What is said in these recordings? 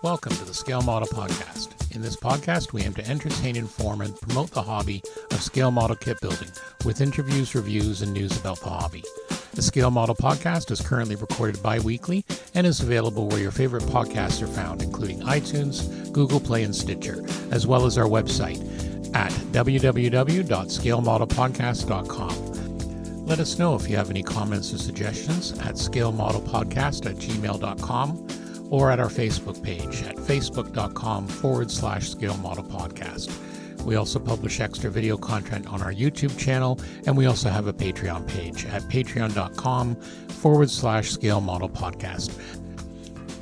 Welcome to the Scale Model Podcast. In this podcast, we aim to entertain, inform, and promote the hobby of scale model kit building with interviews, reviews, and news about the hobby. The Scale Model Podcast is currently recorded bi-weekly and is available where your favorite podcasts are found, including iTunes, Google Play, and Stitcher, as well as our website at www.scalemodelpodcast.com. Let us know if you have any comments or suggestions at scalemodelpodcast@gmail.com or at our Facebook page at facebook.com/scalemodelpodcast. We also publish extra video content on our YouTube channel, and we also have a Patreon page at patreon.com/scalemodelpodcast.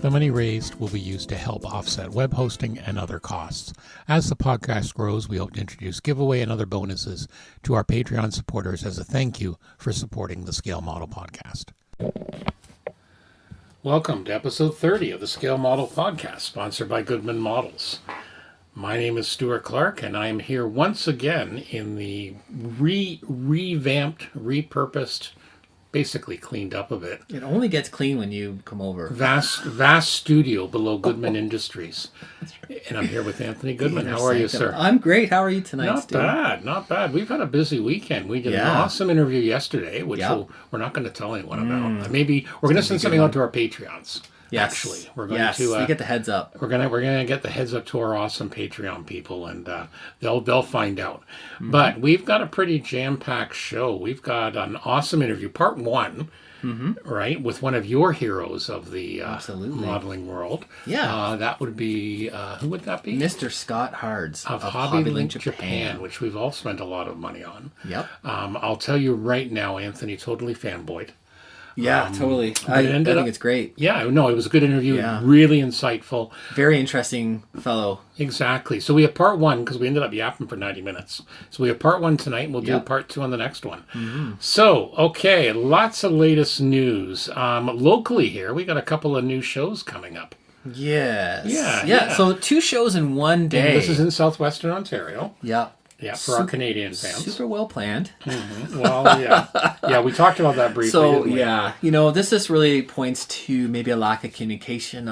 The money raised will be used to help offset web hosting and other costs. As the podcast grows, we hope to introduce giveaway and other bonuses to our Patreon supporters as a thank you for supporting the Scale Model Podcast. Welcome to episode 30 of the Scale Model Podcast, sponsored by Goodman Models. My name is Stuart Clark, and I am here once again in the revamped, repurposed, basically cleaned up a bit. It only gets clean when you come over. Vast studio below Goodman Industries. And I'm here with Anthony Goodman. How are you, sir? I'm great. How are you tonight, Stu? Not bad. We've had a busy weekend. We did an awesome interview yesterday, which we're not going to tell anyone about. Maybe we're going to send something out to our Patreons. Yes. Actually, we're going to we get the heads up. We're gonna get the heads up to our awesome Patreon people, and they'll find out. Mm-hmm. But we've got a pretty jam-packed show. We've got an awesome interview, part one, right, with one of your heroes of the modeling world. Yeah, that would be who would that be? Mr. Scott Hards of Hobbylink Japan, which we've all spent a lot of money on. Yep. I'll tell you right now, Anthony, totally fanboyed. Yeah, totally. I think it's great. Yeah, no, it was a good interview. Yeah. Really insightful. Very interesting fellow. Exactly. So we have part one, because we ended up yapping for 90 minutes. So we have part one tonight, and we'll do part two on the next one. Mm-hmm. So, okay, lots of latest news. Locally here, we got a couple of new shows coming up. Yes. Yeah. So 2 shows in one day. And this is in southwestern Ontario. Yeah. Yeah, for our Canadian fans. Super well planned. Mm-hmm. Well, yeah. Yeah, we talked about that briefly. So, this just really points to maybe a lack of communication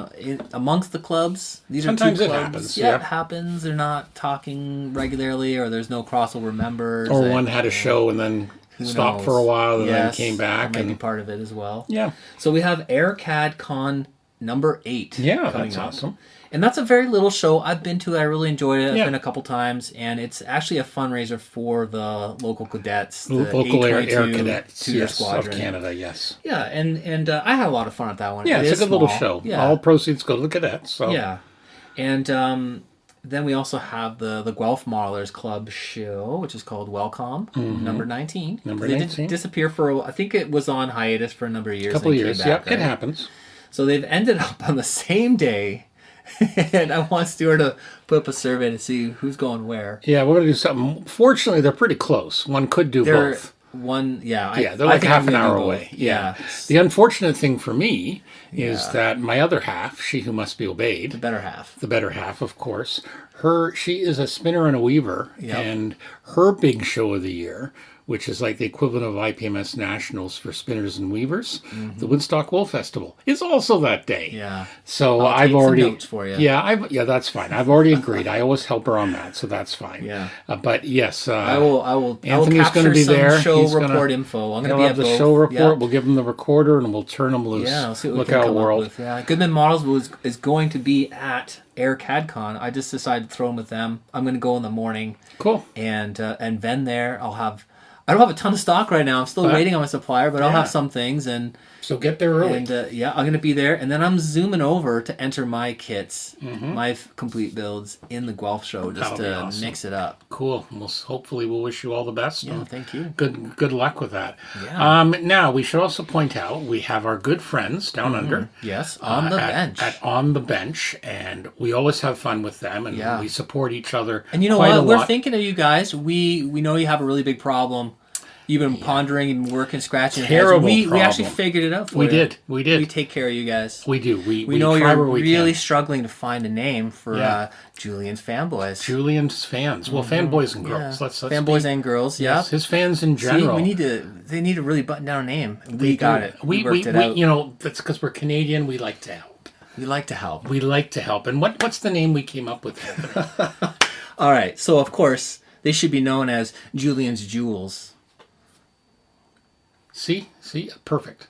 amongst the clubs. These Sometimes are 2 it clubs. happens. Yeah, it happens. They're not talking regularly, or there's no crossover members. Or one had a show and then stopped for a while and then came back. Maybe part of it as well. Yeah. So we have AirCAD Con number 8 that's awesome. And that's a very little show. I've been to it. I really enjoyed it. I've been a couple times. And it's actually a fundraiser for the local cadets. The local air cadets squadron. of Canada, yes. Yeah, and I had a lot of fun at that one. Yeah, it's a good little show. Yeah. All proceeds go to the cadets. So. Yeah. And then we also have the Guelph Modelers Club show, which is called Welcome, number 19. Number they 19. Did disappear I think it was on hiatus for a number of years. A couple of years, right? It happens. So they've ended up on the same day. And I want Stuart to put up a survey to see who's going where. Yeah, we're going to do something. Fortunately, they're pretty close. One could do both. They're like half an hour away. Yeah. The unfortunate thing for me is that my other half, she who must be obeyed. The better half, of course. She is a spinner and a weaver. Yep. And her big show of the year, which is like the equivalent of IPMS Nationals for spinners and weavers, the Woodstock Wool Festival, is also that day. Yeah. So I've already some notes for you. Yeah, that's fine. I've already agreed. I always help her on that, so that's fine. Yeah. But yes, I will. Anthony's going to be there. Show report info. I'm going to be at the show report. Yep. We'll give him the recorder and we'll turn him loose. Yeah. We'll see what we can come up with. Yeah. Goodman Models is going to be at AirCADCon. I just decided to throw him with them. I'm going to go in the morning. Cool. And then there I don't have a ton of stock right now. I'm still waiting on my supplier, but I'll have some things. And so get there early. And I'm going to be there. And then I'm zooming over to enter my kits, my complete builds in the Guelph show, just to mix it up. Cool. Hopefully we'll wish you all the best. Yeah, thank you. Good luck with that. Yeah. Now, we should also point out, we have our good friends down under. Yes, on the bench. On the bench. And we always have fun with them. And we support each other. And you know what? We're thinking of you guys. We know you have a really big problem. You've been pondering and working, scratching your heads. We actually figured it out for you. We did. We take care of you guys. We do. We know try you're where we really can. Struggling to find a name for Julian's fanboys. Julian's fans. Well, fanboys and girls. Let's fanboys and girls. Yes, his fans in general. See, they need to really button down a name. We got it. We worked it out. That's because we're Canadian. We like to help. We like to help. We like to help. And what's the name we came up with? All right. So, of course, they should be known as Julian's Jewels. See? Perfect.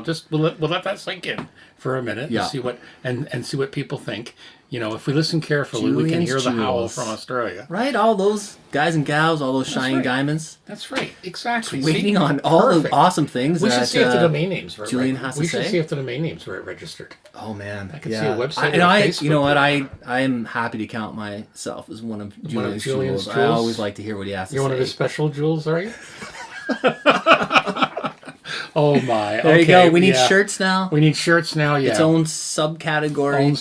Just we'll let that sink in for a minute and see what and see what people think. If we listen carefully, Julian's we can hear the howl from Australia. Right, all those guys and gals, all those shining diamonds. That's right, exactly. Waiting on all the awesome things. We should see if the domain names were Julian has to say. We should see if the domain names were registered. Oh man, I can see a website. Facebook. You know what? I am happy to count myself as one of Julian's jewels. I always like to hear what he has to say. You're one of his special jewels, are you? Oh my! There you go. We need shirts now. We need shirts now. Yeah, its own subcategory.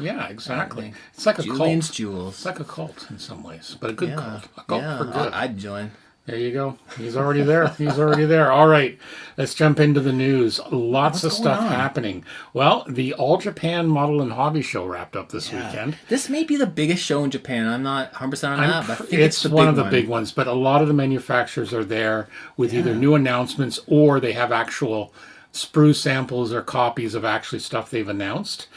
Yeah, exactly. It's like a Julian's cult. Jewels. It's like a cult in some ways, but a good cult. A cult for good. I'd join. There you go. He's already there. All right. Let's jump into the news. Lots of stuff happening. Well, the All Japan Model and Hobby Show wrapped up this weekend. This may be the biggest show in Japan. I'm not 100% on that, but I think it's one of the big ones. But a lot of the manufacturers are there with either new announcements or they have actual sprue samples or copies of actually stuff they've announced.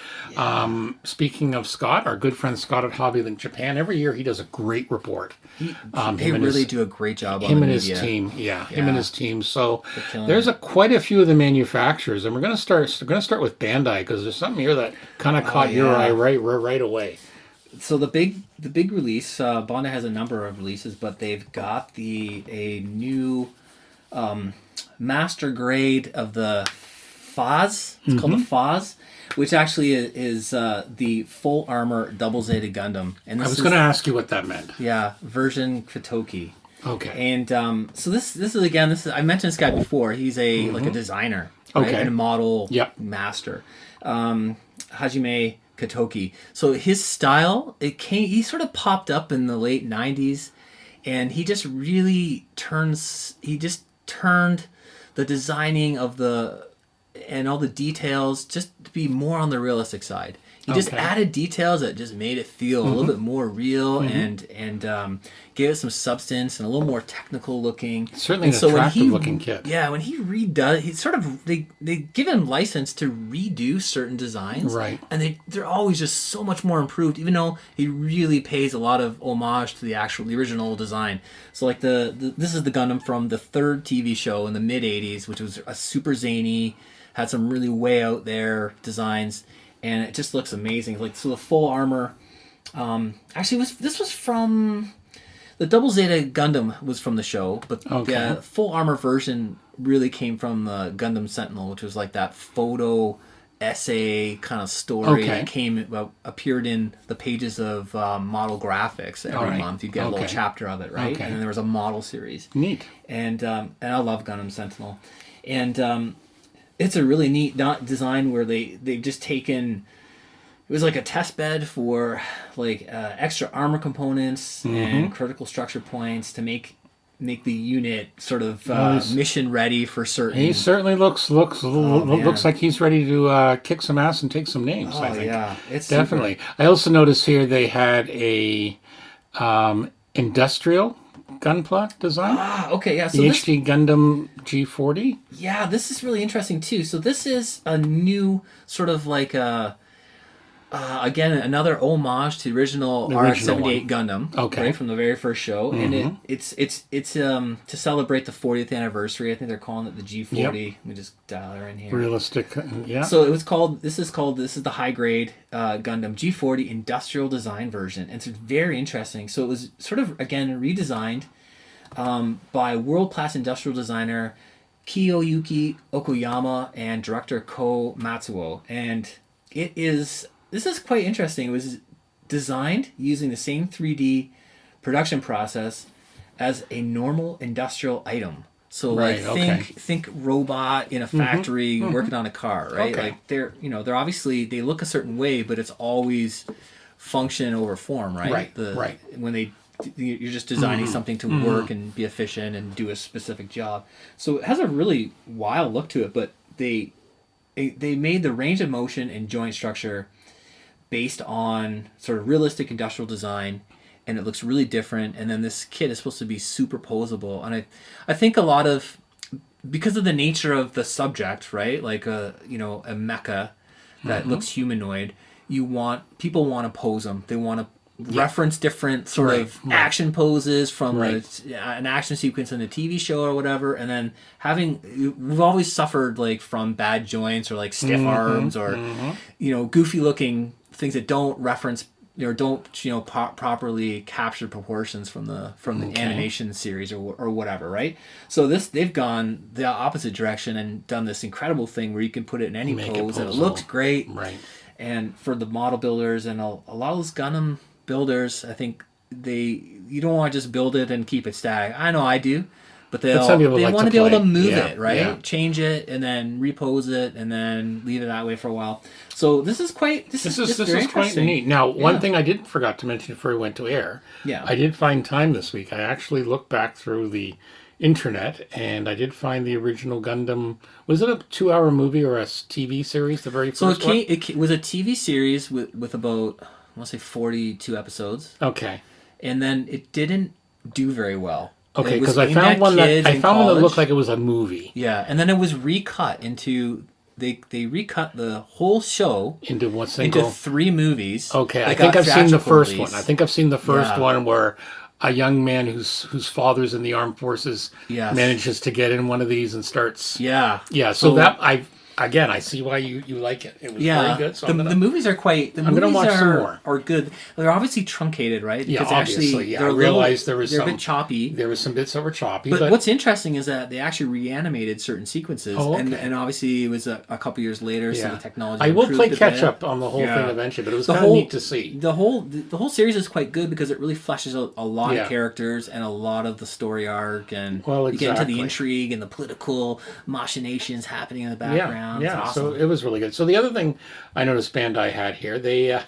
Speaking of Scott, our good friend Scott at HobbyLink Japan, every year he does a great report. They really do a great job on him the and media. his team. Him and his team. So there's quite a few of the manufacturers, and we're going to start with Bandai because there's something here that kind of caught your eye right away. So the big release, Bandai has a number of releases, but they've got a new master grade of the FAZ. It's called the FAZ, which actually is the full armor Double Zeta Gundam. And I was going to ask you what that meant. Yeah, version Katoki. Okay. And so this is again, I mentioned this guy before. He's like a designer, right? And a model master. Hajime Katoki. So his style, he sort of popped up in the late 90s, and he just turned the designing of and all the details just to be more on the realistic side. He just added details that just made it feel a little bit more real and gave it some substance and a little more technical looking. Certainly an attractive looking kit. Yeah, when he redoes, he sort of they give him license to redo certain designs, right? And they're always just so much more improved, even though he really pays a lot of homage to the original design. So like this is the Gundam from the third TV show in the mid '80s, which was a super zany, had some really way out there designs. And it just looks amazing. Like, so the full armor, actually this was from the Double Zeta Gundam was from the show, but the full armor version really came from the Gundam Sentinel, which was like that photo essay kind of story that appeared in the pages of Model Graphics every month. You'd get a little chapter of it, right? And then there was a model series. Neat. And I love Gundam Sentinel, and it's a really neat design where they've just taken. It was like a test bed for like extra armor components and critical structure points to make the unit sort of mission ready for certain. He certainly looks like he's ready to kick some ass and take some names. I think. Yeah, it's definitely. Super. I also noticed here they had a industrial Gunpla design. So the HD Gundam G40. Yeah, this is really interesting too. So this is a new sort of like again another homage to the original RX-78 Gundam. Right, from the very first show, and it's to celebrate the 40th anniversary. I think they're calling it the G40. Let me just dial her in here. Realistic, yeah. So this is the high grade Gundam G40 industrial design version, and it's very interesting. So it was sort of again redesigned by world class industrial designer Kiyoyuki Okoyama and director Ko Matsuo, and this is quite interesting. It was designed using the same 3D production process as a normal industrial item. So think robot in a factory working on a car, right? Like they're obviously they look a certain way, but it's always function over form, right? When you're just designing something to work and be efficient and do a specific job. So it has a really wild look to it, but they made the range of motion and joint structure based on sort of realistic industrial design, and it looks really different. And then this kit is supposed to be superposable, and I think a lot of because of the nature of the subject, right? Like a mecha that looks humanoid. People want to pose them. They want to reference different sort of action poses from an action sequence in a TV show or whatever, and then we've always suffered like from bad joints or like stiff arms or goofy looking things that don't reference or don't properly capture proportions from the animation series or whatever, right? So they've gone the opposite direction and done this incredible thing where you can put it in any pose and it looks great, right? And for the model builders and a lot of those Gundam builders, I think you don't want to just build it and keep it static. I know I do, but they want to be able to move it, right? Change it and then repose it and then leave it that way for a while. So this is quite neat. Now, one thing I forgot to mention before we went to air. Yeah, I did find time this week. I actually looked back through the internet and I did find the original Gundam. Was it a 2-hour movie or a TV series? The very first one. It was a TV series with about, I want to say 42 episodes. Okay. And then it didn't do very well. Okay, because I found one that looked like it was a movie. Yeah, and then it was recut into they recut the whole show into 3 movies. Okay, I think I've seen the first one. I think I've seen the first one where a young man whose father's in the armed forces manages to get in one of these and starts. Yeah. So that I see why you like it. It was very good. So the movies are quite. I'm going to watch some more. Are good. They're obviously truncated, right? Because obviously. I realized they're a bit choppy. There was some bits that were choppy. But what's interesting is that they actually reanimated certain sequences, and obviously it was a couple years later, so the technology. I will play catch up on the whole thing eventually, but it was kind of neat to see. The whole series is quite good because it really fleshes out a lot of characters and a lot of the story arc, and you get into the intrigue and the political machinations happening in the background. Yeah. Awesome. So it was really good. So the other thing I noticed Bandai had here, they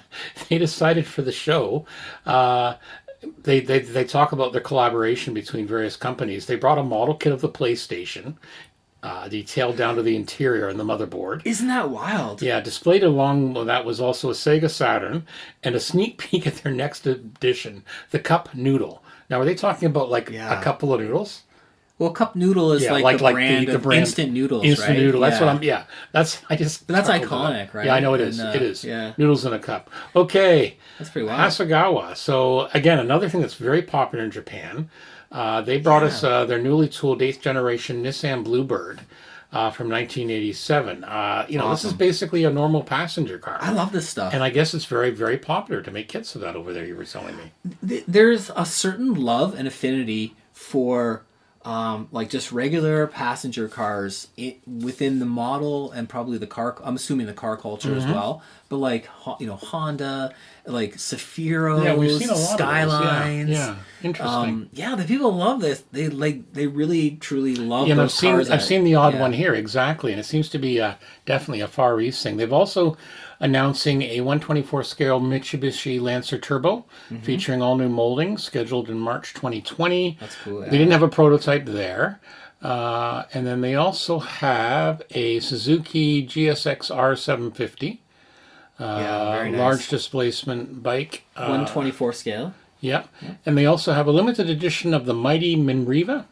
decided for the show, they talk about their collaboration between various companies. They brought a model kit of the PlayStation, detailed down to the interior and the motherboard. Isn't that wild? Yeah, displayed along with that was also a Sega Saturn and a sneak peek at their next edition, the Cup Noodle. Now, are they talking about a couple of noodles? Well, Cup Noodle is like the brand of instant noodles, instant right? noodle. That's what I'm. That's iconic, right? Yeah, I know it is. It is. Yeah. Noodles in a cup. Okay. That's pretty wild. Hasegawa. So again, another thing that's very popular in Japan. They brought us their newly tooled 8th generation Nissan Bluebird from 1987. This is basically a normal passenger car. I love this stuff. And I guess it's very, very popular to make kits of that over there, you were telling me. There's a certain love and affinity for just regular passenger cars within the model and probably the car. I'm assuming the car culture as well. But Honda, like Sephiroth, we've seen a lot Skylines. Of those. Yeah, interesting. The people love this. They really truly love those cars. I've seen the odd one here exactly, and it seems to be definitely a Far East thing. They've also announcing a 124 scale Mitsubishi Lancer Turbo featuring all new moldings scheduled in March 2020. That's cool. Yeah. They didn't have a prototype there. And then they also have a Suzuki GSX R750. Very nice. Large displacement bike. 124 scale. Yep. And they also have a limited edition of the mighty Minerva,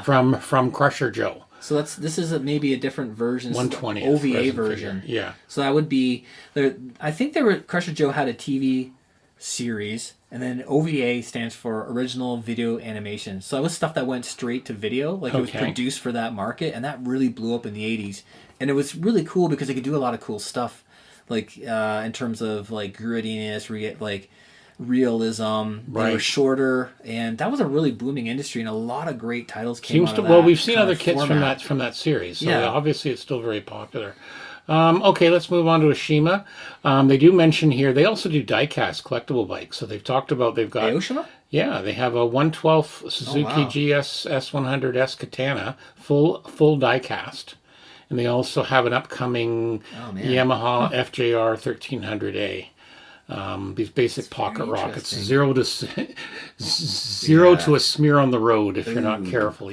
from Crusher Joe. So this is maybe a different version. 120 OVA version. Figure. Yeah. So that would be I think Crusher Joe had a TV series, and then OVA stands for original video animation. So that was stuff that went straight to video, it was produced for that market, and that really blew up in the 80s. And it was really cool because they could do a lot of cool stuff, in terms of grittiness, realism. They were shorter, and that was a really booming industry, and a lot of great titles came out of that. Well, we've seen other kits from that series, so obviously it's still very popular. Okay, let's move on to Oshima. They do mention here, they also do die-cast collectible bikes. So they've talked about, they've got... Oshima? Yeah, they have a 112 Suzuki GS S100S Katana, full die-cast. And they also have an upcoming Yamaha FJR 1300A. These basic pocket rockets, zero to a smear on the road if you're not careful.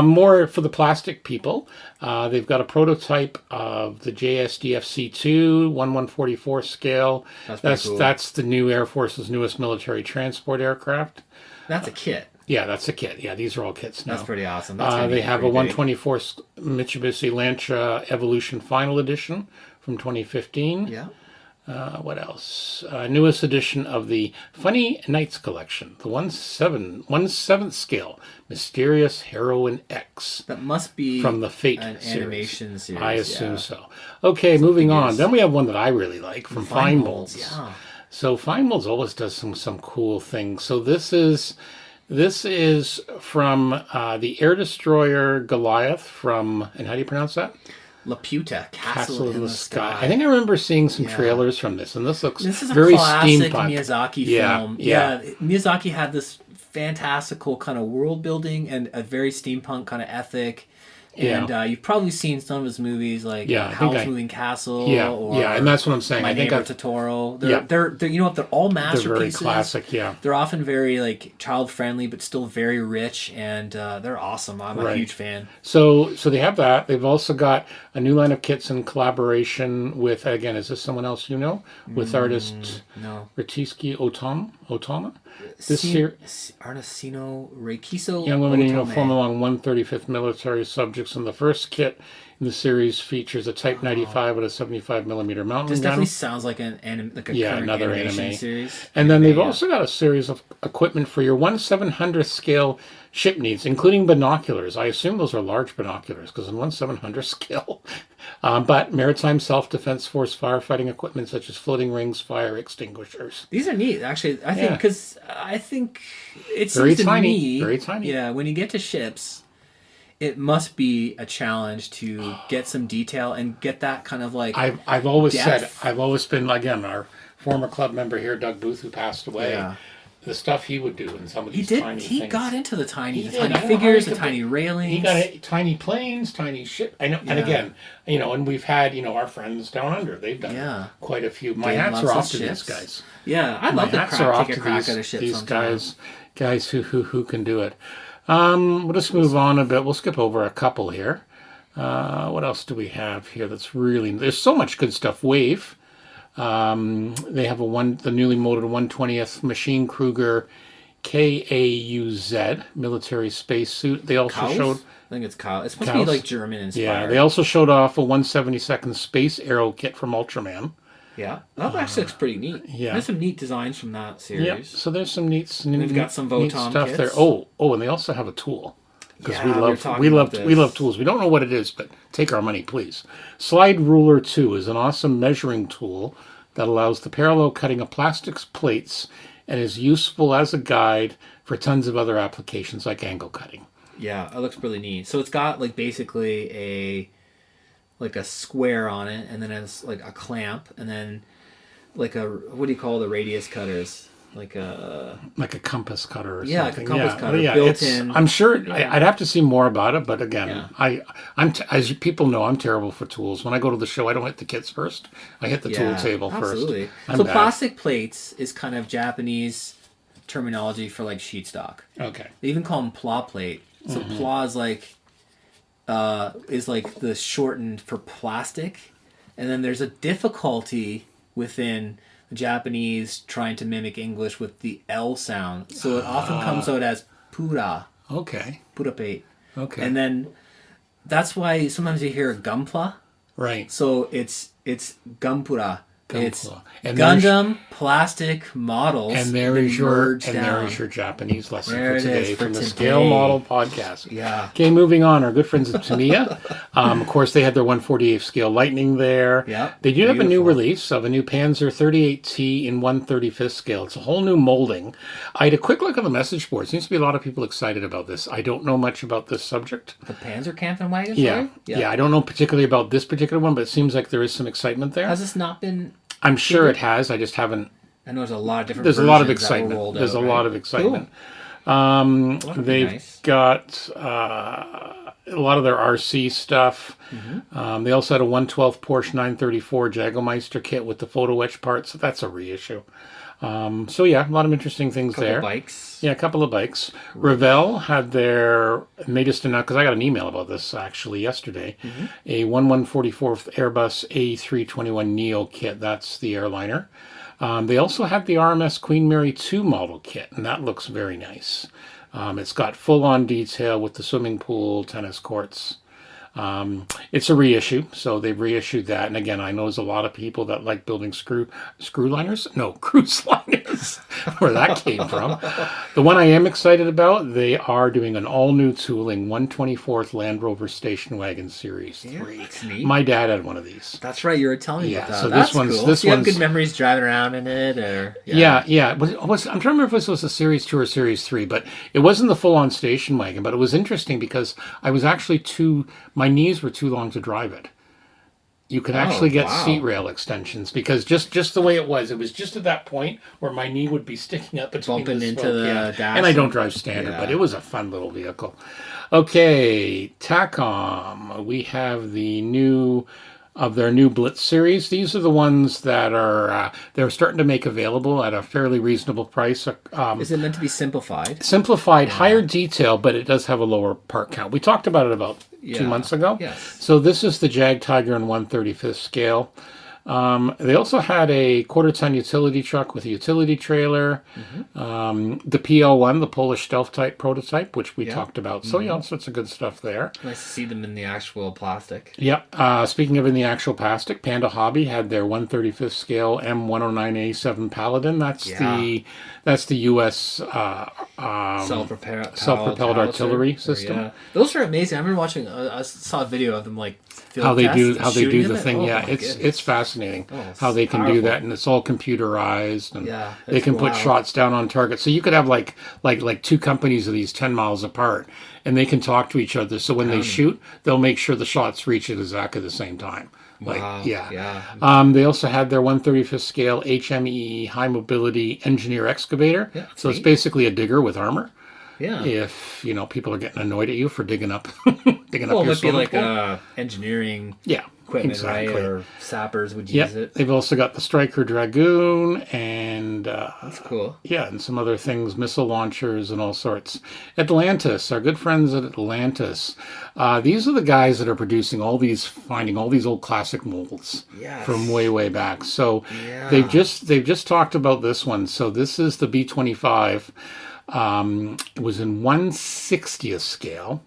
More for the plastic people. They've got a prototype of the JSDF-C2 1/144 scale. That's cool. That's the new Air Force's newest military transport aircraft. That's a kit. Yeah, that's a kit. Yeah, these are all kits now. That's pretty awesome. That's gonna They be have a pretty big. 124 Mitsubishi Lancer Evolution Final Edition from 2015. Yeah. What else? Newest edition of the Funny Nights collection, the 1/7 scale Mysterious Heroine X That must be from the Fate an series. animation series. I assume yeah. so. Okay, moving on. figures. Then we have one that I really like from Fine Fine Molds. Yeah. So Fine Molds always does some cool things. So this is from the Air Destroyer Goliath from, and how do you pronounce that? Laputa, Castle in the Sky. I think I remember seeing some Yeah. trailers from this, and this looks This is a very classic steampunk. Miyazaki Yeah, film. yeah. Miyazaki had this fantastical kind of world building and a very steampunk kind of ethic. And you've probably seen some of his movies, like Yeah, I think Howl's Moving Castle. Or yeah, and that's what I'm saying. My I think Neighbor I've, Totoro. Yeah. They're you know what? They're all they're masterpieces. very classic. Yeah. They're often very like child friendly, but still very rich, and they're awesome. I'm a Right. huge fan. So they have that. They've also got a new line of kits in collaboration with, again, is this someone else you know? With artist No, Ritiski Otama. This Sin- year, Arnacino Reikiso. young women in Otome. uniform along 135th military subjects, and the first kit in the series features a Type 95 with a 75 millimeter mountain This gun. definitely sounds like a current another animation anime. series. And then they've Yeah. also got a series of equipment for your 1/700th scale ship needs, including binoculars. I assume those are large binoculars because in 1/700th scale. But maritime self-defense force firefighting equipment such as floating rings, fire extinguishers. These are neat, actually. I think Yeah. because I think it Very seems to tiny, me, very tiny. Yeah, when you get to ships, it must be a challenge to get some detail and get that kind of like I've always depth. said, I've always been, again, our former club member here, Doug Booth, who passed away. Yeah. The stuff he would do in some of He these did. tiny He things. got into the He tiny did. I don't know how figures, he the could tiny railings. He got tiny planes, tiny ship. I know, and Yeah. again, and we've had, our friends down under. They've done Yeah. quite a few. My Dave hats loves are off his to these ships. guys. Yeah, I'd My love to hats are off take a to crack these, at a ship these sometime. guys who can do it. We'll just move on a bit. We'll skip over a couple here. What else do we have here? That's really, there's so much good stuff. Wave. They have the newly molded 1/20th Machine Kruger KAUZ military spacesuit. They also Cows? showed. I think it's cow. It's supposed to Cows? be like German inspired. Yeah, they also showed off a 1/72nd Space Arrow kit from Ultraman. Yeah, that actually looks pretty neat. yeah. There's some neat designs from that series. Yep. So there's some neat, They've got some neat Votom stuff kits. there. Oh, and they also have a tool. Because Yeah, we we were love talking we about love we this. love tools. We don't know what it is, but take our money, please. Slide Ruler 2 is an awesome measuring tool that allows the parallel cutting of plastics plates and is useful as a guide for tons of other applications like angle cutting. Yeah, it looks really neat. So it's got like basically a square on it, and then it's like a clamp, and then like what do you call the radius cutters? Like a compass cutter or Yeah, like a something. compass cutter yeah, built it's, in. I'm sure I'd have to see more about it, but again, Yeah. as people know, I'm terrible for tools. When I go to the show, I don't hit the kits first. I hit the tool table absolutely. first. I'm So bad. plastic plates is kind of Japanese terminology for like sheet stock. Okay. They even call them pla plate. So pla is like the shortened for plastic, and then there's a difficulty within the Japanese trying to mimic English with the L sound. So it often comes out as pura Okay. plate. Okay. And then that's why sometimes you hear gumpla. Right. So it's gumpura. It's Gumpla. And there's- Gundam plastic models. And there that is your merge and down. there is your Japanese lesson There for it today is for from the today. Scale Model Podcast. Yeah. Okay, moving on. Our good friends at Tamiya. Of course, they had their 1/48 scale Lightning there. Yep, They do have a new beautiful. release of a new Panzer 38T in 1/35th scale. It's a whole new molding. I had a quick look at the message board. Seems to be a lot of people excited about this. I don't know much about this subject. The Panzerkampfenwagen. Yeah. sorry? Yeah. I don't know particularly about this particular one, but it seems like there is some excitement there. Has this not been? I'm sure it has. I just haven't. I know there's a lot of different. There's a lot of versions that were excitement. rolled There's out, a right? lot of excitement. That'd be They've nice. got a lot of their RC stuff. Mm-hmm. They also had a 1/12 Porsche 934 Jagermeister kit with the photo etch parts. So that's a reissue. So yeah, a lot of interesting things Couple there. bikes. Yeah, a couple of bikes. Revell had their latest announcement, because I got an email about this actually yesterday, a 1144th Airbus A321 Neo kit. That's the airliner. They also have the RMS Queen Mary 2 model kit, and that looks very nice. It's got full-on detail with the swimming pool, tennis courts. It's a reissue, so they've reissued that. And again, I know there's a lot of people that like building cruise liners, where that came from. The one I am excited about, they are doing an all-new tooling 124th Land Rover Station Wagon Series 3. That's neat. My dad had one of these. That's right. You were telling me about that. So That's this one's cool. this So you have one's good memories driving around in it, or yeah. I'm trying to remember if this was a Series 2 or Series 3, but it wasn't the full-on station wagon. But it was interesting because I was actually my knees were too long to drive it. You could actually get seat rail extensions because just the way it was just at that point where my knee would be sticking up between bumping into the dash. And I don't drive standard, but it was a fun little vehicle. Okay, Tacom. We have their new Blitz series. These are the ones that are they're starting to make available at a fairly reasonable price. Is it meant to be simplified? Simplified, higher detail, but it does have a lower part count. We talked about it about 2 months ago. Yes. So this is the Jag Tiger in 1/35th scale. They also had a quarter-ton utility truck with a utility trailer, the PL1, the Polish stealth type prototype, which we talked about. So all sorts of good stuff there. Nice to see them in the actual plastic. Yep. Speaking of in the actual plastic, Panda Hobby had their 1/35th scale M109A7 Paladin. That's the U.S. self-propelled artillery system. Yeah. Those are amazing. I remember watching. I saw a video of them how they do the thing. Oh, it's fascinating how they can do that, and it's all computerized, and they can put shots down on target. So you could have like two companies of these 10 miles apart, and they can talk to each other. So when they shoot, they'll make sure the shots reach at exactly the same time. They also had their 1/35th scale HME high mobility engineer excavator. Yeah, so it's basically a digger with armor. Yeah. If people are getting annoyed at you for digging up your it might be like engineering equipment, exactly. right? Or sappers would use it. They've also got the Stryker Dragoon and that's cool. Yeah, and some other things, missile launchers and all sorts. Atlantis, our good friends at Atlantis. These are the guys that are producing finding all these old classic molds from way back. So they've just talked about this one. So this is the B-25. It was in 1/60th scale,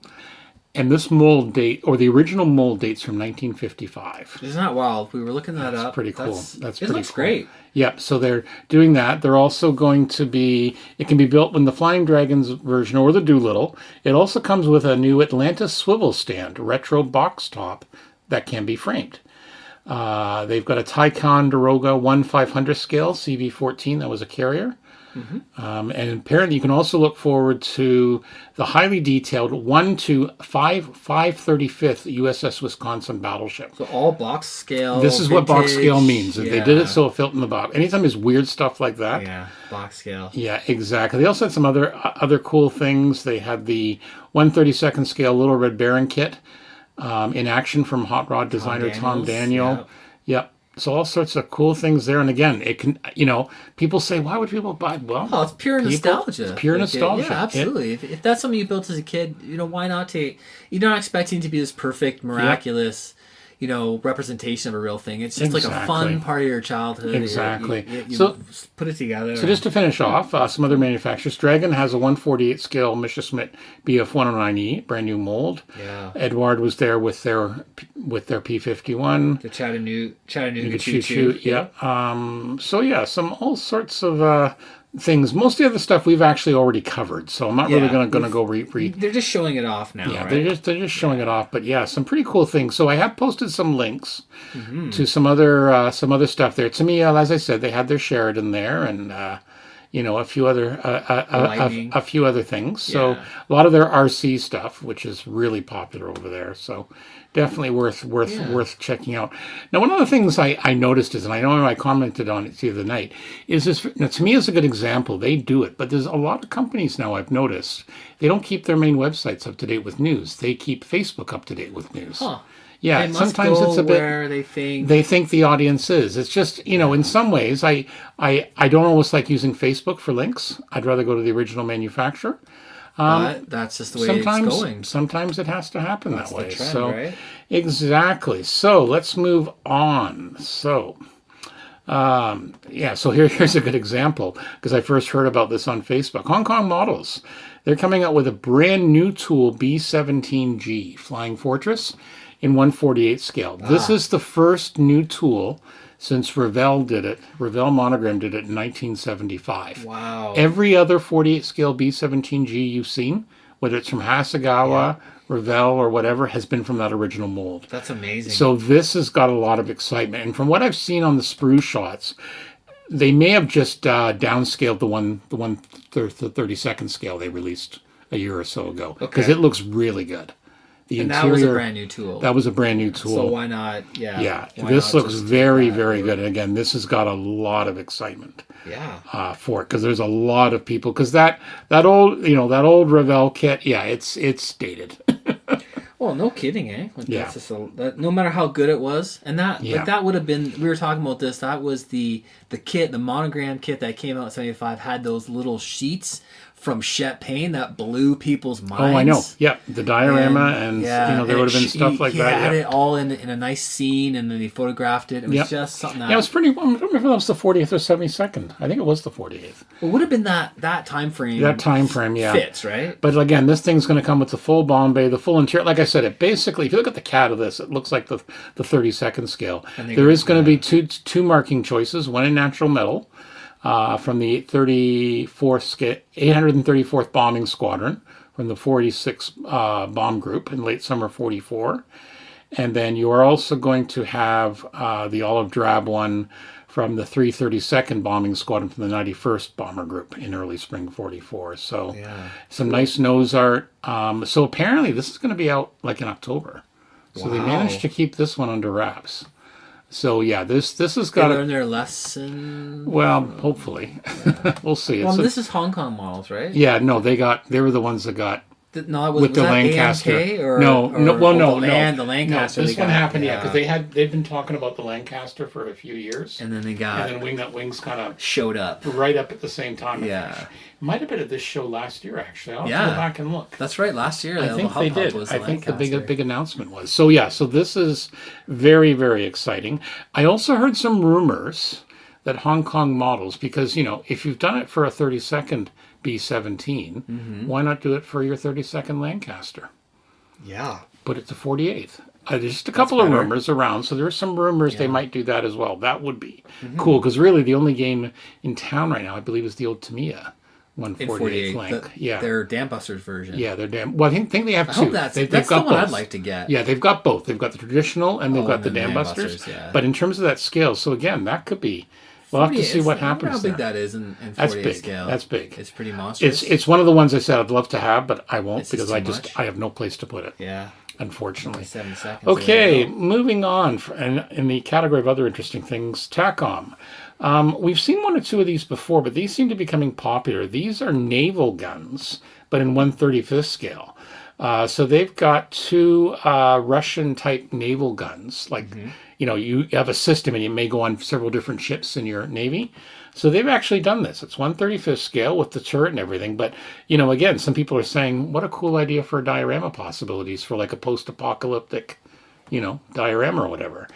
and this mold date, or the original mold, dates from 1955. Isn't that wild? We were looking that up. Pretty cool. It looks great. Yep. So they're doing that. They're also going to be. It can be built in the Flying Dragons version or the Doolittle. It also comes with a new Atlantis swivel stand, retro box top that can be framed. They've got a Ticonderoga 1/500 scale CV-14 that was a carrier. And apparently you can also look forward to the highly detailed 1 to 5/35th USS Wisconsin battleship. So all box scale. This is what box scale means. They did it so it felt in the box. Anytime there's weird stuff like that. Yeah, box scale. Yeah, exactly. They also had some other cool things. They had the 1/32nd scale Little Red Baron kit in action from hot rod designer Tom Daniel. Yep. So all sorts of cool things there. And again, it can, people say, why would people buy? Well, it's pure nostalgia. It's pure nostalgia. Yeah, absolutely. If that's something you built as a kid, why not take, you're not expecting to be this perfect, miraculous, representation of a real thing. It's just like a fun part of your childhood. Exactly. You put it together. So just to finish off, some other manufacturers. Dragon has a 1/48 scale Messerschmitt Bf 109E, brand new mold. Yeah. Edward was there with their P51. The Chattanooga Choo-Choo. Yep. Some all sorts of things. Most of the other stuff we've actually already covered, so I'm not really going to go read. They're just showing it off now. Yeah, right? they're just showing it off. But some pretty cool things. So I have posted some links to some other stuff there. To me, as I said, they had their Sheridan there, and a few other things. So a lot of their RC stuff, which is really popular over there. So definitely worth checking out. Now, one of the things I noticed is, and I know I commented on it the other night, is this. Now, to me, it's a good example. They do it, but there's a lot of companies now I've noticed they don't keep their main websites up to date with news. They keep Facebook up to date with news. Huh. Yeah, they sometimes it's a bit where they think the audience is. It's just, in some ways, I don't always like using Facebook for links. I'd rather go to the original manufacturer. But that's just the way it's going. Sometimes it has to happen that way. The trend, so right? Exactly. So let's move on. So Yeah, so here's a good example because I first heard about this on Facebook. Hong Kong Models, they're coming out with a brand new tool, B17G Flying Fortress in 1/48 scale. This is the first new tool since Revell did it. Revell Monogram did it in 1975. Wow. Every other 48 scale B17G you've seen, whether it's from Hasegawa, Revell, or whatever, has been from that original mold. That's amazing. So this has got a lot of excitement. And from what I've seen on the sprue shots, they may have just downscaled the 32nd scale they released a year or so ago because it looks really good. The and interior, that was a brand new tool. that was a brand new tool. So why not? Yeah. Yeah, why this not looks just very, take that very over? good. And again, this has got a lot of excitement Yeah. for it because there's a lot of people because that old Revell kit, yeah, it's dated. Well, no kidding, eh? Like Yeah. that's just no matter how good it was, and that Yeah. like that would have been. We were talking about this. That was the kit, the Monogram kit that came out in '75 had those little sheets from Chet Payne that blew people's minds. Oh, I know. Yeah, the diorama and there would have been stuff like he that. had Yeah. it all in a nice scene, and then he photographed it. It was Yep. just something that Yeah, it was pretty. I don't remember if that was the 40th or 72nd. I think it was the 48th. it would have been that time frame. That time frame, yeah. Fits right. But again, this thing's going to come with the full bomb bay, the full interior. Like I said, it basically, if you look at the CAD of this, it looks like the 32nd scale. There is going to be two marking choices, one in natural metal from the 834th Bombing Squadron from the 46 Bomb Group in late summer 44. And then you are also going to have the olive drab one from the 332nd Bombing Squadron from the 91st Bomber Group in early spring 44. So some nice nose art. So apparently this is going to be out like in October. So they managed to keep this one under wraps. So yeah, this has They got learned their lesson. well, hopefully. We'll see. Well, It's this is Hong Kong models, right? yeah, no, they were the ones that got No, it was, with was the that Lancaster. AMK or no, the no. Lancaster. No, they this one got, happened, yeah, because they've been talking about the Lancaster for a few years, and then they and got then Wings kind of showed up. right up at the same time. Yeah. It might have been at this show last year, actually. I'll have to Yeah. go back and look. That's right. Last year, I the think Hub they Hub did. was I think the Lancaster. big announcement was. So yeah, so this is very, very exciting. I also heard some rumors that Hong Kong models, because if you've done it for a 32nd B17, why not do it for your 32nd Lancaster? Yeah. Put it to 48th. There's just a couple of better. rumors around, so there's some rumors they might do that as well. That would be cool, because really the only game in town right now, I believe, is the old Tamiya In 148th 48, Lanc. Yeah. their Dampbusters version. Yeah, they're damn. Well, I think they have I two. hope that's They've the got one both. I'd like to get. Yeah, they've got both. They've got the traditional and they've Oh, got and the then Dam Dam Busters. Busters, yeah. But in terms of that scale, so again, that could be. We'll have to see what I wonder happens how big there. that is in 48 That's big. scale. That's big. It's pretty monstrous. It's one of the ones I said I'd love to have, but I won't It's just because too much. I have no place to put it. yeah. Unfortunately. 7 seconds. Okay, moving on. In the category of other interesting things, TACOM. We've seen one or two of these before, but these seem to be becoming popular. These are naval guns, but in 1/35th scale. So they've got two Russian-type naval guns. Like, you have a system and you may go on several different ships in your Navy. So they've actually done this. It's 1/35th scale with the turret and everything. But, again, some people are saying, what a cool idea for diorama possibilities for like a post-apocalyptic, diorama or whatever.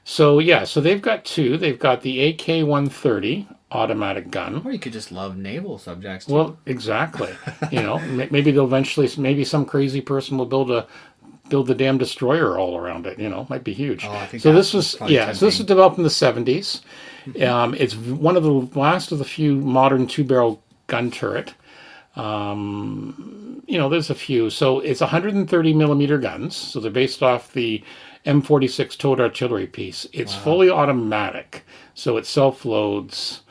So, yeah, so they've got two. They've got the AK-130 automatic gun. Or you could just love naval subjects. Too. Well, exactly. Maybe they'll eventually, maybe some crazy person will build the damn destroyer all around it. Might be huge. Oh, I think so that's this was probably so this was developed in the 70s. It's one of the last of the few modern 2-barrel gun turret. There's a few. So it's 130 millimeter guns. So they're based off the M46 towed artillery piece. It's fully automatic, so it self-loads.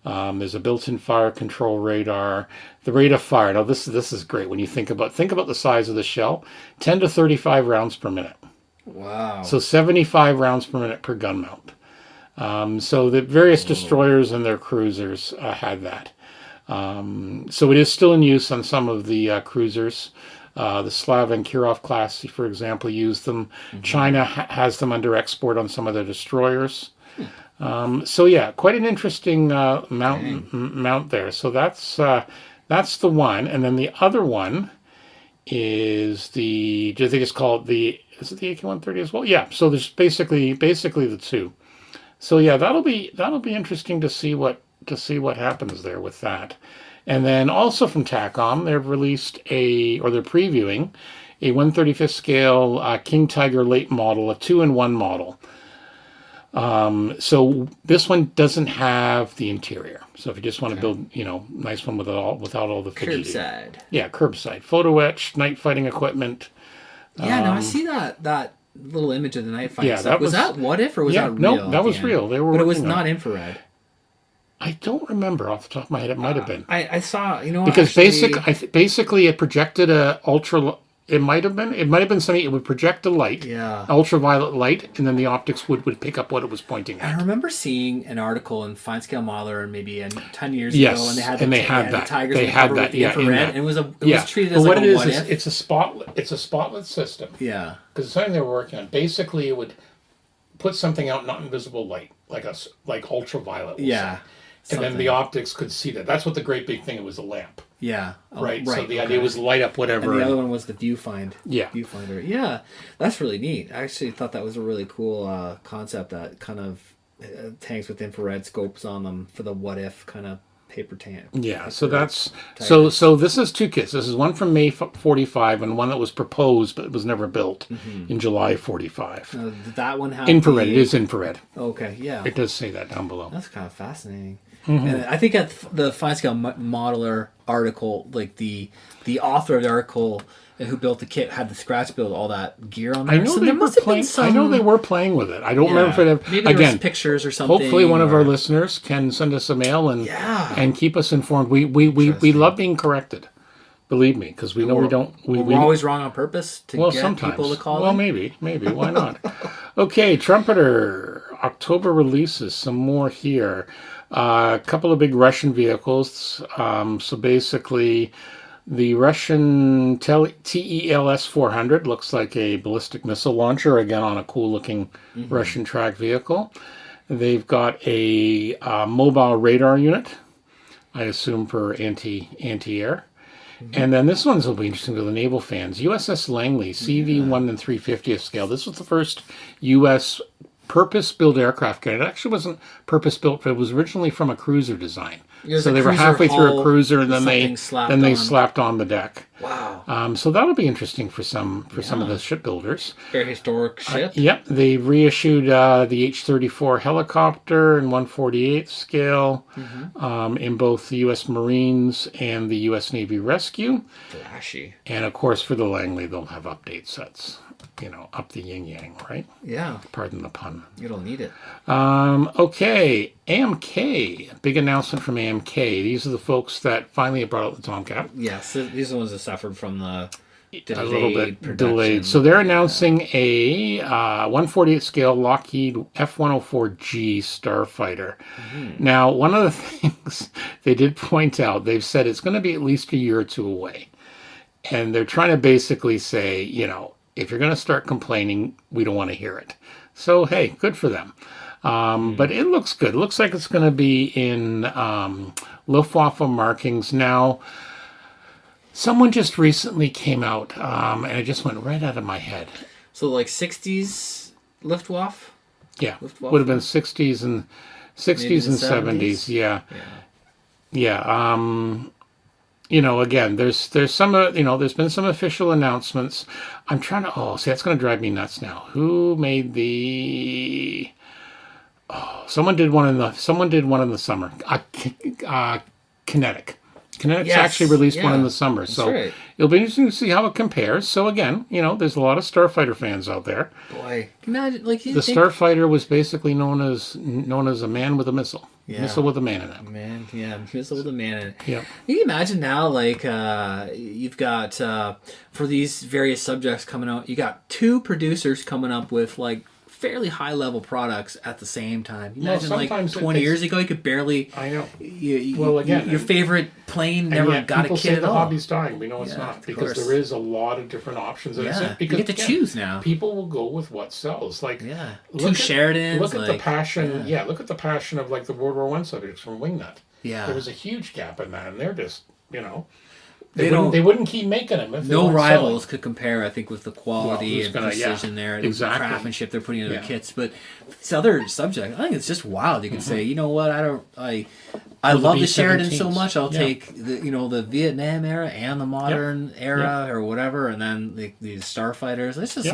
There's a built-in fire control radar. The rate of fire. Now this is great when you think about the size of the shell. 10 to 35 rounds per minute. Wow. So 75 rounds per minute per gun mount. So the various destroyers and their cruisers had that. So it is still in use on some of the cruisers. The Slav and Kirov class, for example, use them. China has them under export on some of their destroyers. So yeah, quite an interesting mount there. So that's the one, and then the other one is do they just call it is it the AK-130 as well? Yeah. So there's basically the two. So yeah, that'll be interesting to see what happens there with that. And then also from TACOM, they've released they're previewing a 1/35th scale King Tiger late model, a 2-in-1 model. So this one doesn't have the interior. So if you just want to build, nice one without all the fidgety. Curbside. Yeah, curbside. Photo etch, night fighting equipment. Yeah, no, I see that little image of the night fighting. Yeah, stuff. Was that what if or was that real? No, that was real. They were, but it was not infrared. I don't remember off the top of my head. It might have been. I saw, because basically it projected a ultra. It might have been something. It would project a light, ultraviolet light, and then the optics would pick up what it was pointing at. I remember seeing an article in Fine Scale Modeler maybe 10 years ago, and they had the tigers. They had that. Infrared, and it was treated as what like it a is what if. It's a spotlet system. Yeah, because it's something they were working on. Basically, it would put something out, not invisible light, like ultraviolet. Yeah. And then the optics could see that. That's what the great big thing. It was a lamp. Yeah. Right. So the idea was to light up whatever. And the other one was the viewfinder. Yeah. Viewfinder. Yeah. That's really neat. I actually thought that was a really cool concept that kind of tanks with infrared scopes on them for the what if kind of paper tank. Yeah. So that's so this is two kits. This is one from May 45 and one that was proposed but was never built in July 45. That one has infrared. It is infrared. Okay. Yeah. It does say that down below. That's kind of fascinating. And I think at the Fine Scale Modeler article, like the author of the article who built the kit had the scratch build all that gear on there. I know they were playing. I know they were playing with it. I don't remember if maybe there was pictures or something. Hopefully, one of our listeners can send us a mail and keep us informed. We love being corrected. Believe me, because we know we don't. We're always wrong on purpose to get people to call. Well, maybe. Why not? Okay, Trumpeter. October releases. Some more here. A couple of big Russian vehicles. So basically, the Russian TELS 400 looks like a ballistic missile launcher, again on a cool-looking Russian track vehicle. They've got a mobile radar unit, I assume for anti-air. And then this one's will be interesting to the naval fans. USS Langley, CV1 and 350th scale. This was the first U.S. purpose-built aircraft carrier. It actually wasn't purpose-built, but it was originally from a cruiser design. So they were halfway through a cruiser, and then they slapped on the deck. Wow! So that'll be interesting for some of the shipbuilders. Very historic ship. Yep, they reissued the H-34 helicopter in 1/48 scale in both the U.S. Marines and the U.S. Navy Rescue. Flashy. And of course, for the Langley, they'll have update sets. Up the yin-yang, right? Yeah. Pardon the pun. It'll need it. Okay, AMK. Big announcement from AMK. These are the folks that finally brought out the Tomcat. Yes, these are the ones that suffered from the a little bit delayed. So they're announcing a 1/48 scale Lockheed F-104G Starfighter. Now, one of the things they did point out, they've said it's going to be at least a year or two away. And they're trying to basically say, if you're going to start complaining, we don't want to hear it. So, hey, good for them. But it looks good. It looks like it's going to be in Luftwaffe markings. Now, someone just recently came out, and it just went right out of my head. So, like 60s Luftwaffe? Yeah, Luftwaffe? Would have been 60s and 70s. Yeah. Again, there's some, there's been some official announcements. I'm trying to, that's going to drive me nuts now. Who made the, someone did one in the summer. Kinetic. Kinetic's actually released one in the summer. So it'll be interesting to see how it compares. So again, there's a lot of Starfighter fans out there. Boy, imagine, Starfighter was basically known as a man with a missile. Yeah. Missile with a man in it. Missile with a man in it. Yeah. Can you imagine now, you've got, for these various subjects coming out, you got two producers coming up with, fairly high-level products at the same time. Imagine, 20 years ago, you could barely... I know. Your favorite plane never got a kit at all. The hobby's dying. We know it's not. Because there is a lot of different options. Yeah, you get to choose now. People will go with what sells. Two Sheridans. Look at the passion. Yeah, look at the passion of, the World War I subjects from Wingnut. Yeah. There was a huge gap in that, and they're just, They wouldn't keep making them. If they no weren't rivals selling. could compare, I think, with the quality and precision there, the exactly. craftsmanship they're putting into their kits. But this other subject, I think it's just wild. You can say, you know what, I love the Sheridan so much. I'll take the Vietnam era and the modern era or whatever, and then the Starfighters. It's just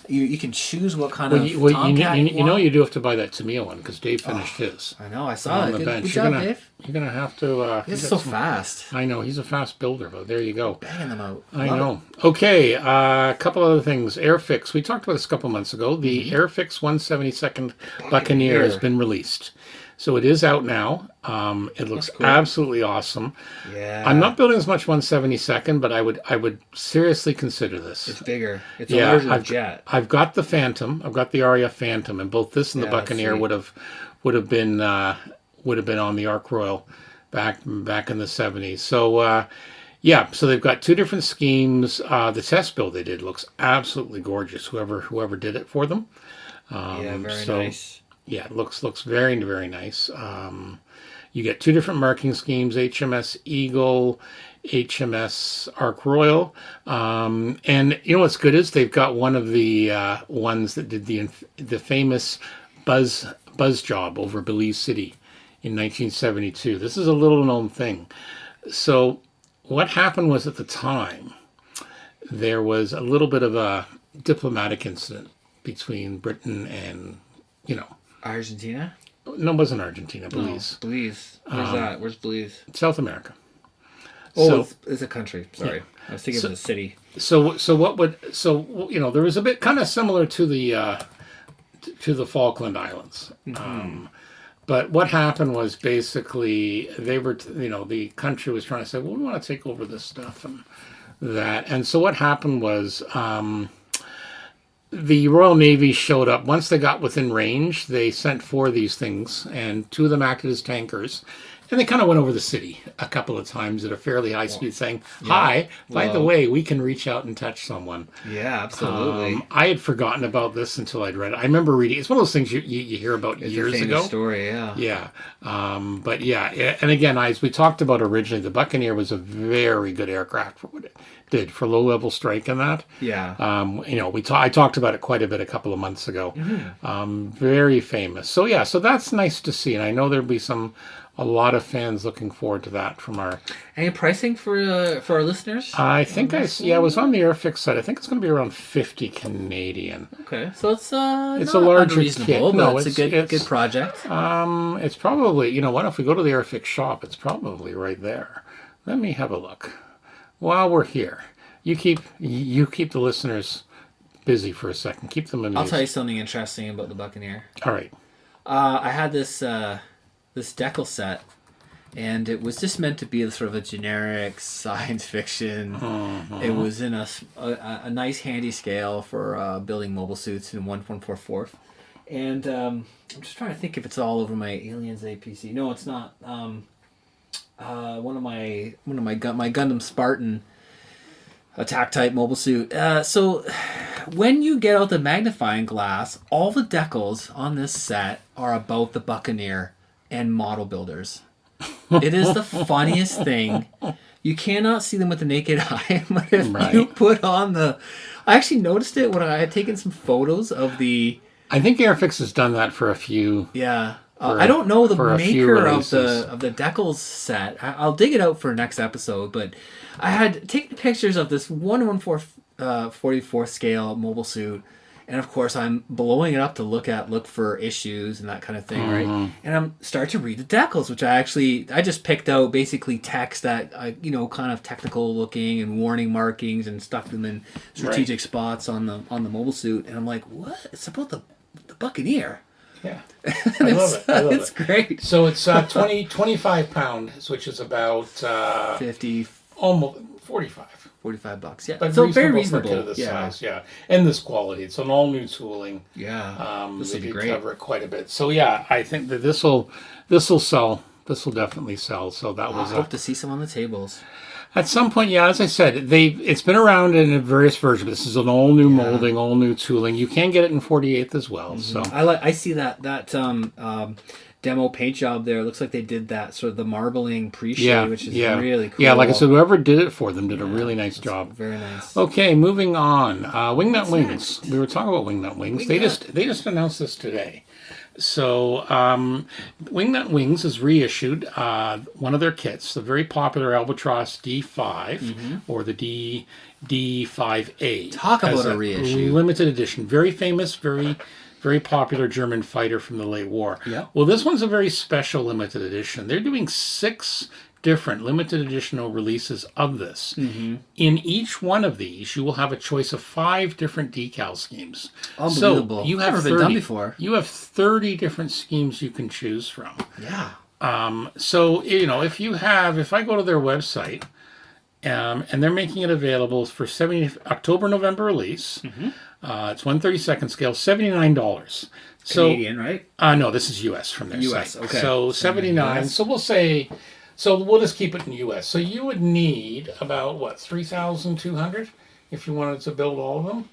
you can choose what kind of Tomcat you know you do have to buy that Tamiya one because Dave finished his. I know, I saw it. On the bench. Good job, Dave. You're gonna have to. He's so fast. I know he's a fast builder, but there you go. Banging them out. I know. Okay, a couple other things. Airfix. We talked about this a couple months ago. The Airfix 172nd Buccaneer has been released. So it is out now. It looks absolutely awesome. Yeah. I'm not building as much 172nd, but I would seriously consider this. It's bigger. It's a larger jet. I've got the Phantom. I've got the RAF Phantom, and both this and the Buccaneer would have been on the Ark Royal back in the 70s. So so they've got two different schemes. The test build they did looks absolutely gorgeous. Whoever did it for them. Very nice. Yeah, it looks very, very nice. You get two different marking schemes: HMS Eagle, HMS Ark Royal, and you know what's good is they've got one of the ones that did the famous buzz job over Belize City in 1972. This is a little known thing. So what happened was at the time there was a little bit of a diplomatic incident between Britain and Argentina? No, it wasn't Argentina. Belize. No, Belize. Where's that? Where's Belize? South America. Oh, it's a country. Sorry, I was thinking of the city. So there was a bit kind of similar to the Falkland Islands. Mm-hmm. But what happened was basically they were, the country was trying to say, well, we want to take over this stuff and that. And so what happened was the Royal Navy showed up. Once they got within range, they sent 4 of these things, and 2 of them acted as tankers. And they kind of went over the city a couple of times at a fairly high speed saying, hi, by the way, we can reach out and touch someone. Yeah, absolutely. I had forgotten about this until I'd read it. I remember reading. It's one of those things you hear about years ago. Story, yeah. Yeah. But yeah, and again, as we talked about originally, the Buccaneer was a very good aircraft for what it did for low-level strike and that. Yeah. I talked about it quite a bit a couple of months ago. Mm-hmm. Very famous. So yeah, so that's nice to see. And I know there'll be a lot of fans looking forward to that from our... Any pricing for our listeners? I think I was on the Airfix site. I think it's going to be around 50 Canadian. Okay, so it's not a larger unreasonable, kit. But no, it's a good project. It's probably, if we go to the Airfix shop, it's probably right there. Let me have a look. While we're here, you keep the listeners busy for a second. Keep them amused. I'll tell you something interesting about the Buccaneer. All right. I had this decal set, and it was just meant to be sort of a generic science fiction. Mm-hmm. It was in a nice handy scale for building mobile suits in 1/144. And I'm just trying to think if it's all over my Aliens APC. No, it's not. One of my Gundam Spartan attack type mobile suit. So when you get out the magnifying glass, all the decals on this set are about the Buccaneer and model builders. It is the funniest thing. You cannot see them with the naked eye, but if you put on I actually noticed it when I had taken some photos of the... I think Airfix has done that for a few... Yeah. I don't know the maker of the decals set. I'll dig it out for next episode, but I had taken pictures of this 1/44 scale mobile suit, and of course I'm blowing it up to look for issues and that kind of thing, right? And I'm start to read the decals, which I just picked out basically text that kind of technical looking and warning markings and stuck them in strategic spots on the mobile suit, and I'm like, what? It's about the Buccaneer. Yeah, I love it. It's great. So it's 25 pounds, which is about 50, almost $45. $45. Yeah, but so very reasonable. For this size, yeah, and this quality. It's an all new tooling. Yeah, this will be great. Great. Cover it quite a bit. So yeah, I think that this will sell. This will definitely sell. So that was. I hope to see some on the tables. At some point, yeah, as I said, it's been around in various versions. This is an all new molding, all new tooling. You can get it in 48th as well. So I see that demo paint job there. It looks like they did that sort of the marbling pre-shade, Yeah, which is yeah. really cool. Yeah, like I said, whoever did it for them did a really nice That's job. Very nice. Okay, moving on. Wingnut Wings. next? We were talking about Wingnut Wings. Wingnut. They just announced this today. So Wingnut Wings has reissued one of their kits, the very popular Albatross D5 or the D5A. Talk about as a reissue. limited edition, very famous, very popular German fighter from the late war. Yeah. Well, this one's a very special limited edition. They're doing 6 different limited editional releases of this. In each one of these, you will have a choice of 5 different decal schemes. Unbelievable. So you have Never 30, been done before. You have 30 different schemes you can choose from. Yeah. So, if I go to their website, and they're making it available for October, November release. It's 1/32 scale, $79. So, Canadian, right? no, this is US from their US, site. okay. So 79. US. So we'll just keep it in US. So you would need about 3,200 if you wanted to build all of them.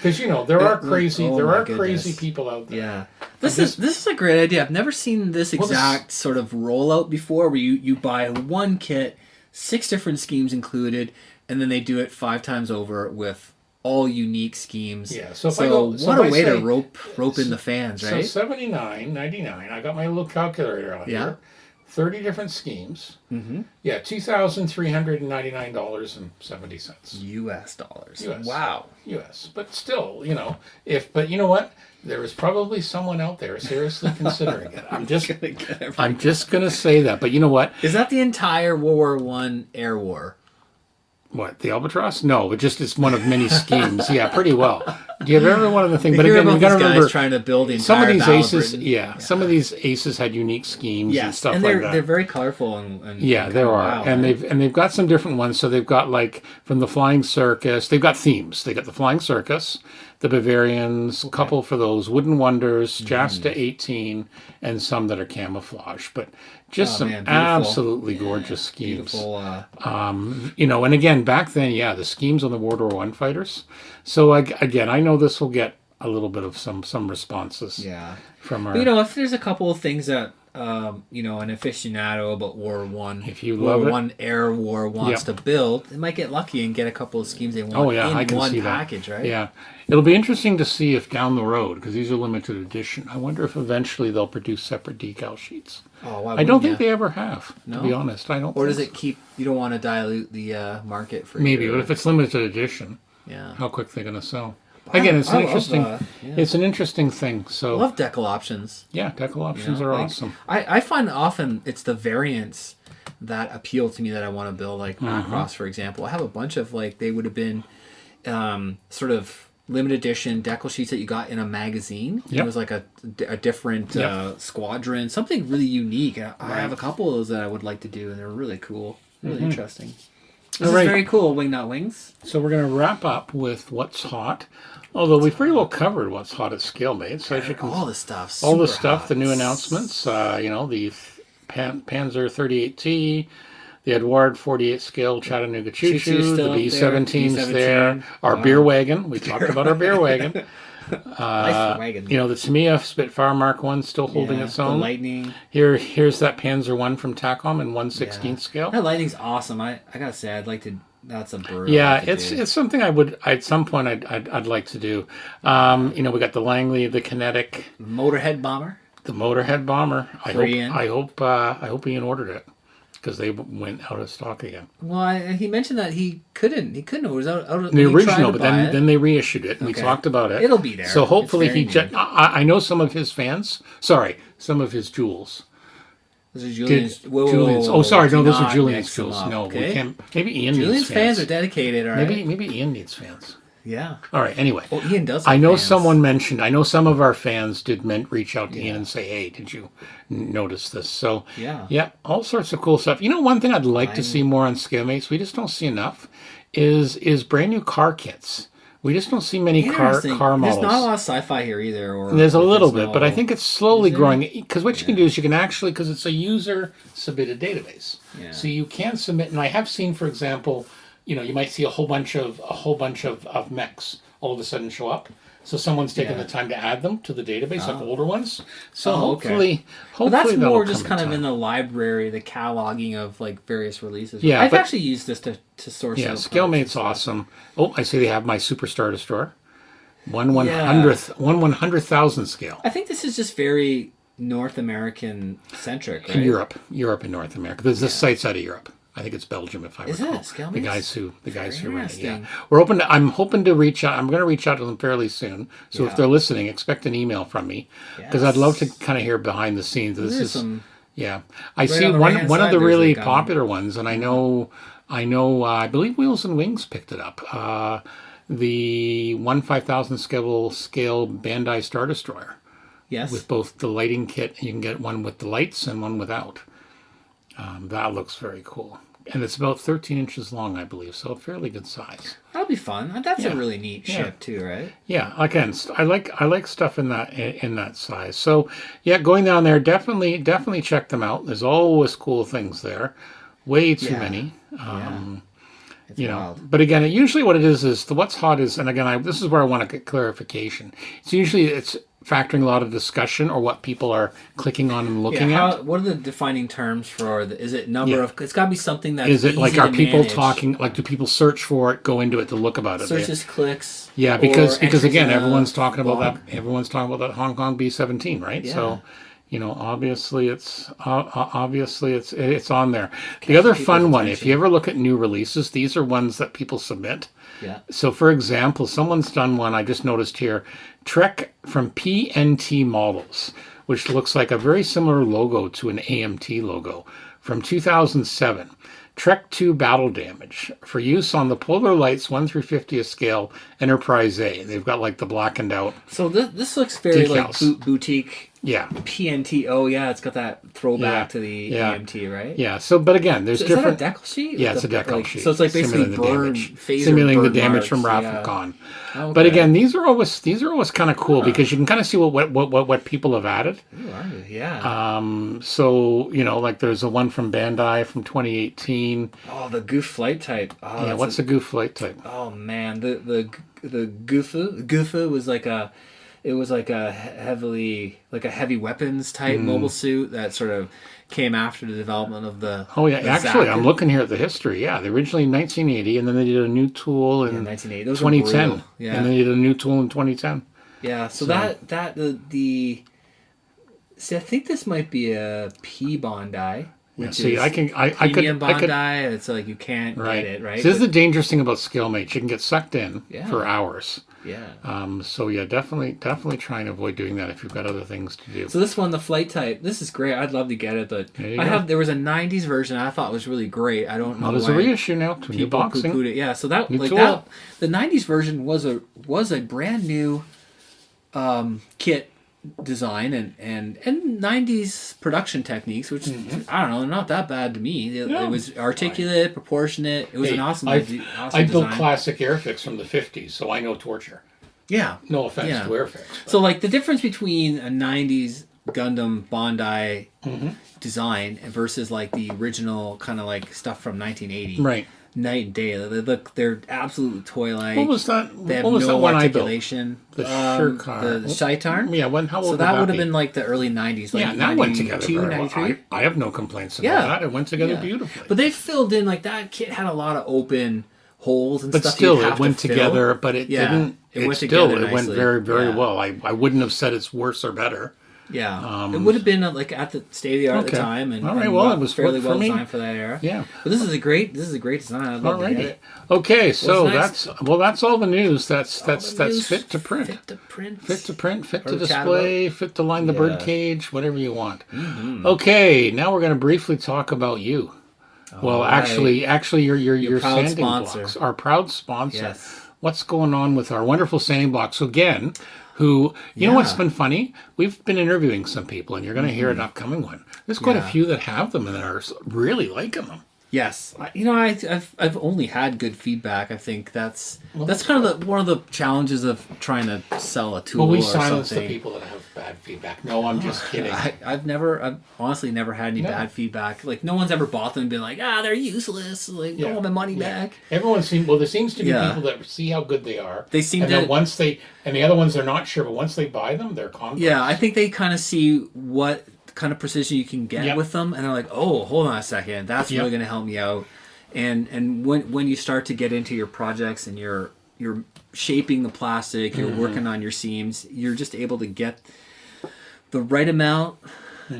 Because there are crazy goodness. people out there. Yeah. This is a great idea. I've never seen this exact sort of rollout before, where you buy one kit, 6 different schemes included, and then they do it 5 times over with all unique schemes. Yeah. So what a way to rope in the fans, right? So $79.99. I got my little calculator out here. 30 different schemes. Yeah, $2,399.70. US dollars. US. Wow. US. But still, but you know what? There is probably someone out there seriously considering it. I'm just going to say that. But you know what? Is that the entire World War I air war? What, the Albatross? No, but just it's one of many schemes. Yeah, pretty well. Do you have every one of the things? You But hear again, about we got to these guys remember trying to build the entire some of these Battle of aces. Britain. Yeah, some of these aces had unique schemes and stuff and like that. they're very colorful and Yeah, there are, wild, and right? they've got some different ones. So they've got from the Flying Circus. They've got themes. They got the Flying Circus, the Bavarians, a couple for those Wooden Wonders, Jasta 18, and some that are camouflage. But just some absolutely gorgeous schemes. Beautiful. And again, back then, the schemes on the World War I fighters. So again, I know this will get a little bit of some responses. Yeah. From our. But, if there's a couple of things that an aficionado about World War I, if you love World War I air war wants to build, they might get lucky and get a couple of schemes they want I can one see package, that. right? Yeah. It'll be interesting to see if down the road, because these are limited edition, I wonder if eventually they'll produce separate decal sheets. Oh, why I don't think they ever have, to be honest. I don't. Or does it keep? You don't want to dilute the market for maybe, but if it's limited edition, how quick they're going to sell? Again, it's It's an interesting thing. So I love decal options. Yeah, decal options are awesome. I find often it's the variants that appeal to me that I want to build, like Macross, for example. I have a bunch of they would have been sort of limited edition decal sheets that you got in a magazine. It was like a different squadron, something really unique. I have a couple of those that I would like to do, and they're really cool, really interesting. This is very cool, Wingnut Wings. So we're going to wrap up with what's hot. Although we've pretty well covered what's hot at ScaleMates. So as you can, all the stuff. The new announcements, the Panzer 38T, the Edouard 48 scale Chattanooga Choo Choo, the B-17's there, our beer wagon. We talked about our beer wagon. The Tamiya Spitfire Mark 1 still holding its own. The Lightning. Here's that Panzer 1 from Takom in 1/16 scale. That Lightning's awesome. I gotta say, I'd like to. That's a bird. Yeah, it's something I would at some point I'd like to do. We got the Langley, the Kinetic, Motorhead Bomber. The Motorhead Bomber. I hope Ian ordered it, because they went out of stock again. Well, he mentioned that he couldn't. It was out of the original, but then they reissued it, and we talked about it. It'll be there. So hopefully I know some of his fans. Sorry, some of his jewels. Those are Julian's. Julian's. Oh, sorry. No, those are Julian's jewels. No, we can't. Maybe Ian needs Julian's fans are dedicated. All right. Maybe Ian needs fans. Yeah. All right. Anyway. Well, Ian does. I know fans. Someone mentioned. I know some of our fans did reach out to Ian and say, "Hey, did you notice this?" So yeah, all sorts of cool stuff. One thing I'd like to see more on ScaleMates, we just don't see enough, is brand new car kits. We just don't see many car models. There's not a lot of sci-fi here either. There's a little bit, but I think it's slowly growing. Because what you can do is you can actually, because it's a user-submitted database, so you can submit. And I have seen, for example, you might see a whole bunch of mechs all of a sudden show up. So someone's taken Yeah. the time to add them to the database, like older ones. So okay. hopefully Well, that's that'll more just come kind of in time. the library, the cataloging of like various releases. Yeah, I've but- actually used this to source. Yeah, out ScaleMate's parts. awesome. Oh, I see they have my Superstar Destroyer. 1/100,000 scale. I think this is just very North American centric, right? In Europe and North America. This site's out of Europe. I think it's Belgium, if I Is recall. it? ScaleMate's? The guys who run it. Yeah, Interesting. we're open. I'm hoping to reach out. I'm going to reach out to them fairly soon. So Yeah. if they're listening, expect an email from me because I'd love to kind of hear behind the scenes. This There's is some. yeah. I see on the one right-hand of side, the there's really a gun. popular ones, and I know. I believe Wheels and Wings picked it up. The 1/5000 scale Bandai Star Destroyer. Yes. With both the lighting kit, you can get one with the lights and one without. That looks very cool. And it's about 13 inches long, I believe, so a fairly good size. That'll be fun. That's Yeah. a really neat Yeah. ship too, right? Yeah, again, I like stuff in that size. So yeah, going down there, definitely check them out. There's always cool things there. Way too Yeah. many. It's You know, wild. but again, usually what it is the what's hot is, and again, this is where I want to get clarification. It's factoring a lot of discussion or what people are clicking on and looking at. What are the defining terms for is it number Yeah. of? It's got to be something that's Is it like easy are to people manage. talking like do people search for it, go into it to look about it? Searches, clicks. Yeah, or because entries again, in a everyone's talking about blog. that. Everyone's talking about that Hong Kong B-17, right? Yeah. So, obviously it's on there. The other people's fun one, if attention. you ever look at new releases, these are ones that people submit. Yeah. So, for example, someone's done one I just noticed here, Trek from PNT Models, which looks like a very similar logo to an AMT logo from 2007. Trek 2 Battle Damage for use on the Polar Lights 1/350th scale Enterprise A. They've got like the blackened out. So this looks very Decals. like boutique Yeah. PNT. Oh yeah, it's got that throwback Yeah. to the Yeah. AMT, right? Yeah. So, but again, there's Is different. that a decal sheet? Yeah, it's a The- decal sheet. So it's like basically simulating burn, phaser simulating the burn damage from marks, Wrath yeah. of Khan. Okay. But again, these are always kind of cool because you can kind of see what people have added. Ooh, yeah. So like there's a one from Bandai from 2018. Oh, the goof flight type. Oh, Yeah, that's what's the goof flight type? Oh man, the Gufu was like a heavy weapons type mobile suit that sort of came after the development of the. Oh yeah, the actually, I'm Zakin. looking here at the history. Yeah, they originally in 1980, and then they did a new tool in 1980. Those were 2010, brutal. Yeah. and then they did a new tool in 2010. Yeah, so the see, I think this might be a P Bondi. Yeah, Which see, is I premium could. Bondi. It's like you can't Right. get it, right? So this is the dangerous thing about ScaleMate. You can get sucked in Yeah. for hours. Yeah. So yeah, definitely try and avoid doing that if you've got other things to do. So this one, the flight type, this is great. I'd love to get it, but There you go. there was a '90s version I thought was really great. I don't know Well, there's why a reissue now to new people boxing. poo-pooed it. Yeah, so that New like tool. that the '90s version was a brand new kit design and '90s production techniques, which I don't know, they're not that bad to me. It, No, it was articulate, proportionate. It was an awesome, I awesome built design. classic Airfix from the 50s, so I know torture. Yeah. No offense Yeah. to Airfix. So like the difference between a '90s Gundam Bondi design versus like the original kind of like stuff from 1980, Right. night and day. They're absolutely toy-like. What was that? They have What was no that one I built? articulation. The Shirkar. The Shaitarn. Yeah, how old So that would have be? been like the early 90s. Like Yeah, that went together 92, very well. 93. I have no complaints about Yeah. that. It went together Yeah. beautifully. But they filled in like that kit had a lot of open holes and But stuff. still, you'd have it went to fill. together. But it Yeah, didn't. it went still together it went nicely. very very Yeah. well. I wouldn't have said it's worse or better. Yeah, it would have been like at the state of the art at the Okay. time, and, All right, and well, it was fairly worked for well me. designed for that era. Yeah. but this is a great design. I'd love to get Alrighty. it. Okay, so What's next? that's all the news. That's News fit to print. Fit to print. Fit to print, fit to Or chat display, fit to line the Yeah. bird cage, whatever you want. Okay, now we're going to briefly talk about you. Well, right. actually, your proud sanding sponsor. blocks, our proud sponsor. Yes. What's going on with our wonderful sanding blocks? So again, you know what's Yeah. been funny? We've been interviewing some people, and you're going to hear an upcoming one. There's quite a Yeah. few that have them and are really liking them. Yes, I've only had good feedback. I think that's kind of one of the challenges of trying to sell a tool. Well, we or silence something. the people that have bad feedback. No, I'm just kidding. I've honestly never had any bad feedback. Like no one's ever bought them and been like, they're useless. Like I want my money back. Everyone seems there seems to be people that see how good they are. They seem and to. Then once they the other ones they're not sure, but once they buy them, they're confident. Yeah, I think they kind of see what kind of precision you can get with them, and they're like, oh, hold on a second, that's really going to help me out. And when you start to get into your projects and you're shaping the plastic, you're working on your seams, you're just able to get the right amount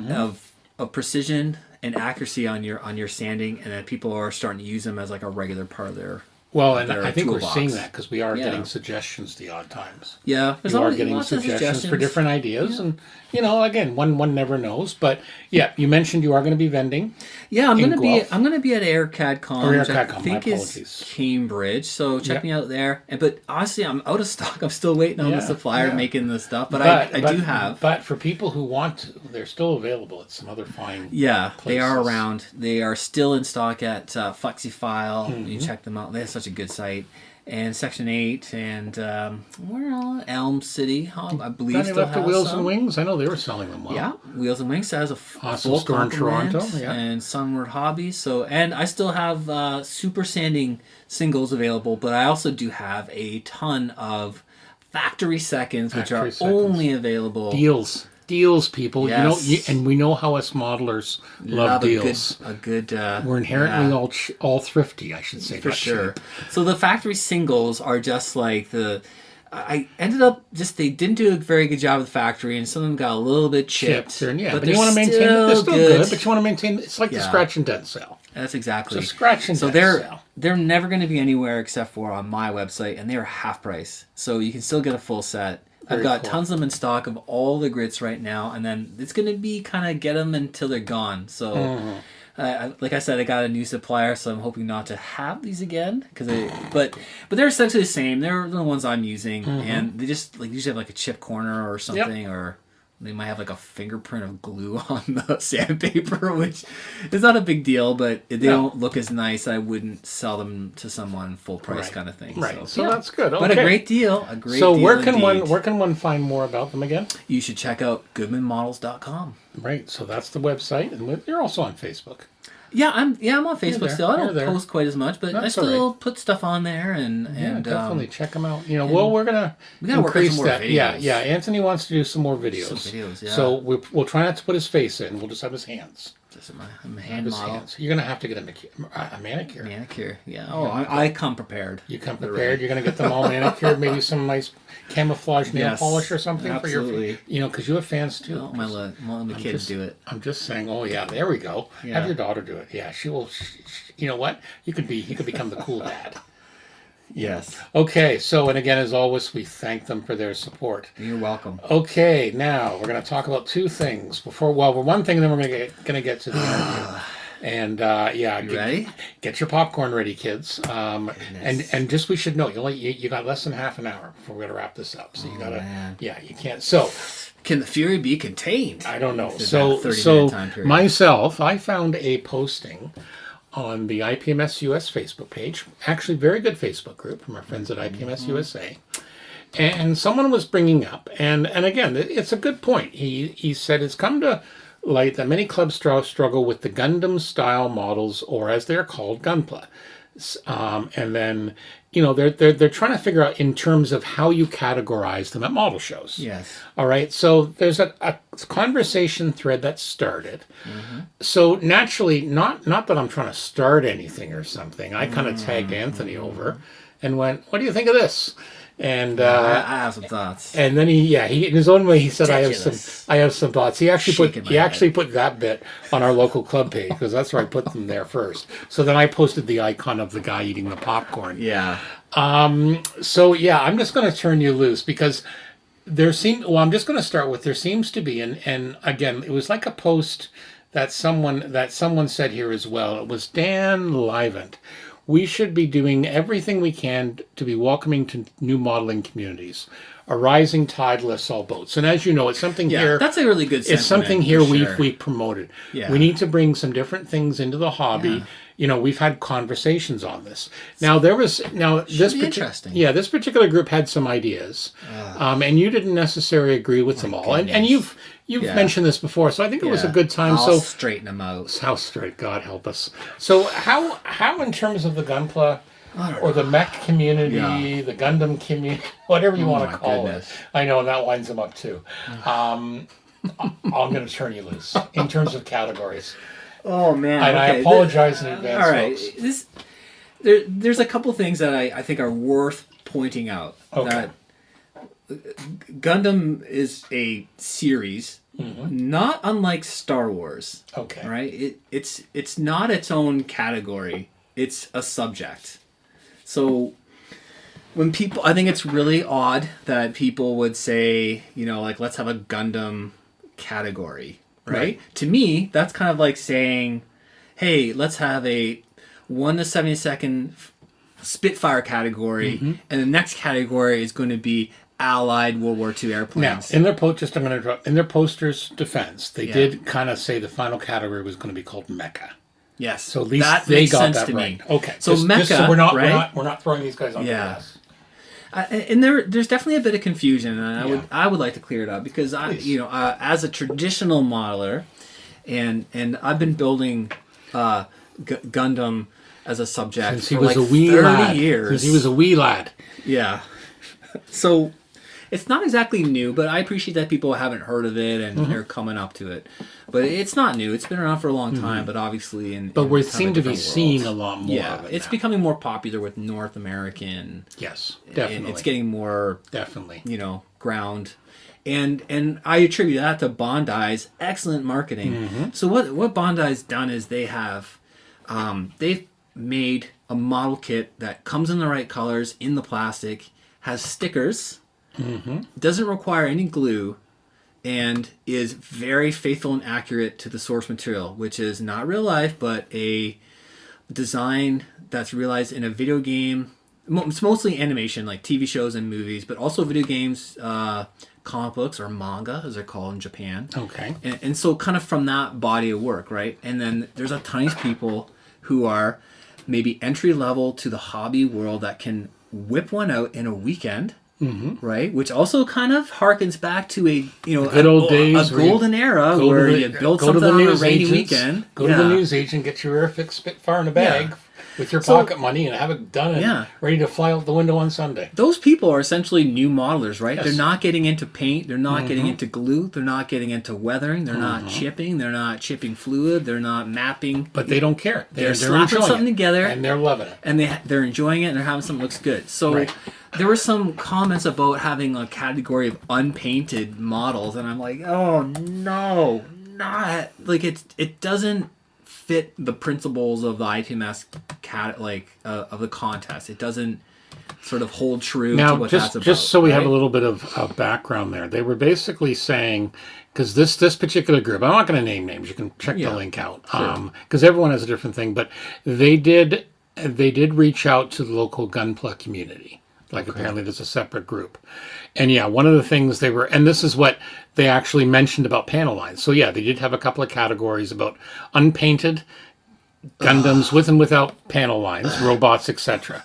of precision and accuracy on your sanding, and then people are starting to use them as like a regular part of their. Well, and I think toolbox. we're seeing that because we are getting suggestions the odd times. Yeah, we are getting suggestions for different ideas, and again, one never knows. But yeah, you mentioned you are going to be vending. Yeah, I'm going to be at AirCADCon, which I think is Cambridge. So check me out there. But honestly, I'm out of stock. I'm still waiting on the supplier making this stuff. But I do have. But for people who want, they're still available at some other fine. Yeah, places. They are around. They are still in stock at FlexiFile. You check them out. They have such a good site. And Section 8 and where else? Elm City, I believe. Still left the Wheels and Wings. I know they were selling them well. Yeah, Wheels and Wings has a awesome store in Toronto. Yeah. And Sunward Hobbies. So, and I still have super sanding singles available, but I also do have a ton of factory seconds, which are only available. Deals, people. Yes. And we know how us modelers love deals. A good. We're inherently all thrifty, I should say. For sure. So the factory singles are just like I ended up they didn't do a very good job with the factory, and some of them got a little bit chipped. But you want to maintain they're still good, but you want to maintain. It's like the scratch and dent sale. That's exactly. So scratch and dent sale. They're never going to be anywhere except for on my website, and they are half price. So you can still get a full set. I've got tons of them in stock of all the grits right now, and then it's going to be kind of get them until they're gone. So, like I said, I got a new supplier, so I'm hoping not to have these again. But they're essentially the same. They're the ones I'm using, and they just usually have like a chip corner or something, or they might have like a fingerprint of glue on the sandpaper, which is not a big deal, but if they don't look as nice, I wouldn't sell them to someone full price kind of thing. Right. So that's good. Okay. But a great deal. So where can one find more about them again? You should check out goodmanmodels.com. Right. So that's the website, and you're also on Facebook. Yeah, I'm on Facebook still. I don't post quite as much, but I still put stuff on there, and definitely check them out. We're gonna increase that. Yeah. Anthony wants to do some more videos. So we'll try not to put his face in. We'll just have his hands. Just my hand model. Hands. You're gonna have to get a manicure. Manicure. Yeah. Oh, I come prepared. You come prepared. You're gonna get them all manicured. Maybe some nice camouflage nail polish or something for your. Because you have fans too. Oh, my kids do it. I'm just saying. Oh yeah, there we go. Yeah. Have your daughter do it. Yeah, she will. You know what? He could become the cool dad. Yes. Okay, so, and again, as always, we thank them for their support. You're welcome. Okay, now we're going to talk about two things. One thing, and then we're going to get to the interview. And you ready? Get your popcorn ready, kids. And just we should know you got less than half an hour before we're going to wrap this up. So you got to, you can't. So, can the fury be contained? I don't know. So myself, I found a posting on the IPMS US Facebook page, actually very good Facebook group from our friends at IPMS USA. And someone was bringing up, and again, it's a good point. He said it's come to light that many clubs struggle with the Gundam style models, or as they're called, Gunpla. And then, they're trying to figure out in terms of how you categorize them at model shows. Yes. All right. So there's a conversation thread that started. So naturally, not that I'm trying to start anything or something. I kind of tagged Anthony over and went, "What do you think of this?" And I have some thoughts. And then he in his own way he said, "I have some thoughts." He actually put that bit on our local club page because that's where I put them there first. So then I posted the icon of the guy eating the popcorn. Yeah. So yeah, I'm just going to turn you loose because I'm just going to start with there seems to be, and again, it was like a post that someone said here as well. It was Dan Livent. We should be doing everything we can to be welcoming to new modeling communities. A rising tide lifts all boats. And as you know, it's something here. That's a really good sentiment. It's something here we've promoted. Yeah. We need to bring some different things into the hobby. we've had conversations on this. Now this interesting. Yeah, this particular group had some ideas, and you didn't necessarily agree with them all. And you've mentioned this before, so I think it was a good time. I'll straighten them out. How straight? God help us. So how in terms of the Gunpla or the mech community, the Gundam community, whatever you want to call it. I know, and that winds them up too. I'm going to turn you loose in terms of categories. Oh man! And I apologize in advance. All right, folks. There's a couple things that I think are worth pointing out. Okay. That Gundam is a series, not unlike Star Wars. Okay. Right. It's not its own category. It's a subject. So when people, I think it's really odd that people would say, like, let's have a Gundam category. Right? To me, that's kind of like saying, hey, let's have a 1 to 72nd Spitfire category, and the next category is going to be Allied World War II airplanes. Now, in their poster's defense, they did kind of say the final category was going to be called Mecha. Yes. So at least they got that right. Okay. So Mecha, so we're not throwing these guys on the bus. And there's definitely a bit of confusion, and I would like to clear it up because as a traditional modeler, and I've been building Gundam as a subject since he for was like a wee 30 lad. years. Since he was a wee lad. Yeah. So it's not exactly new, but I appreciate that people haven't heard of it and they're coming up to it. But it's not new. It's been around for a long time, but obviously we seem to be seeing a lot more of it. It's becoming more popular with North American. Yes, definitely. It's getting more definitely, ground. And I attribute that to Bandai's excellent marketing. So what Bandai's done is they've made a model kit that comes in the right colors, in the plastic, has stickers, doesn't require any glue, and is very faithful and accurate to the source material, which is not real life, but a design that's realized in a video game. It's mostly animation, like TV shows and movies, but also video games, comic books, or manga, as they're called in Japan. Okay. And so kind of from that body of work, right? And then there's a ton of people who are maybe entry level to the hobby world that can whip one out in a weekend, right? Which also kind of harkens back to a good old days, a golden era where you built something on a rainy weekend. Go to the news agent, get your Airfix Spitfire in a bag with your pocket money, and have it done and ready to fly out the window on Sunday. Those people are essentially new modelers, right? Yes. They're not getting into paint. They're not getting into glue. They're not getting into weathering. They're not chipping. They're not chipping fluid. They're not mapping. But they don't care. They're slapping something together. And they're loving it. And they're enjoying it, and they're having something that looks good. So there were some comments about having a category of unpainted models, and I'm like, oh, no, not. Like, it doesn't fit the principles of the ITMS of the contest. It doesn't sort of hold true to what that's about. Just so we have a little bit of background there, they were basically saying, because this particular group, I'm not going to name names, you can check the link out, because everyone has a different thing, but they did reach out to the local Gunpla community. Apparently there's a separate group. And one of the things and this is what they actually mentioned about panel lines. So they did have a couple of categories about unpainted Gundams with and without panel lines, robots, etc.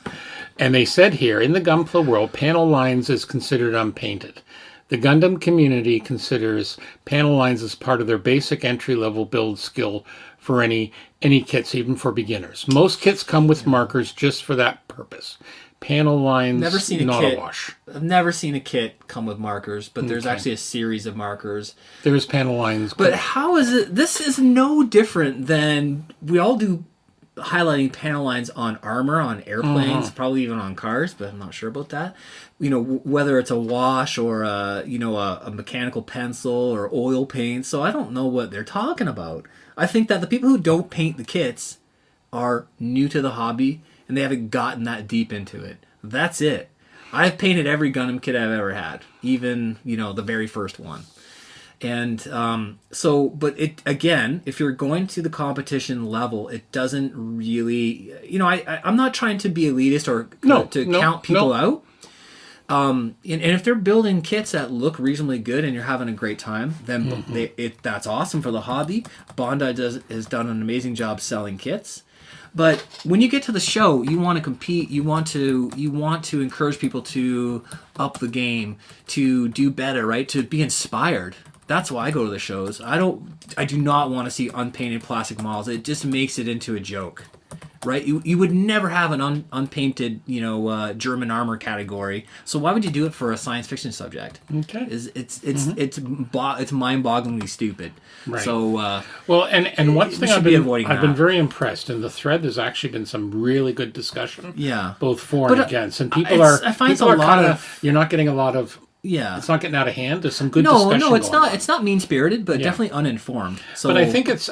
And they said here, in the Gunpla world, panel lines is considered unpainted. The Gundam community considers panel lines as part of their basic entry-level build skill for any kits, even for beginners. Most kits come with markers just for that purpose. Panel lines, a wash. I've never seen a kit come with markers, but there's actually a series of markers. There's panel lines. But how is it? This is no different than we all do highlighting panel lines on armor, on airplanes, probably even on cars, but I'm not sure about that. Whether it's a wash or a mechanical pencil or oil paint. So I don't know what they're talking about. I think that the people who don't paint the kits are new to the hobby, and they haven't gotten that deep into it. That's it. I've painted every Gundam kit I've ever had, even, the very first one. And but it, again, if you're going to the competition level, it doesn't really, I'm not trying to be elitist or count people out. And if they're building kits that look reasonably good and you're having a great time, then that's awesome for the hobby. Bandai has done an amazing job selling kits. But when you get to the show, you want to compete. You want to encourage people to up the game, to do better, right? To be inspired. That's why I go to the shows. I do not want to see unpainted plastic models. It just makes it into a joke, right? You would never have an unpainted, German armor category. So why would you do it for a science fiction subject? Okay. It's mind-bogglingly stupid. Right. So well, and one thing I've been that. very impressed in the thread. There's actually been some really good discussion. Yeah. Both for and against, and people are you're not getting a lot of. Yeah, it's not getting out of hand. There's some good discussion. No, it's not. On. It's not mean-spirited, but definitely uninformed. So, but I think it's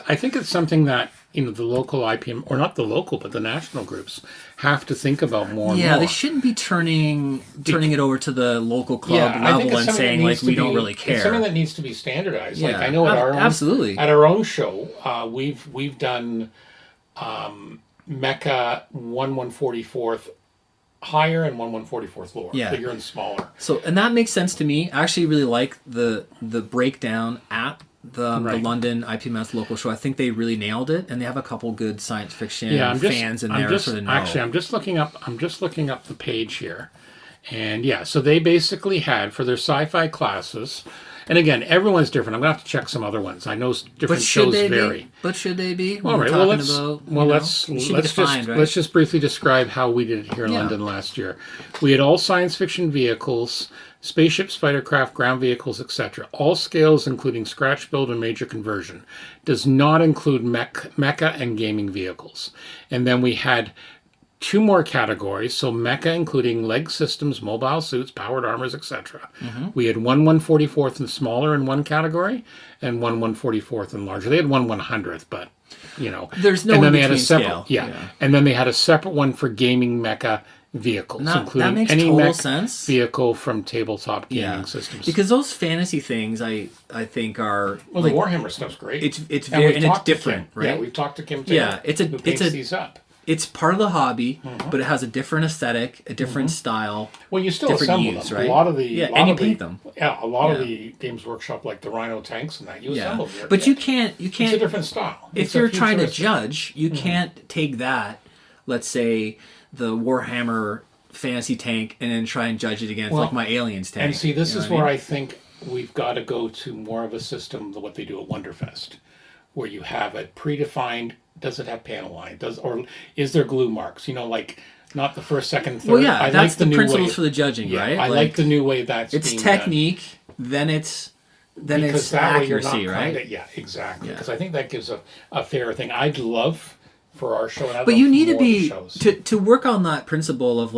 something that the local IPM, or not the local, but the national groups have to think about more. And more. They shouldn't be turning it over to the local club level and saying like we don't really care. It's something that needs to be standardized. Yeah, like I know at our own show, we've done Mecha 1/144th higher and 1/144th lower, bigger and smaller. So, and that makes sense to me. I actually really like the breakdown at the London IPMS local show. I think they really nailed it, and they have a couple good science fiction fans in there. Actually, I'm just looking up the page here, and so they basically had for their sci-fi classes. And again, everyone's different. I'm going to have to check some other ones. I know different shows vary. But should they be? All right. Well, let's just briefly describe how we did it here in London last year. We had all science fiction vehicles, spaceships, fighter craft, ground vehicles, etc. All scales, including scratch build and major conversion. Does not include mecha and gaming vehicles. And then we had 2 more categories, so mecha including leg systems, mobile suits, powered armors, etc. Mm-hmm. We had 1/144th and smaller in one category, and 1/144th and larger. They had 1/100th, but there's no. And then they had a separate, scale. And then they had a separate one for gaming mecha vehicles, including any mecha vehicle from tabletop gaming systems. Because those fantasy things, I think are the Warhammer stuff's great. It's very and it's different, right? Yeah, we've talked to Kim Taylor. Who paints these up. It's part of the hobby, but it has a different aesthetic, a different style. Well, you still assemble them. Right? A lot of the paint them. Yeah, a lot of the Games Workshop, like the Rhino tanks and that, you assemble them. But you can't. It's a different style. If you're trying to judge, you can't take that. Let's say the Warhammer fantasy tank, and then try and judge it against like my Aliens tank. And see, this is where I think we've got to go to more of a system of what they do at Wonderfest, where you have a predefined. Does it have panel line? Or is there glue marks? Like not the first, second, third. Well, yeah, that's the principles for the judging, right? I like the new way that's it's being technique. Done. Then it's accuracy, right? Yeah, exactly. Because I think that gives a fair thing. I'd love for our show, and but you need to be to work on that principle of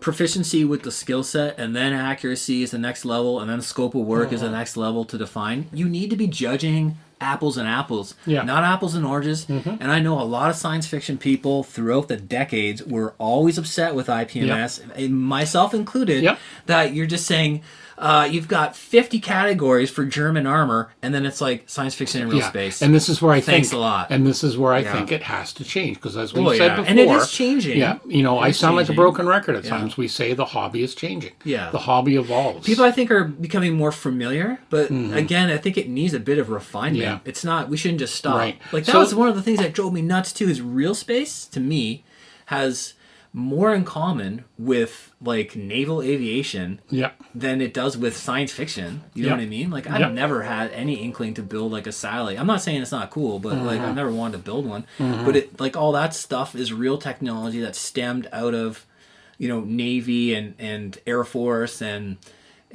proficiency with the skill set, and then accuracy is the next level, and then scope of work is the next level to define. You need to be judging apples and apples, not apples and oranges. Mm-hmm. And I know a lot of science fiction people throughout the decades were always upset with IPMS, myself included, that you're just saying you've got 50 categories for German armor, and then it's like science fiction in real space. And this is where I think a lot. And this is where I think it has to change, because as we said before, and it is changing. Yeah, I sound like a broken record at times. We say the hobby is changing. Yeah, the hobby evolves. People, I think, are becoming more familiar, but again, I think it needs a bit of refinement. Yeah. It's not. We shouldn't just stop. Right. Like that was one of the things that drove me nuts too. Is real space to me has more in common with like naval aviation than it does with science fiction. You know what I mean? Like I've never had any inkling to build like a satellite. I'm not saying it's not cool, but like I've never wanted to build one. But it like all that stuff is real technology that stemmed out of Navy and Air Force and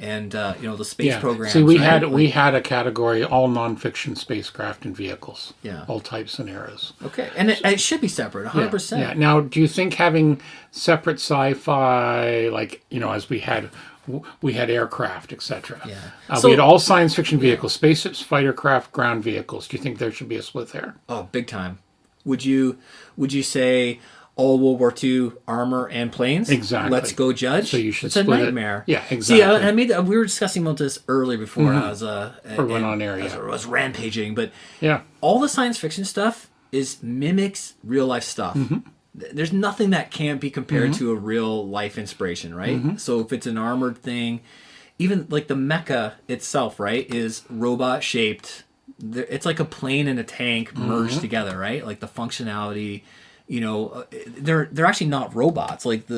the space program. See, we had a category all nonfiction spacecraft and vehicles. Yeah, all types and eras. Okay, and it should be separate, 100%. Yeah. Now, do you think having separate sci-fi, like as we had aircraft, etc. Yeah. We had all science fiction vehicles, spaceships, fighter craft, ground vehicles. Do you think there should be a split there? Oh, big time. Would you say all World War II armor and planes? Exactly. Let's go judge. So you should it's split a nightmare. Yeah, exactly. See, we were discussing about this earlier before I was went on air. I was rampaging, but yeah, all the science fiction stuff mimics real life stuff. There's nothing that can't be compared to a real life inspiration, right? So if it's an armored thing, even like the mecha itself, right, is robot shaped it's like a plane and a tank merged together, right? Like the functionality, they're actually not robots. Like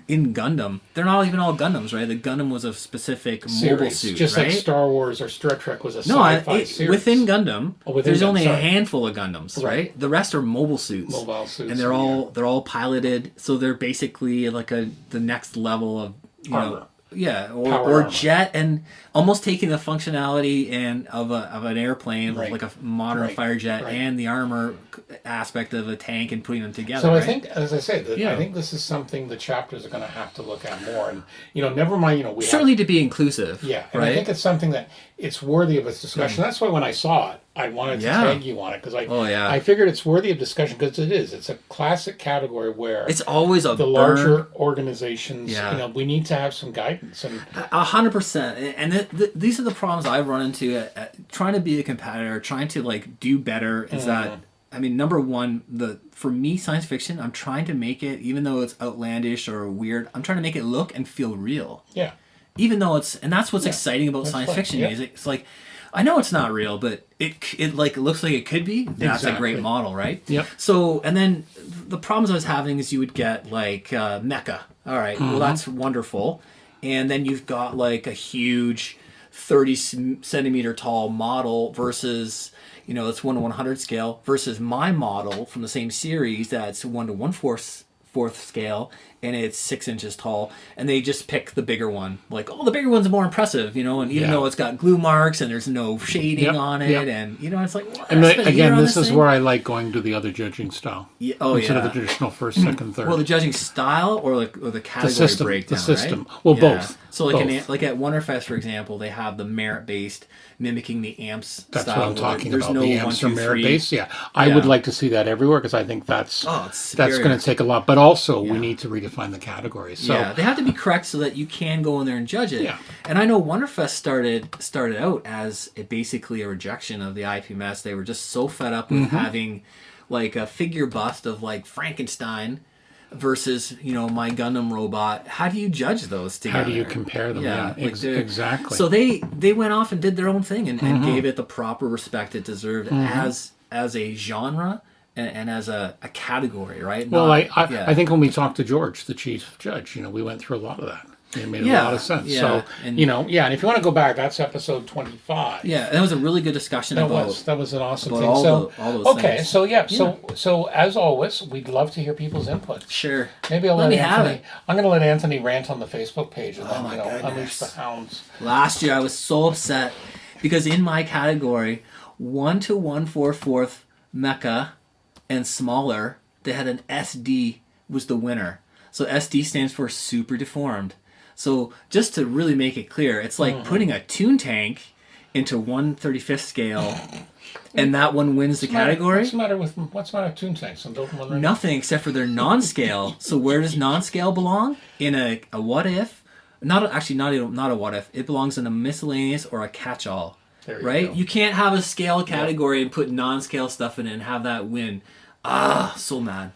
in Gundam, they're not even all Gundams, right? The Gundam was a specific mobile suit, just right? like Star Wars or Star Trek was a sci-fi series. Within Gundam, there's only a handful of Gundams, right? The rest are mobile suits. Mobile suits, and they're all piloted, so they're basically like the next level of armor. Or jet, and almost taking the functionality of an airplane, like a modern fighter jet, and the armor aspect of a tank, and putting them together. So I think, as I say, I think this is something the chapters are going to have to look at more, and never mind, we certainly to be inclusive. Yeah, and I think it's something that it's worthy of its discussion. That's why when I saw it, I wanted to tag you on it because I figured it's worthy of discussion because it is. It's a classic category where it's always the larger organizations. We need to have some guidance and 100%. And these are the problems I've run into at trying to be a competitor, trying to like do better. Is that number one, for me, science fiction, I'm trying to make it, even though it's outlandish or weird, I'm trying to make it look and feel real. Yeah. Even though and that's what's exciting about science fiction music. It's like, I know it's not real, but it like looks like it could be. That's a great model, right? Yep. So, and then the problems I was having is you would get like mecha. All right, well that's wonderful, and then you've got like a huge 30 centimeter tall model versus it's 1 to 100 scale versus my model from the same series that's 1 to 1/4 scale, and it's 6 inches tall, and they just pick the bigger one. Like, the bigger one's more impressive, and even though it's got glue marks and there's no shading on it, and it's like, and again, this is where I like going to the other judging style. Instead of the traditional first, second, third. Well, the judging style or the category breakdown, the system. Right? Well, both. So like at Wonderfest, for example, they have the merit based, mimicking the amps. That's style. what I'm talking There's about. No the amps are merit based. Yeah, I would like to see that everywhere because I think that's going to take a lot. But also, we need to redefine the categories. So they have to be correct so that you can go in there and judge it. Yeah. And I know Wonderfest started out as basically a rejection of the IPMS. They were just so fed up with having like a figure bust of like Frankenstein versus my Gundam robot. How do you judge those together? How do you compare them? Yeah, exactly. So they went off and did their own thing and gave it the proper respect it deserved as a genre and as a category, right? Well, I think when we talked to George, the chief judge, we went through a lot of that. It made a lot of sense. Yeah, so, and if you want to go back, that's episode 25. Yeah, that was a really good discussion that was an awesome thing. All those things. So as always, we'd love to hear people's input. Sure. Maybe I'll let Anthony. I'm going to let Anthony rant on the Facebook page and then unleash the hounds. Last year I was so upset because in my category, 1 to 1/4 mecha and smaller, they had an SD was the winner. So SD stands for super deformed. So just to really make it clear, it's like putting a Toon Tank into 1/35 scale, and that one wins the category. What's the matter with Toon Tanks? Nothing except for their non-scale. So where does non-scale belong? In a what if? Not a what if. It belongs in a miscellaneous or a catch-all. Right? You can't have a scale category and put non-scale stuff in it and have that win. So mad.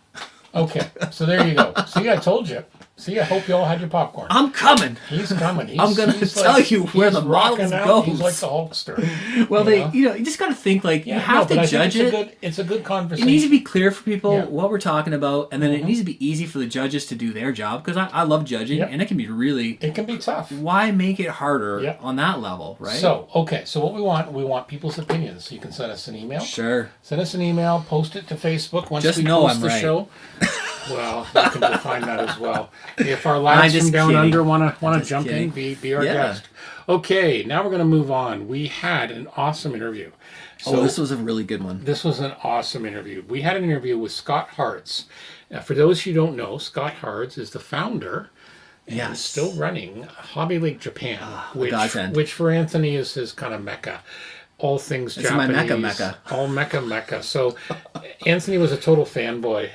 Okay, so there you go. See, I told you. See, I hope you all had your popcorn. I'm coming. He's coming. I'm going to tell you where the models go. He's like the Hulkster. Well, you just got to think you have to judge it. It's a good conversation. It needs to be clear for people what we're talking about, and then it needs to be easy for the judges to do their job, because I love judging, and it can be tough. Why make it harder on that level, right? So what we want people's opinions. So you can send us an email. Sure. Send us an email, post it to Facebook once just we know post I'm the right. show. Well, you can define that as well. If our lads from down under want to jump in, be our guest. Okay, now we're going to move on. We had an awesome interview. So, this was a really good one. This was an awesome interview. We had an interview with Scott Hartz. For those who don't know, Scott Hartz is the founder and still running Hobby Lake Japan, which for Anthony is his kind of mecca. All things it's Japanese. My mecca. All mecca. So Anthony was a total fanboy.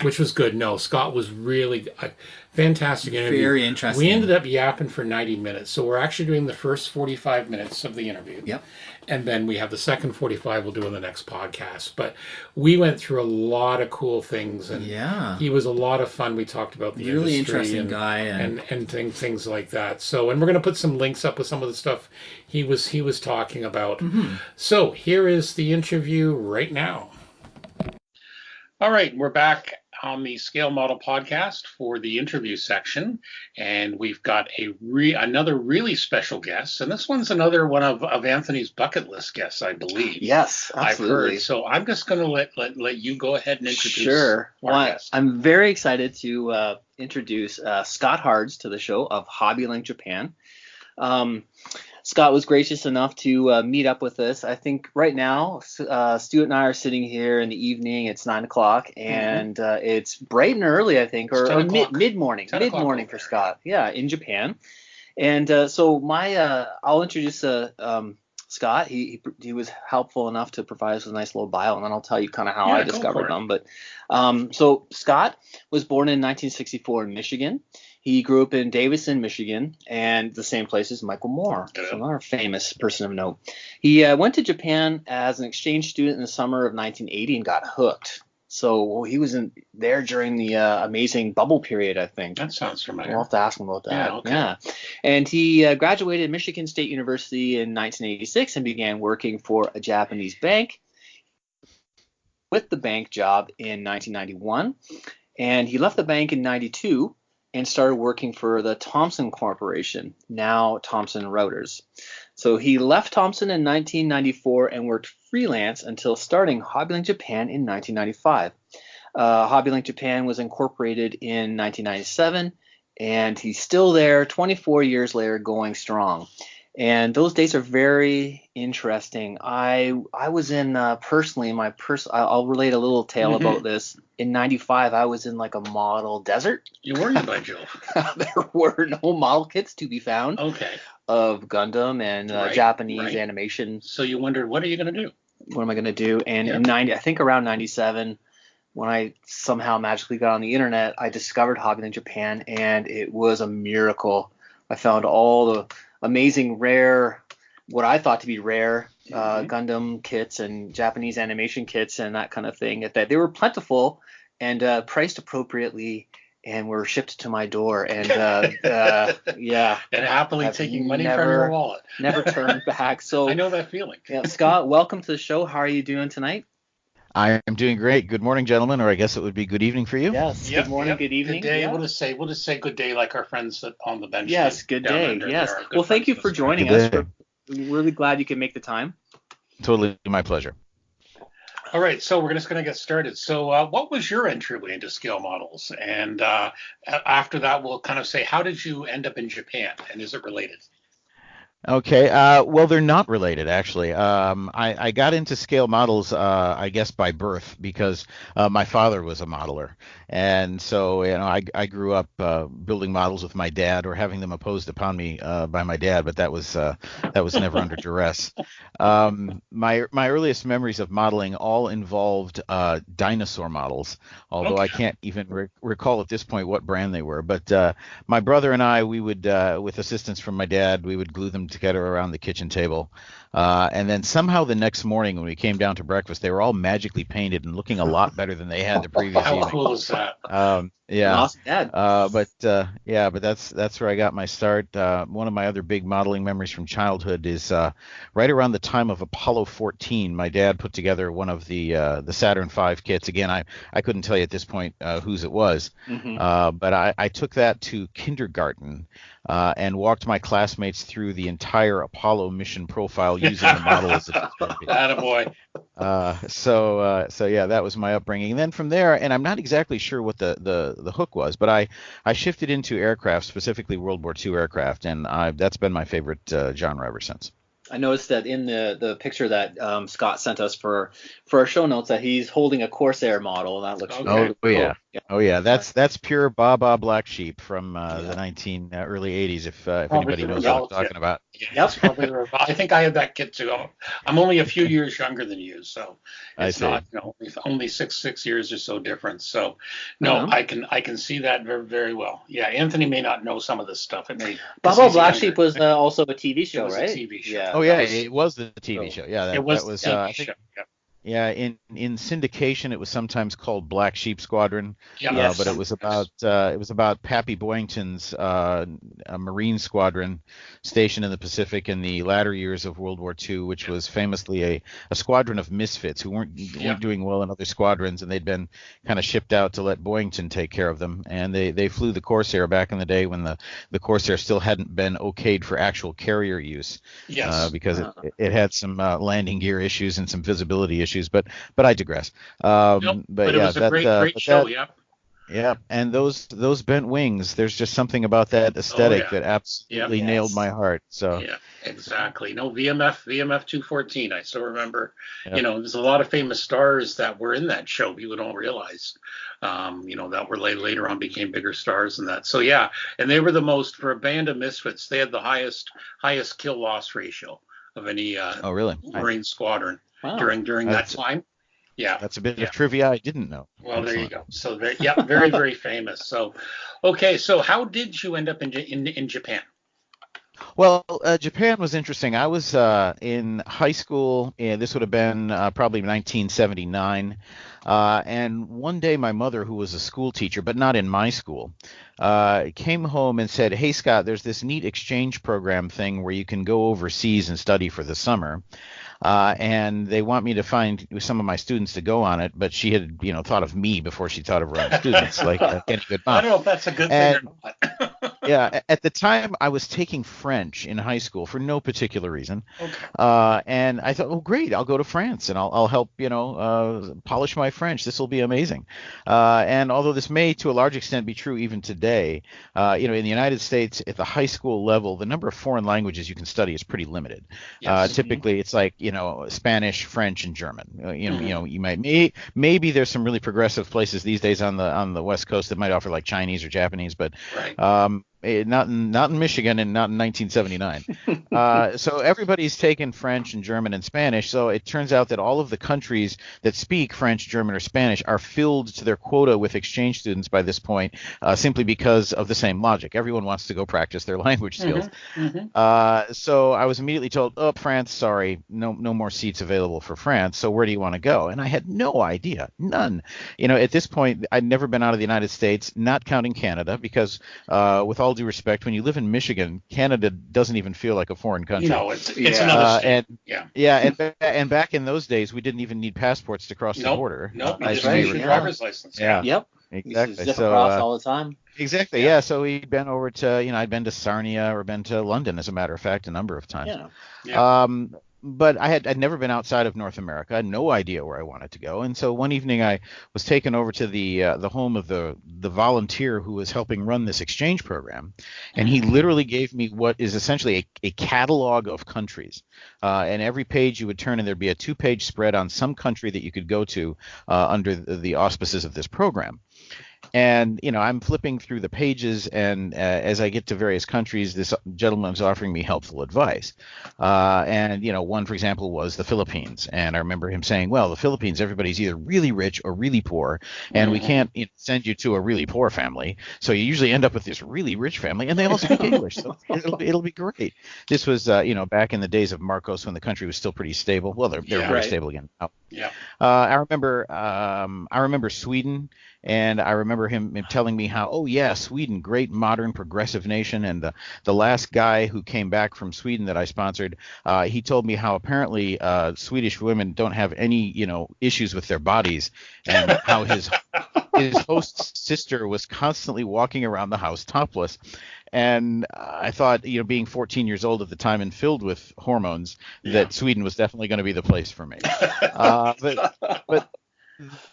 which was good. No, Scott was really a fantastic interview. Very interesting. We ended up yapping for 90 minutes. So we're actually doing the first 45 minutes of the interview. Yep. And then we have the second 45 we'll do in the next podcast. But we went through a lot of cool things. And yeah, he was a lot of fun. We talked about the really industry interesting guy and things like that. So, and we're going to put some links up with some of the stuff he was talking about. Mm-hmm. So here is the interview right now. All right, we're back on the Scale Model podcast for the interview section, and we've got another really special guest, and this one's another one of Anthony's bucket list guests, I believe. Yes, absolutely. I've heard. So I'm just going to let you go ahead and introduce. Sure. Our guest. I'm very excited to introduce Scott Hards to the show of HobbyLink Japan. Scott was gracious enough to meet up with us. I think right now, Stuart and I are sitting here in the evening. It's 9 o'clock, and it's bright and early, I think, or mid-morning. Mid-morning for Scott. Yeah, in Japan. And so I'll introduce Scott. He was helpful enough to provide us with a nice little bio, and then I'll tell you kind of how I discovered them. But so Scott was born in 1964 in Michigan. He grew up in Davison, Michigan, and the same place as Michael Moore, so another famous person of note. He went to Japan as an exchange student in the summer of 1980 and got hooked. So he was there during the amazing bubble period, I think. That sounds familiar. We'll have to ask him about that. Yeah, okay. Yeah. And he graduated Michigan State University in 1986 and began working for a Japanese bank. With the bank job in 1991, and he left the bank in 92 and started working for the Thomson Corporation, now Thomson Reuters. So he left Thomson in 1994 and worked freelance until starting HobbyLink Japan in 1995. HobbyLink Japan was incorporated in 1997, and he's still there 24 years later going strong. And those dates are very interesting. I was in personally I'll relate a little tale about this. In 95, I was in like a model desert. You were, by Jove. There were no model kits to be found. Okay. Of Gundam and Japanese animation. So you wondered, what are you going to do? What am I going to do? And in I think around 97, when I somehow magically got on the internet, I discovered HobbyLink Japan, and it was a miracle. I found all the amazing rare, what I thought to be rare Gundam kits and Japanese animation kits and that kind of thing. That they were plentiful and priced appropriately and were shipped to my door. And yeah, and happily taking money from your wallet. Never turned back. So I know that feeling. Yeah, Scott, welcome to the show. How are you doing tonight? I am doing great. Good morning, gentlemen, or I guess it would be good evening for you. Yes. Good morning. Good evening. Good day. We'll just say good day, like our friends on the bench. Yes. Good day. Yes. Well, thank you for joining us. We're really glad you could make the time. Totally my pleasure. All right, so we're just going to get started. So what was your entryway into scale models? And after that, we'll kind of say, how did you end up in Japan, and is it related? Okay, well, they're not related, actually. I got into scale models, I guess, by birth because my father was a modeler. And so, I grew up building models with my dad or having them imposed upon me by my dad, but that was never under duress. My earliest memories of modeling all involved dinosaur models, although I can't even recall at this point what brand they were. But my brother and I, we would, with assistance from my dad, we would glue them together around the kitchen table. And then somehow the next morning when we came down to breakfast, they were all magically painted and looking a lot better than they had the previous evening. How cool is that? Yeah. Awesome, Dad. But that's where I got my start. One of my other big modeling memories from childhood is right around the time of Apollo 14. My dad put together one of the Saturn V kits. Again, I couldn't tell you at this point whose it was, but I took that to kindergarten and walked my classmates through the entire Apollo mission profile using the model as a trophy. Attaboy. So yeah, that was my upbringing. And then from there, and I'm not exactly sure what the hook was, but I shifted into aircraft, specifically World War II aircraft, and that's been my favorite genre ever since. I noticed that in the picture that Scott sent us for our show notes that he's holding a Corsair model, and that looks Okay. really Oh yeah. cool. Oh yeah, that's pure Baba Black Sheep from the early 80s. If Probably anybody the knows what I'm Revell talking kit. about. Yeah, it's probably the Revell. I think I had that kit too. I'm only a few years younger than you, so I it's see. not, only six years or so difference. So no, Uh-huh. I can see that very, very well. Yeah, Anthony may not know some of this stuff. It may 'cause Baba he's Black younger. Sheep was also a TV It show, was a right? TV show. Yeah, Oh that yeah, was it was the TV so. show. Yeah, It that was the was TV I think show. Yep. yeah, in syndication it was sometimes called Black Sheep Squadron, Yep. Yes. but it was about Pappy Boyington's a Marine squadron stationed in the Pacific in the latter years of World War II, which was famously a squadron of misfits who weren't doing well in other squadrons, and they'd been kind of shipped out to let Boyington take care of them. And they flew the Corsair back in the day when the Corsair still hadn't been okayed for actual carrier use, Yes. because it had some landing gear issues and some visibility issues. But I digress. But it yeah, was a great show. Yep. yeah, and those bent wings, there's just something about that aesthetic that absolutely Yes. nailed my heart. So Yeah, exactly. No, VMF 214. I still remember. Yep. There's a lot of famous stars that were in that show. People don't realize, that were later on became bigger stars than that. So yeah, and they were the most, for a band of misfits. They had the highest kill loss ratio of any oh really? Marine squadron Wow. during that That's time. Yeah. that's a bit of trivia I didn't know. Well, there you Excellent. go. So very, very famous. So, okay. So how did you end up in Japan? Well, Japan was interesting. I was in high school, and this would have been probably 1979. And one day, my mother, who was a school teacher, but not in my school, came home and said, "Hey, Scott, there's this neat exchange program thing where you can go overseas and study for the summer. And they want me to find some of my students to go on it." But she had, thought of me before she thought of her own students, like any good mom. I don't know if that's a good thing or not. Yeah, at the time I was taking French in high school for no particular reason, Okay. and I thought, oh great, I'll go to France and I'll help polish my French. This will be amazing. And although this may to a large extent be true even today, in the United States at the high school level, the number of foreign languages you can study is pretty limited. Yes. Typically, it's like Spanish, French, and German. You might maybe there's some really progressive places these days on the West Coast that might offer like Chinese or Japanese, but Right. not in Michigan and not in 1979. So everybody's taken French and German and Spanish. So it turns out that all of the countries that speak French, German, or Spanish are filled to their quota with exchange students by this point, simply because of the same logic. Everyone wants to go practice their language skills. So I was immediately told, "Oh, France, sorry, no more seats available for France. So where do you want to go?" And I had no idea, none. At this point, I'd never been out of the United States, not counting Canada, because with all due respect, when you live in Michigan, Canada doesn't even feel like a foreign country. It's another state. And back in those days, we didn't even need passports to cross the border. Nope, you as just we need were your taught. driver's license. Yeah. Yep. Exactly. Zip So across all the time. exactly. Yeah. So we'd been over to I'd been to Sarnia or been to London, as a matter of fact, a number of times. Yeah. But I'd never been outside of North America. I had no idea where I wanted to go. And so one evening I was taken over to the home of the volunteer who was helping run this exchange program. And he literally gave me what is essentially a catalog of countries. And every page you would turn and there'd be a 2-page spread on some country that you could go to under the auspices of this program. And, I'm flipping through the pages, and as I get to various countries, this gentleman was offering me helpful advice. And, one, for example, was the Philippines. And I remember him saying, well, the Philippines, everybody's either really rich or really poor, and we can't send you to a really poor family. So you usually end up with this really rich family, and they all speak English. So it'll be great. This was, back in the days of Marcos when the country was still pretty stable. Well, they're very stable again now. Yeah. I remember Sweden, and I remember him telling me how, oh yeah, Sweden, great modern progressive nation. And the last guy who came back from Sweden that I sponsored, he told me how apparently Swedish women don't have any issues with their bodies, and how his host's sister was constantly walking around the house topless. And I thought, being 14 years old at the time and filled with hormones, that Sweden was definitely going to be the place for me. But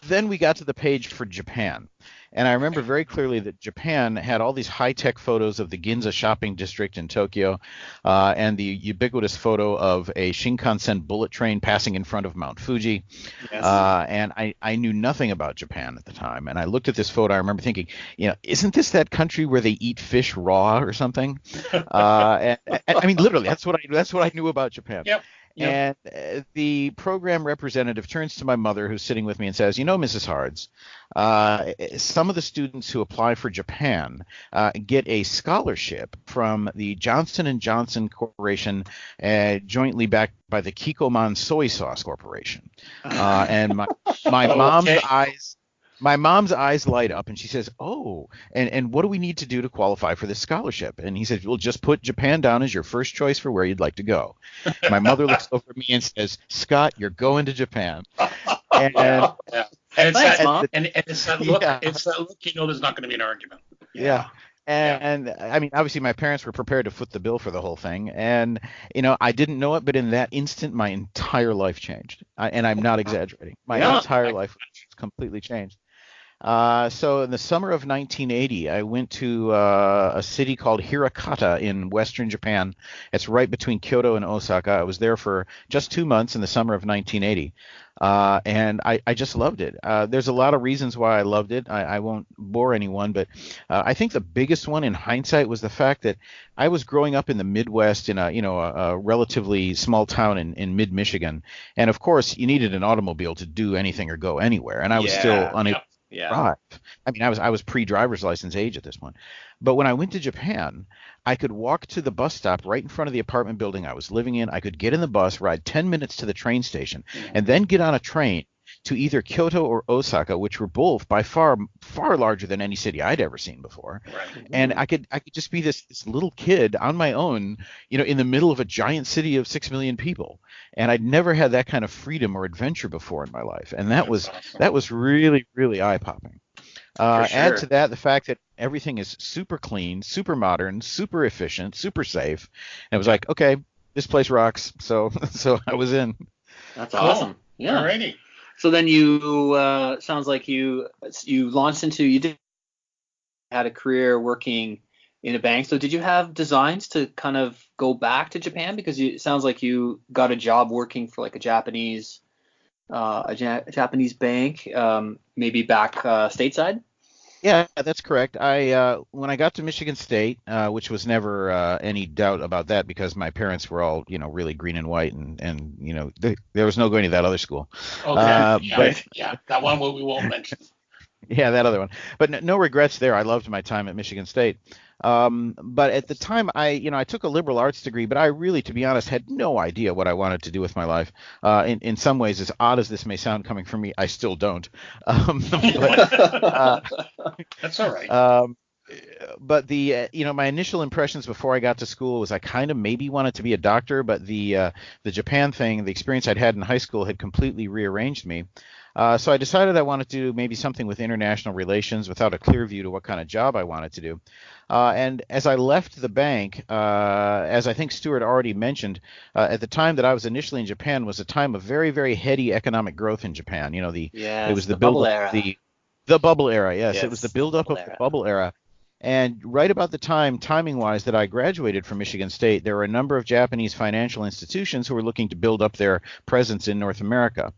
then we got to the page for Japan. And I remember very clearly that Japan had all these high-tech photos of the Ginza shopping district in Tokyo, and the ubiquitous photo of a Shinkansen bullet train passing in front of Mount Fuji. Yes. And I knew nothing about Japan at the time. And I looked at this photo. I remember thinking, isn't this that country where they eat fish raw or something? And I mean, literally, that's what I knew about Japan. Yep. And the program representative turns to my mother, who's sitting with me, and says, Mrs. Hards, some of the students who apply for Japan get a scholarship from the Johnson & Johnson Corporation, jointly backed by the Kikkoman Soy Sauce Corporation. And my mom's eyes... My mom's eyes light up, and she says, "Oh, and what do we need to do to qualify for this scholarship?" And he says, "Well, just put Japan down as your first choice for where you'd like to go." My mother looks over at me and says, "Scott, you're going to Japan." And And it's Thanks, that, Mom. and it's that look. Yeah. It's that look. There's not going to be an argument. Yeah. And I mean, obviously, my parents were prepared to foot the bill for the whole thing. And, I didn't know it, but in that instant, my entire life changed. And I'm not exaggerating. My entire life was completely changed. So in the summer of 1980, I went to a city called Hirakata in western Japan. It's right between Kyoto and Osaka. I was there for just 2 months in the summer of 1980. And I just loved it. There's a lot of reasons why I loved it. I won't bore anyone, but I think the biggest one in hindsight was the fact that I was growing up in the Midwest in a relatively small town in mid-Michigan. And of course, you needed an automobile to do anything or go anywhere. And I was still unable to drive. I mean, I was pre-driver's license age at this point. But when I went to Japan, I could walk to the bus stop right in front of the apartment building I was living in. I could get in the bus, ride 10 minutes to the train station, and then get on a train to either Kyoto or Osaka, which were both by far larger than any city I'd ever seen before. Right. And I could just be this little kid on my own, in the middle of a giant city of 6 million people. And I'd never had that kind of freedom or adventure before in my life. And that was really, really eye-popping. Add to that the fact that everything is super clean, super modern, super efficient, super safe. And it was like, okay, this place rocks. So I was in. That's awesome. Yeah. Alrighty. So then you sounds like you launched into had a career working in a bank. So did you have designs to kind of go back to Japan, because it sounds like you got a job working for like a Japanese bank, maybe back stateside? Yeah, that's correct. When I got to Michigan State, which was never any doubt about that, because my parents were all, really green and white, and there was no going to that other school. Okay. That one we won't mention. Yeah, that other one. But no regrets there. I loved my time at Michigan State. But at the time, I took a liberal arts degree, but I really, to be honest, had no idea what I wanted to do with my life. In some ways, as odd as this may sound coming from me, I still don't. But, that's all right. But my initial impressions before I got to school was I kind of maybe wanted to be a doctor, but the Japan thing, the experience I'd had in high school, had completely rearranged me. So I decided I wanted to do maybe something with international relations without a clear view to what kind of job I wanted to do. And as I left the bank, as I think Stuart already mentioned, at the time that I was initially in Japan was a time of very, very heady economic growth in Japan. It was the bubble era. The bubble era, yes. It was the Build buildup of the bubble era. And right about the timing-wise, that I graduated from Michigan State, there were a number of Japanese financial institutions who were looking to build up their presence in North America.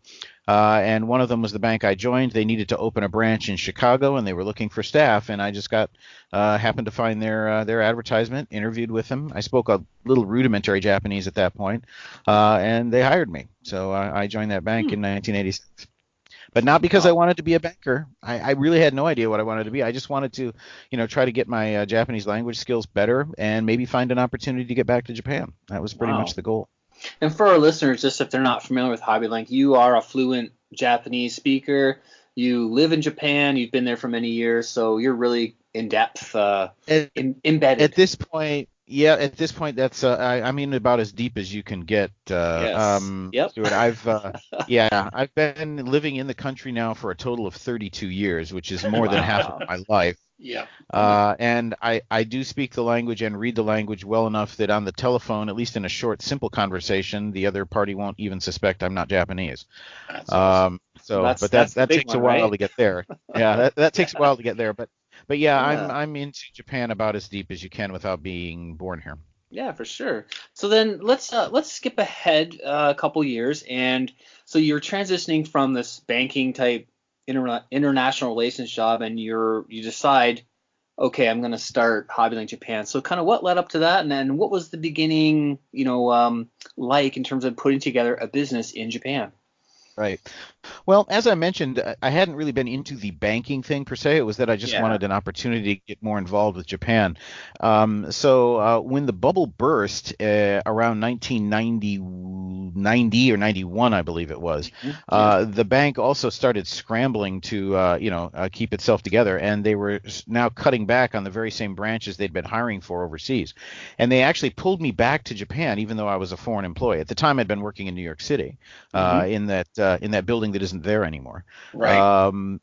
And one of them was the bank I joined. They needed to open a branch in Chicago, and they were looking for staff. And I just happened to find their advertisement, interviewed with them. I spoke a little rudimentary Japanese at that point, and they hired me. So I joined that bank in 1986. But not because I wanted to be a banker. I really had no idea what I wanted to be. I just wanted to, try to get my Japanese language skills better and maybe find an opportunity to get back to Japan. That was pretty much the goal. And for our listeners, just if they're not familiar with HobbyLink, you are a fluent Japanese speaker. You live in Japan. You've been there for many years, so you're really in depth, embedded. At this point, that's I mean about as deep as you can get. Yes. Yep. Stuart, I've been living in the country now for a total of 32 years, which is more than half of my life. Yeah. And I do speak the language and read the language well enough that on the telephone, at least in a short, simple conversation, the other party won't even suspect I'm not Japanese. That's awesome. So, That's but the that big takes a one, while right? to get there. Yeah, that takes a while to get there. But yeah, Yeah. I'm into Japan about as deep as you can without being born here. Yeah, for sure. So then let's skip ahead a couple years, and so you're transitioning from this banking type international relations job, and you decide, okay, I'm going to start Hobbylink Japan. So kind of what led up to that, and then what was the beginning, like in terms of putting together a business in Japan? Right. Well, as I mentioned, I hadn't really been into the banking thing per se. It was that I just Yeah. wanted an opportunity to get more involved with Japan. So when the bubble burst around 1990 or 91, I believe it was, Yeah. the bank also started scrambling to, keep itself together, and they were now cutting back on the very same branches they'd been hiring for overseas. And they actually pulled me back to Japan, even though I was a foreign employee. At the time, I'd been working in New York City, Hmm. in that building that isn't there anymore. Right.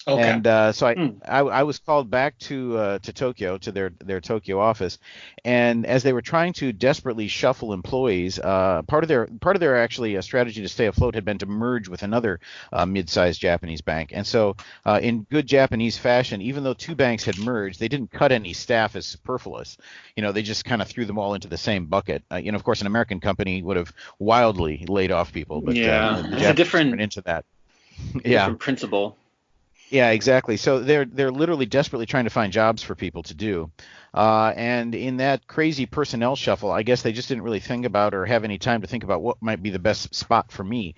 Okay. And so Hmm. I was called back to Tokyo, to their Tokyo office, and as they were trying to desperately shuffle employees, part of their actually strategy to stay afloat had been to merge with another mid-sized Japanese bank. And so in good Japanese fashion, even though two banks had merged, they didn't cut any staff as superfluous. They just kind of through them all into the same bucket. Of course, an American company would have wildly laid off people, but Yeah. the It's a Japanese weren't into that. Yeah. different principle. Yeah, exactly. So they're literally desperately trying to find jobs for people to do, and in that crazy personnel shuffle, I guess they just didn't really think about or have any time to think about what might be the best spot for me.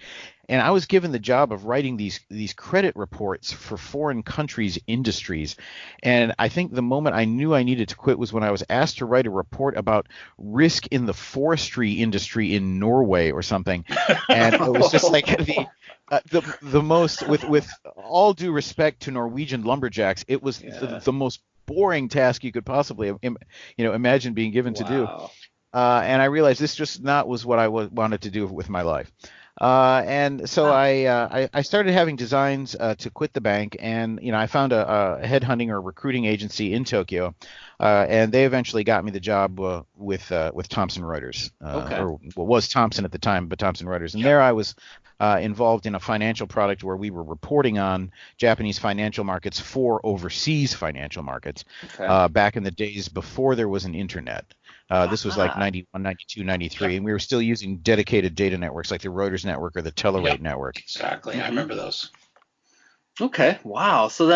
And I was given the job of writing these credit reports for foreign countries' industries. And I think the moment I knew I needed to quit was when I was asked to write a report about risk in the forestry industry in Norway or something. And it was just like the most, with all due respect to Norwegian lumberjacks, it was Yeah. the most boring task you could possibly imagine being given to do. Wow. And I realized this just not was what I wanted to do with my life. And so Wow. I started having designs to quit the bank, and I found a headhunting or recruiting agency in Tokyo, and they eventually got me the job with Thomson Reuters, Okay. or what was Thomson at the time, but Thomson Reuters. And there I was involved in a financial product where we were reporting on Japanese financial markets for overseas financial markets Okay. back in the days before there was an internet. This was like Ah. 91, 92, 93, and we were still using dedicated data networks like the Reuters network or the Telerate Yep. network. Exactly. I remember those. Okay. Wow. So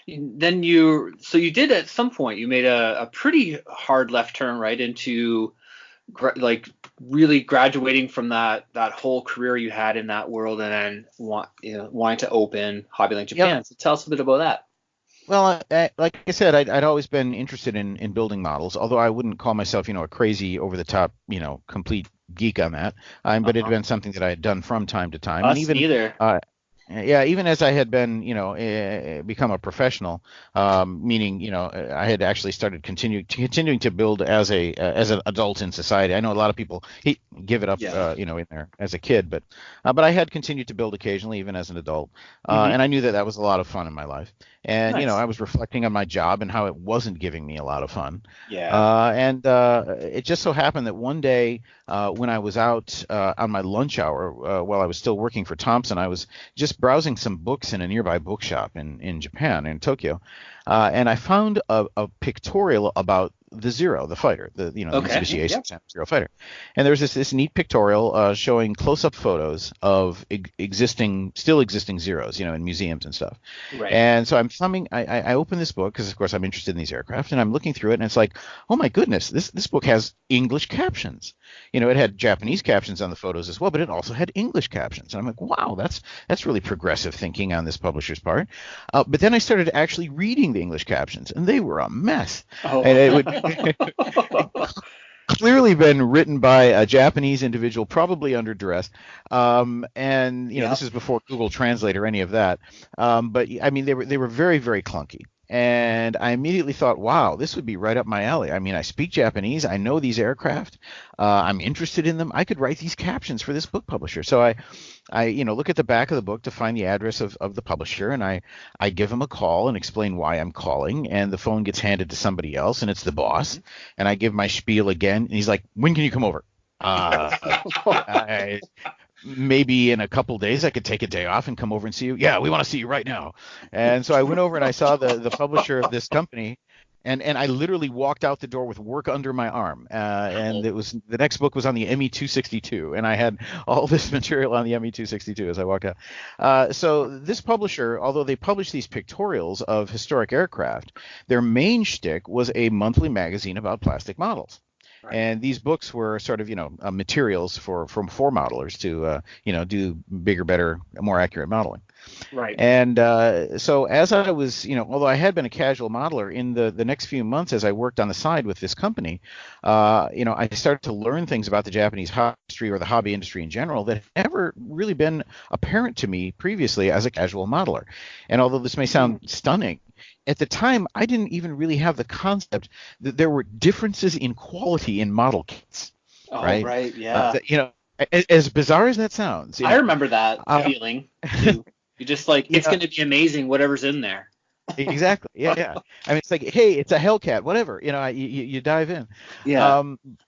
you did at some point you made a pretty hard left turn right into really graduating from that whole career you had in that world, and then wanting to open Hobbylink Japan. Yep. So tell us a bit about that. Well, like I said, I'd always been interested in building models, although I wouldn't call myself, a crazy, over-the-top, complete geek on that. But it had been something that I had done from time to time, and Us even neither. yeah, even as I had been, become a professional, meaning, I had actually started continuing to build as an adult in society. I know a lot of people give it up, Yeah. in there as a kid, but I had continued to build occasionally, even as an adult, Mhm. and I knew that was a lot of fun in my life. And Nice. I was reflecting on my job and how it wasn't giving me a lot of fun. Yeah. And it just so happened that one day when I was out on my lunch hour while I was still working for Thomson, I was just browsing some books in a nearby bookshop in Japan, in Tokyo, and I found a pictorial about the Zero, the fighter, the Okay. Mitsubishi Yep. A6M Zero fighter. And there was this neat pictorial showing close-up photos of still existing Zeros, in museums and stuff. Right. And so I'm thumbing. I open this book because, of course, I'm interested in these aircraft, and I'm looking through it, and it's like, oh my goodness, this book has English captions. It had Japanese captions on the photos as well, but it also had English captions. And I'm like, wow, that's really progressive thinking on this publisher's part. But then I started actually reading the English captions, and they were a mess. Oh. And it would clearly been written by a Japanese individual, probably under duress. And Yeah. this is before Google Translate or any of that. But I mean, they were very, very clunky. And I immediately thought, wow, this would be right up my alley. I mean, I speak Japanese. I know these aircraft. I'm interested in them. I could write these captions for this book publisher. So I look at the back of the book to find the address of the publisher, and I give him a call and explain why I'm calling, and the phone gets handed to somebody else, and it's the boss. And I give my spiel again, and he's like, when can you come over? maybe in a couple days I could take a day off and come over and see you. Yeah, we want to see you right now. And so I went over and I saw the publisher of this company. And I literally walked out the door with work under my arm, and it was the next book was on the ME-262, and I had all this material on the ME-262 as I walked out. So this publisher, although they published these pictorials of historic aircraft, their main shtick was a monthly magazine about plastic models. Right. And these books were sort of, materials for modelers to, do bigger, better, more accurate modeling. Right. And so as I was, although I had been a casual modeler, in the next few months as I worked on the side with this company, I started to learn things about the Japanese history or the hobby industry in general that had never really been apparent to me previously as a casual modeler. And although this may sound stunning, at the time, I didn't even really have the concept that there were differences in quality in model kits. Oh, right, yeah. As bizarre as that sounds. I remember that feeling. Too. You're just like, it's going to be amazing, whatever's in there. Exactly. Yeah. I mean, it's like, hey, it's a Hellcat, whatever. You dive in. Yeah.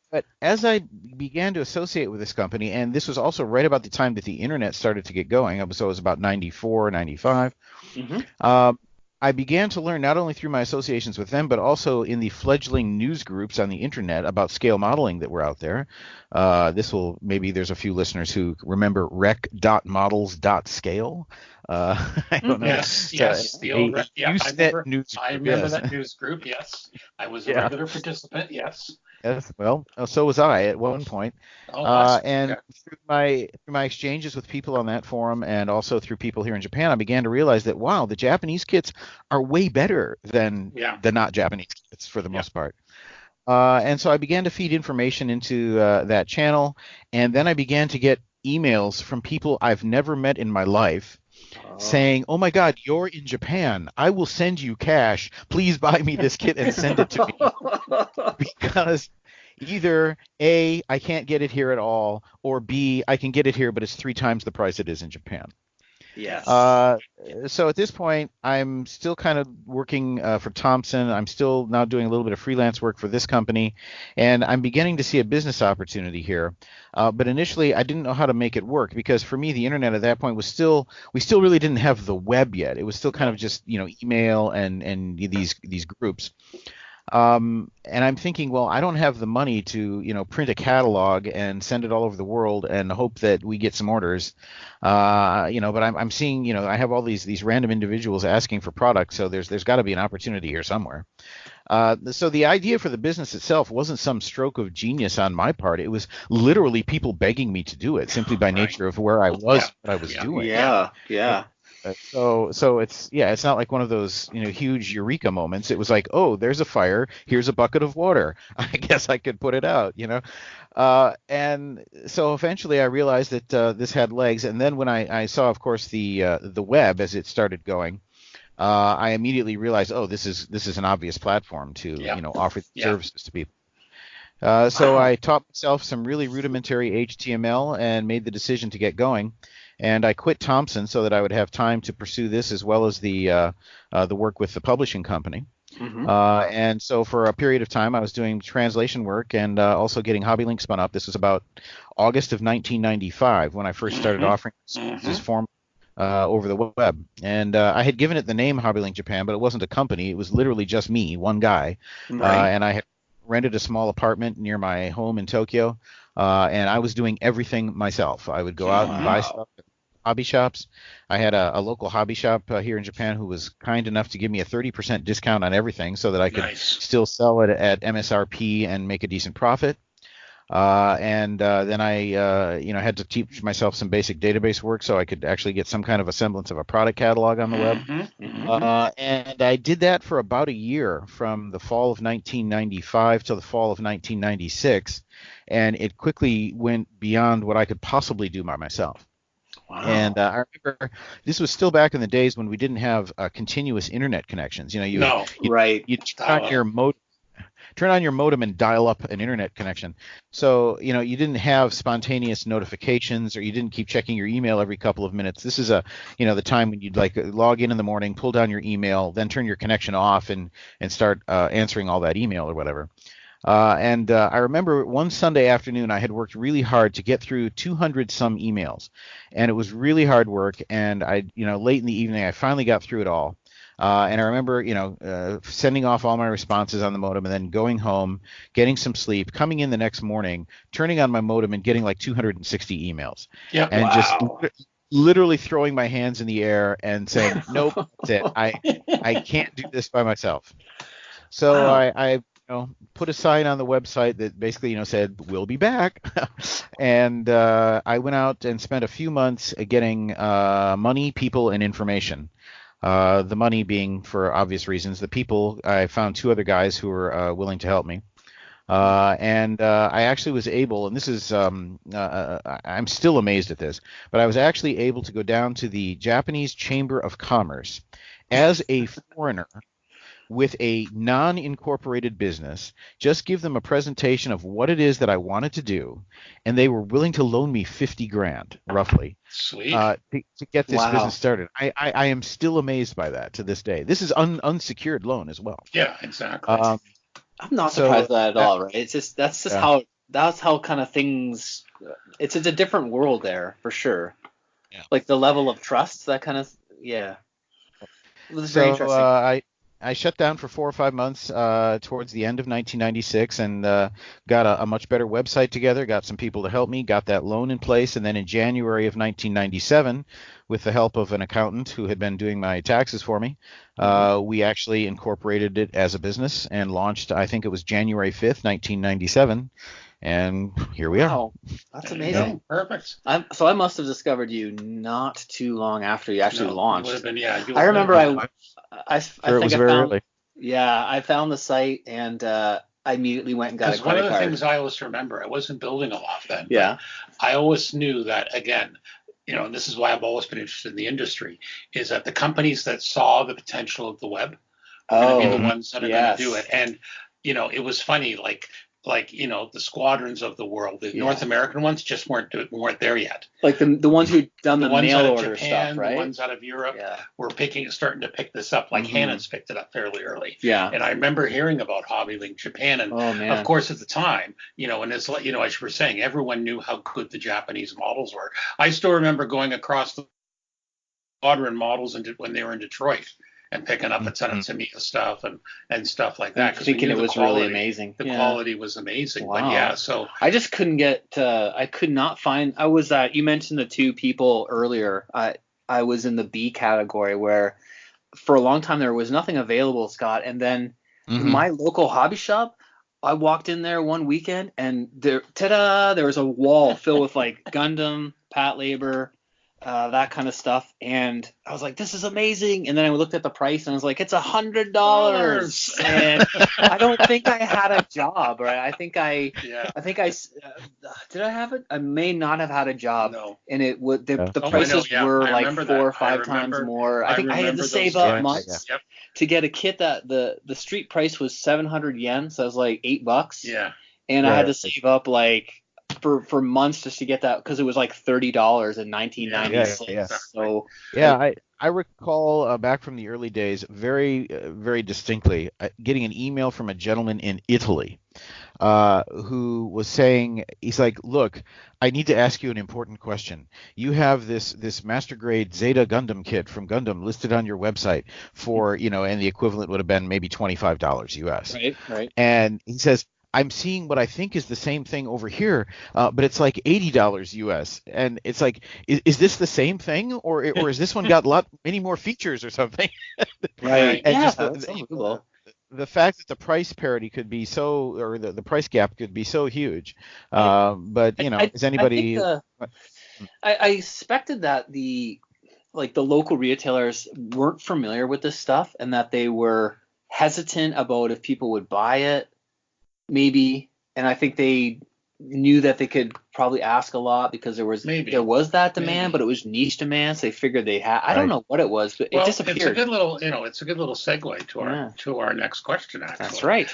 But as I began to associate with this company, and this was also right about the time that the internet started to get going, so it was about 94, 95. Mm-hmm. I began to learn not only through my associations with them, but also in the fledgling news groups on the internet about scale modeling that were out there. Maybe there's a few listeners who remember rec.models.scale. I don't know. Yes. I remember that news group. Yes. I was a regular participant. Yes. Yes, well, so was I at one point. Through my exchanges with people on that forum and also through people here in Japan, I began to realize that, wow, the Japanese kits are way better than the not Japanese kits for the most part. And so I began to feed information into that channel, and then I began to get emails from people I've never met in my life saying, oh my God, you're in Japan. I will send you cash. Please buy me this kit and send it to me. Because either A, I can't get it here at all, or B, I can get it here, but it's 3 times the price it is in Japan. Yes. So at this point, I'm still kind of working for Thomson. I'm still now doing a little bit of freelance work for this company, and I'm beginning to see a business opportunity here. But initially, I didn't know how to make it work because for me, the internet at that point we still really didn't have the web yet. It was still kind of just email and these groups. And I'm thinking, well, I don't have the money to, print a catalog and send it all over the world and hope that we get some orders. But I'm seeing, I have all these random individuals asking for products, so there's got to be an opportunity here somewhere. So the idea for the business itself wasn't some stroke of genius on my part. It was literally people begging me to do it simply by nature of where I was, what I was doing. Yeah. So it's not like one of those huge eureka moments. It was like, oh, there's a fire, here's a bucket of water, I guess I could put it out, and so eventually I realized that this had legs. And then when I saw, of course, the web as it started going, I immediately realized, oh, this is an obvious platform to offer services to people. So I taught myself some really rudimentary HTML and made the decision to get going. And I quit Thomson so that I would have time to pursue this as well as the work with the publishing company. Mm-hmm. And so for a period of time, I was doing translation work and also getting HobbyLink spun up. This was about August of 1995 when I first started offering this form over the web. And I had given it the name HobbyLink Japan, but it wasn't a company. It was literally just me, one guy. Right. And I had rented a small apartment near my home in Tokyo, and I was doing everything myself. I would go out and buy stuff at hobby shops. I had a local hobby shop here in Japan who was kind enough to give me a 30% discount on everything so that I could still sell it at MSRP and make a decent profit. And then I had to teach myself some basic database work so I could actually get some kind of a semblance of a product catalog on the web. And I did that for about a year, from the fall of 1995 till the fall of 1996, and it quickly went beyond what I could possibly do by myself. Wow. And I remember this was still back in the days when we didn't have continuous internet connections. You turn on your modem and dial up an internet connection. So, you didn't have spontaneous notifications, or you didn't keep checking your email every couple of minutes. This is the time when you'd log in the morning, pull down your email, then turn your connection off and start answering all that email or whatever. And I remember one Sunday afternoon, I had worked really hard to get through 200 some emails, and it was really hard work. And late in the evening, I finally got through it all. And I remember, sending off all my responses on the modem and then going home, getting some sleep, coming in the next morning, turning on my modem and getting like 260 emails. Yeah. And Wow. just literally throwing my hands in the air and saying, nope, that's it. I can't do this by myself. So Wow. I put a sign on the website that basically, said, we'll be back. And I went out and spent a few months getting money, people, and information. The money being for obvious reasons. The people, I found 2 other guys who were willing to help me. And I actually was able, and this is, I'm still amazed at this, but I was actually able to go down to the Japanese Chamber of Commerce as a foreigner with a non-incorporated business, just give them a presentation of what it is that I wanted to do, and they were willing to loan me $50,000 roughly Sweet. to get this Wow. business started. I am still amazed by that to this day. This is unsecured loan as well. Yeah, exactly. I'm not So surprised by that at all, right? It's just that's Yeah. how kind of things. It's a different world there for sure. Yeah. Like the level of trust, that kind of yeah. It was very So interesting. I shut down for 4 or 5 months towards the end of 1996 and got a much better website together, got some people to help me, got that loan in place. And then in January of 1997, with the help of an accountant who had been doing my taxes for me, we actually incorporated it as a business and launched, I think it was January 5th, 1997. And here we are. Wow, that's There you amazing. go. Perfect. So I must have discovered you not too long after you actually No, launched. You would have been, yeah. You I would have remember been- I Sure, it think was I very found early. yeah I found the site and I immediately went and got a Because one credit of the card. things I always remember, I wasn't building a lot then. but Yeah. I always knew that, again, and this is why I've always been interested in the industry, is that the companies that saw the potential of the web are going to be the ones that are yes. going to do it. And, it was funny, like the squadrons of the world, the Yeah. North American ones just weren't there yet. Like the ones who'd done the ones mail out of order Japan, stuff, right? the ones out of Europe Yeah. were starting to pick this up. Like Mhm. Hannon's picked it up fairly early. Yeah. And I remember hearing about HobbyLink Japan, and Oh man. of course at the time, and it's like, as you were saying, everyone knew how good the Japanese models were. I still remember going across the border in models when they were in Detroit and picking up a ton of Tamiya stuff and stuff like that. 'cause we Thinking knew it the was quality- really amazing. The Yeah. quality was amazing. But Wow. yeah, so I just couldn't get. I could not find. I was at. You mentioned the 2 people earlier. I was in the B category where, for a long time there was nothing available, Scott. And then my local hobby shop, I walked in there one weekend and there was a wall filled with like Gundam, Patlabor, that kind of stuff. And I was like, this is amazing. And then I looked at the price and I was like, it's $100. And I don't think I had a job, right? I think I did I have it? I may not have had a job. no. And it would the I prices know, yeah. were I like remember 4 or that. 5 times more. I think I had to remember save those up times. months Yep. to get a kit that the street price was 700 yen, so it was like $8. Yeah. And I had to Right. save up like for months just to get that because it was like $30 in 1996. Yeah. So Yeah, I recall back from the early days very, very distinctly getting an email from a gentleman in Italy who was saying, he's like, look, I need to ask you an important question. You have this master grade Zeta Gundam kit from Gundam listed on your website for, and the equivalent would have been maybe $25 US. right. And he says, I'm seeing what I think is the same thing over here, but it's like $80 US. And it's like, is this the same thing, or is this one got many more features or something? Right. And Yeah, just that's unbelievable. the fact that the price parity could be so, or the price gap could be so huge. Right. But is anybody? I expected that the local retailers weren't familiar with this stuff and that they were hesitant about if people would buy it. Maybe, and I think they knew that they could probably ask a lot because there was that demand, but it was niche demand, so they figured they had. I don't know what it was, but it disappeared. It's a good little, segue to our next question. Actually, that's right.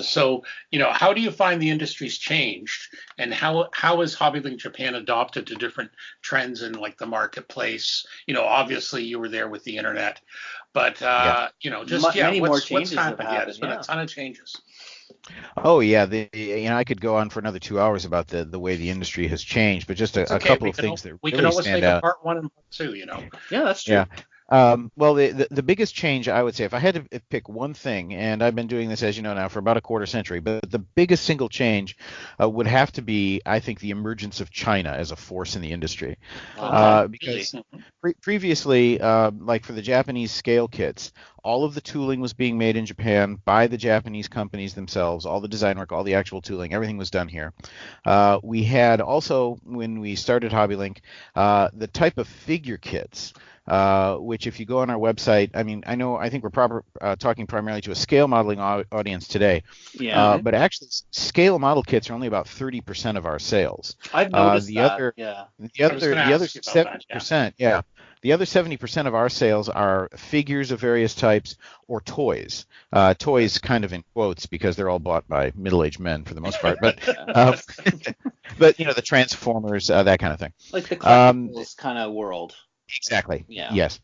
So how do you find the industry's changed, and how has HobbyLink Japan adopted to different trends in like the marketplace? Obviously you were there with the internet, but many more changes what's have happened? Yeah, there's been happened, a ton of changes. Oh yeah, I could go on for another 2 hours about the way the industry has changed, but just It's a okay. couple of things that We can really always stand make a out. part one and part two. Yeah, that's true. Yeah. Well, the biggest change I would say, if I had to pick one thing, and I've been doing this, as you know now, for about a quarter century, but the biggest single change would have to be, I think, the emergence of China as a force in the industry. Wow. Okay. Really? Because previously, like for the Japanese scale kits, all of the tooling was being made in Japan by the Japanese companies themselves. All the design work, all the actual tooling, everything was done here. We had also, when we started HobbyLink, the type of figure kits. Which, if you go on our website, I mean, I think we're talking primarily to a scale modeling audience today, Yeah. but actually, scale model kits are only about 30% of our sales. I've noticed The that. other, Yeah. I was going to the other ask you about that. Yeah. 70%, yeah, the other 70% of our sales are figures of various types or toys. Toys, kind of in quotes, because they're all bought by middle-aged men for the most part, but Yeah. uh, but the Transformers, that kind of thing. Like the Um, collectibles kind of world. exactly. Yeah. Yes.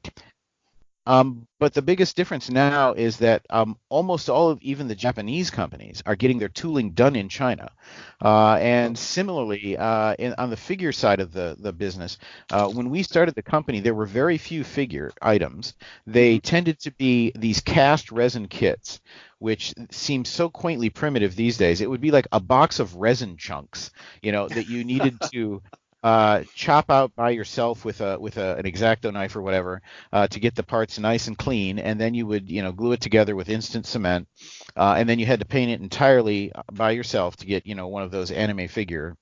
But the biggest difference now is that almost all of even the Japanese companies are getting their tooling done in China. And similarly, on the figure side of the business, when we started the company, there were very few figure items. They Mhm. tended to be these cast resin kits, which seem so quaintly primitive these days. It would be like a box of resin chunks, that you needed to chop out by yourself with an X-Acto knife or whatever, to get the parts nice and clean, and then you would glue it together with instant cement, and then you had to paint it entirely by yourself to get one of those anime figure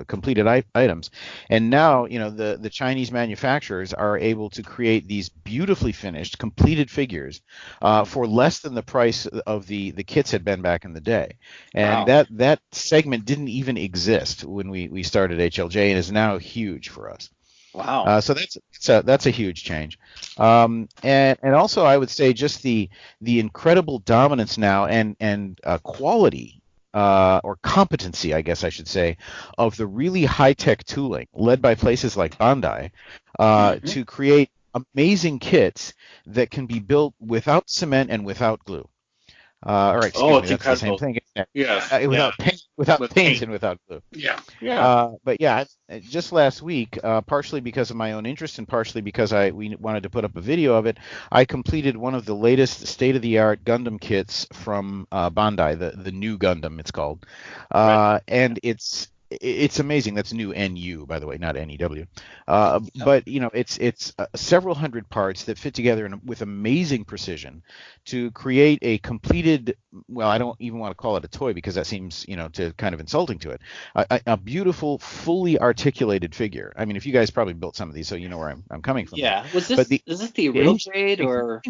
completed items. And now the Chinese manufacturers are able to create these beautifully finished completed figures for less than the price of the kits had been back in the day. And Wow. that segment didn't even exist when we started HLJ, and is now huge for us. Wow. So that's a huge change. And also I would say just the incredible dominance now and quality, or competency, I guess I should say, of the really high-tech tooling led by places like Bandai, Mhm. to create amazing kits that can be built without cement and without glue. Or Oh, excuse me, it's that's the same incredible. thing, isn't Yes. it? Yeah. Without With paint paint. and without glue. Yeah. Yeah. But yeah, just last week, partially because of my own interest and partially because we wanted to put up a video of it, I completed one of the latest state-of-the-art Gundam kits from Bandai, the new Gundam, it's called, Right. and it's amazing. That's new NU, by the way, not NEW. Yep. But it's several hundred parts that fit together with amazing precision to create a completed. Well, I don't even want to call it a toy because that seems to kind of insulting to it. A beautiful, fully articulated figure. I mean, if you guys probably built some of these, so you know where I'm coming from here. Yeah. Was But this is this the the real engineering grade is or?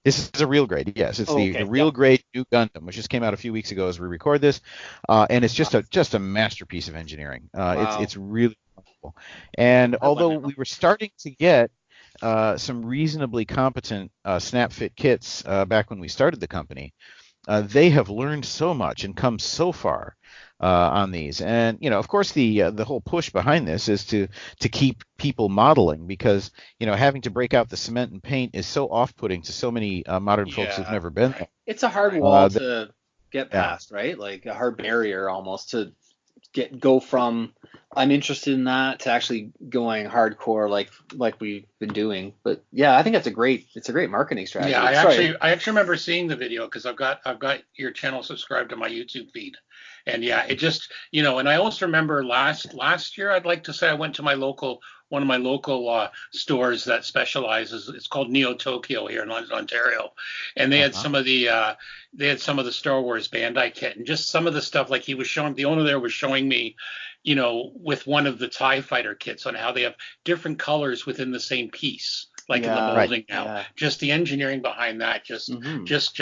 this is a real grade. Yes, it's Oh, the okay. real Yep. grade new Gundam, which just came out a few weeks ago as we record this, and it's Wow. just a masterpiece of engineering. Wow. It's really wonderful. And I want although to we know. were starting to get some reasonably competent snap fit kits back when we started the company, they have learned so much and come so far on these. And of course, the whole push behind this is to keep people modeling, because having to break out the cement and paint is so off-putting to so many modern folks who've Yeah. never been there. It's a hard wall That, to get yeah. past, right? Like a hard barrier almost to go from I'm interested in that to actually going hardcore like we've been doing. But yeah, I think it's a great marketing Yeah, strategy. Sorry. I actually remember seeing the video because I've got your channel subscribed to my YouTube feed, and yeah, it just and I also remember last year, I'd like to say, I went to one of my local stores that specializes. It's called Neo Tokyo here in London, Ontario, and Uh-huh. they had some of the Star Wars Bandai kit, and just some of the stuff like he was showing. The owner there was showing me, with one of the TIE fighter kits on how they have different colors within the same piece, like in the Yeah. Right. molding now. Yeah. Just the engineering behind that Hmm. just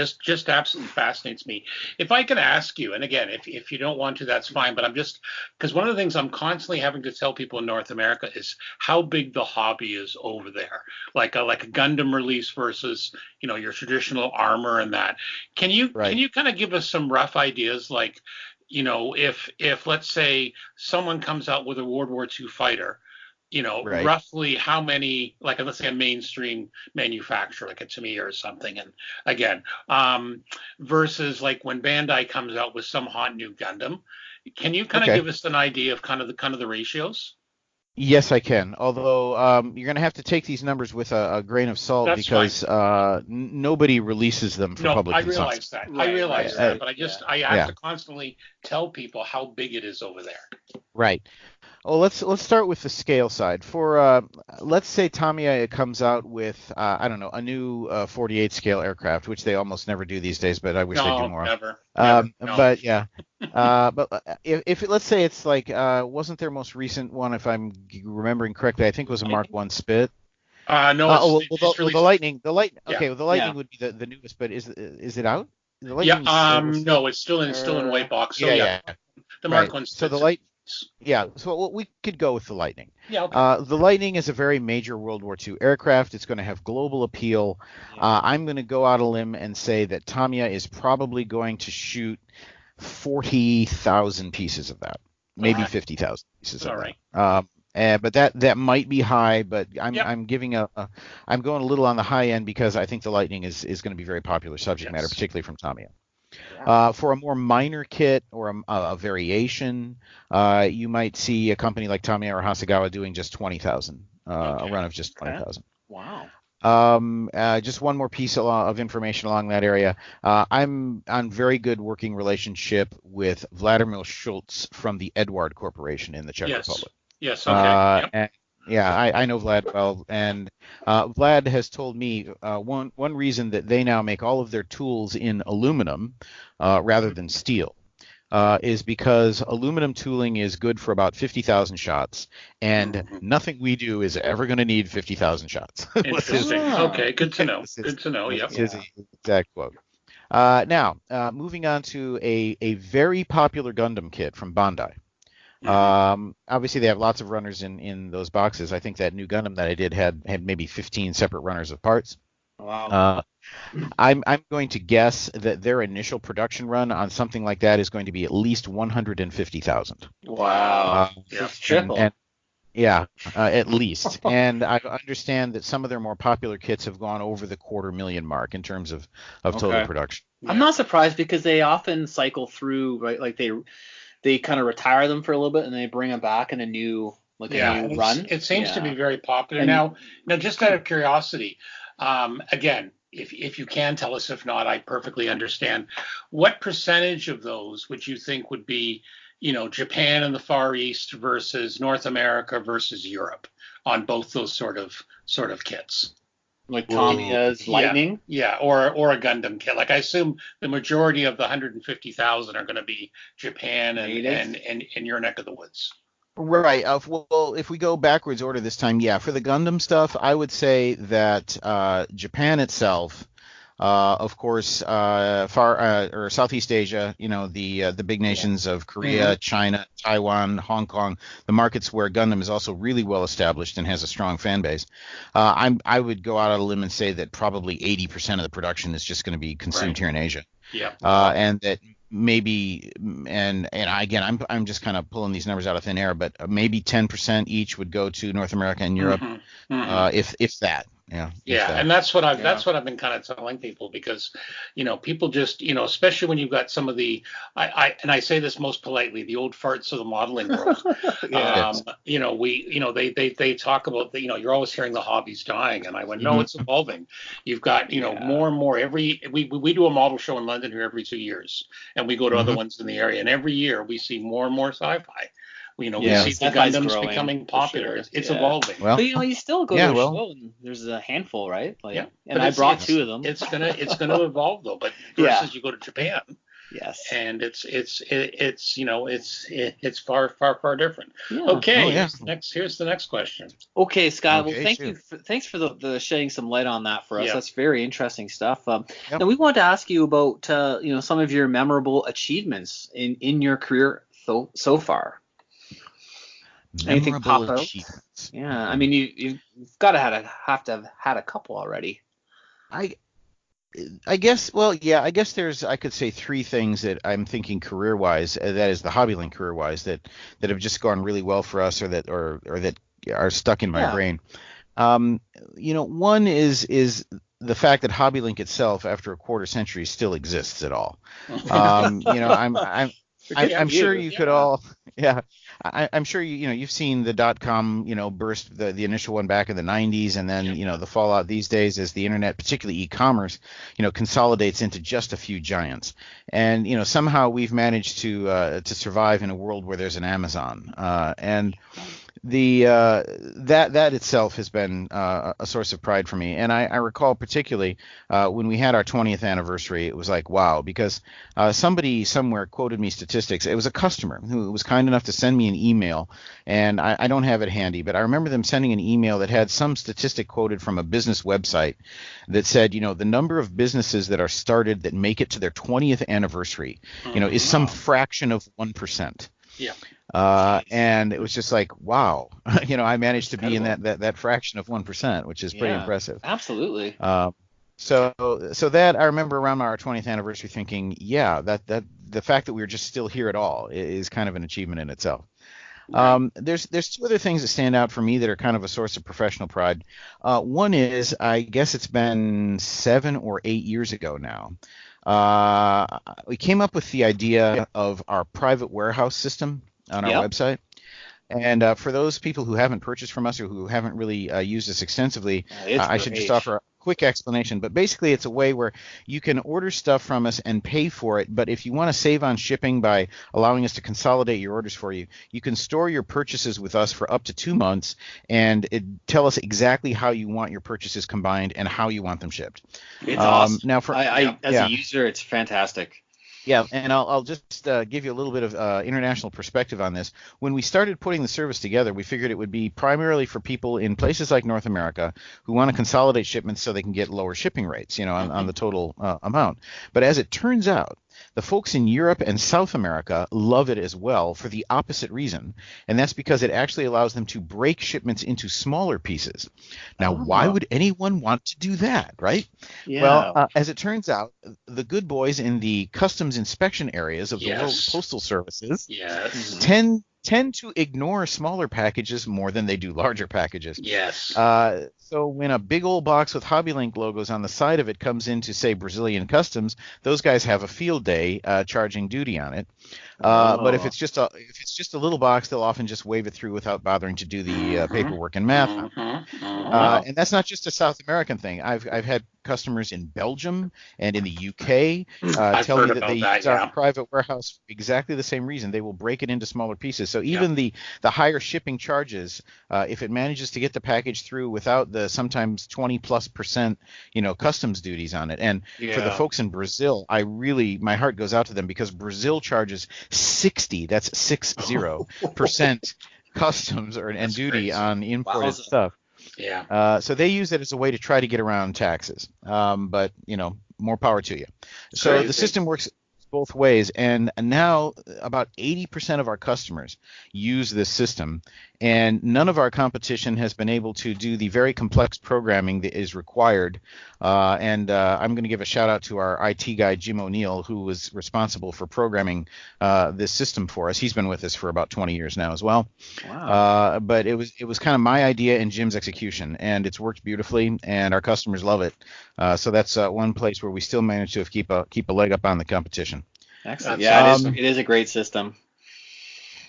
absolutely fascinates me. If I can ask you, and again, if you don't want to, that's fine, but I'm just, because one of the things I'm constantly having to tell people in North America is how big the hobby is over there. Like a Gundam release versus, your traditional armor and that. Can Right. you kind of give us some rough ideas, like, if let's say someone comes out with a World War II fighter, Right. roughly how many, like let's say a mainstream manufacturer like a Tamiya or something, and again, versus like when Bandai comes out with some hot new Gundam. Can you kind of Okay. give us an idea of kind of the ratios? Yes, I can. Although you're going to have to take these numbers with a grain of salt That's fine. because nobody releases them for No, public I consumption. realize that. I Right, realize right, that, right. but I Yeah. have Yeah. to constantly tell people how big it is over there. Right. Well, let's start with the scale side. For let's say Tamiya comes out with I don't know, a new 48 scale aircraft, which they almost never do these days, but I wish they'd do No, more. never. No. But yeah. But if let's say it's like wasn't their most recent one, if I'm remembering correctly, I think it was a Mark One Spit. No, it's The released. Lightning, Yeah. okay, well, the Lightning Yeah. would be the newest, but is it out? The Yeah. Lightning's No, it's still in white box. So yeah. the Mark Right. One. So the light. Yeah, so we could go with the Lightning. Yeah. Okay. The Lightning is a very major World War II aircraft. It's going to have global appeal. I'm going to go out a limb and say that Tamiya is probably going to shoot 40,000 pieces of that, maybe Alright. 50,000 pieces of All that. right. But that might be high, but I'm Yep. I'm giving I'm going a little on the high end because I think the Lightning is going to be very popular subject matter, Yes. particularly from Tamiya. Yeah. For a more minor kit or a variation, you might see a company like Tamiya or Hasegawa doing just 20,000, a run of just 20,000. Wow. Just one more piece of information along that area. I'm on very good working relationship with Vladimir Schultz from the Eduard Corporation in the Czech Yes. Republic. Yes. Okay. Yep. And yeah, I know Vlad well, and Vlad has told me one reason that they now make all of their tools in aluminum rather than steel is because aluminum tooling is good for about 50,000 shots, and nothing we do is ever going to need 50,000 shots. Interesting. Okay. Good to know. This is- Good to know. Yep. This is the exact quote. Now, moving on to a very popular Gundam kit from Bandai. Obviously, they have lots of runners in those boxes. I think that new Gundam that I did had maybe 15 separate runners of parts. Wow. I'm going to guess that their initial production run on something like that is going to be at least 150,000. Wow. Yeah. It's triple. And yeah, at least. And I understand that some of their more popular kits have gone over the 250,000 mark in terms of total Okay. production. I'm not surprised because they often cycle through, right? Like they kind of retire them for a little bit and they bring them back in a new and run. it seems to Yeah. be very popular And- now. Now, just out of curiosity, again, if you can tell us, if not, I perfectly understand. What percentage of those would you think would be, Japan and the Far East versus North America versus Europe on both those sort of kits? Like Tamiya's Lightning. Yeah, or a Gundam kit. Like I assume the majority of the 150,000 are going to be Japan and your neck of the woods. Right. Well, if we go backwards order this time, yeah, for the Gundam stuff, I would say that Japan itself, of course, or Southeast Asia, the big nations of Korea, China, Taiwan, Hong Kong, the markets where Gundam is also really well established and has a strong fan base. I would go out on a limb and say that probably 80% of the production is just going to be consumed here in Asia. Yeah. And that maybe, and again, I'm just kind of pulling these numbers out of thin air, but maybe 10% each would go to North America and Europe, if that. Yeah. Yeah, and that's what I've been kind of telling people because, people just, especially when you've got some of the, I say this most politely, the old farts of the modeling world. They talk about you're always hearing the hobby's dying, and I went, no, it's evolving. You've got more and more we do a model show in London here every 2 years, and we go to other ones in the area, and every year we see more and more sci-fi. We see the sci-fi's Gundams growing, becoming for popular. sure. It's Yeah. evolving. Well, But you still go to a show and there's a handful, right? Like, Yeah, and but I brought it's- two of them. It's gonna evolve though, but versus you go to Japan, Yes. and it's far different. Yeah. Okay, Oh, yeah. here's the next question. Okay, Scott. Okay, well, thank shoot. you. Thanks for the shedding some light on that for us. Yeah. That's very interesting stuff. Yep. Now we wanted to ask you about some of your memorable achievements in your career so far. Anything memorable pop out? achievements. Yeah, I mean you've got to have had a couple already. I guess, well, yeah, I guess I could say three things that I'm thinking career-wise, that is the HobbyLink career-wise, that have just gone really well for us, or that are stuck in my Yeah. brain. One is the fact that HobbyLink itself, after a quarter century, still exists at all. I'm sure you could all, yeah. I'm sure you've seen the .com burst, the initial one back in the 90s, and then the fallout these days as the internet, particularly e-commerce, consolidates into just a few giants. And somehow we've managed to survive in a world where there's an Amazon, and that itself has been a source of pride for me. And I recall particularly when we had our 20th anniversary, it was like, wow, because somebody somewhere quoted me statistics. It was a customer who was kind enough to send me an email, and I don't have it handy, but I remember them sending an email that had some statistic quoted from a business website that said, the number of businesses that are started that make it to their 20th anniversary, is some fraction of 1%. Yeah. And it was just like, wow, I managed to be in that fraction of 1%, which is pretty impressive. Absolutely. So that I remember around our 20th anniversary thinking, yeah, that the fact that we're just still here at all is kind of an achievement in itself. There's two other things that stand out for me that are kind of a source of professional pride. One is, I guess it's been 7 or 8 years ago now. We came up with the idea of our private warehouse system on our website. And for those people who haven't purchased from us or who haven't really used us extensively, I should just offer a quick explanation. But basically, it's a way where you can order stuff from us and pay for it. But if you want to save on shipping by allowing us to consolidate your orders for you, you can store your purchases with us for up to 2 months and tell us exactly how you want your purchases combined and how you want them shipped. It's awesome. Now, as a user, it's fantastic. Yeah, and I'll just give you a little bit of international perspective on this. When we started putting the service together, we figured it would be primarily for people in places like North America who want to consolidate shipments so they can get lower shipping rates, on the total amount. But as it turns out, the folks in Europe and South America love it as well for the opposite reason, and that's because it actually allows them to break shipments into smaller pieces. Now, why would anyone want to do that, right? Yeah. Well, as it turns out, the good boys in the customs inspection areas of the World Postal Services tend to ignore smaller packages more than they do larger packages. Yes. So when a big old box with HobbyLink logos on the side of it comes into, say, Brazilian customs, those guys have a field day charging duty on it. But if it's just a little box, they'll often just wave it through without bothering to do the paperwork and math. And that's not just a South American thing. I've had customers in Belgium and in the UK tell me that they use our private warehouse for exactly the same reason. They will break it into smaller pieces. So even the higher shipping charges, if it manages to get the package through without the sometimes 20+% customs duties on it. And for the folks in Brazil, my heart goes out to them because Brazil charges 60% customs and duty on imported stuff. Yeah. So they use it as a way to try to get around taxes. But more power to you. So the system works both ways, and now about 80% of our customers use this system, and none of our competition has been able to do the very complex programming that is required. And I'm going to give a shout out to our IT guy, Jim O'Neill, who was responsible for programming this system for us. He's been with us for about 20 years now as well. Wow. But it was kind of my idea and Jim's execution, and it's worked beautifully, and our customers love it. So that's one place where we still manage to keep a leg up on the competition. Excellent. Yeah, it is a great system.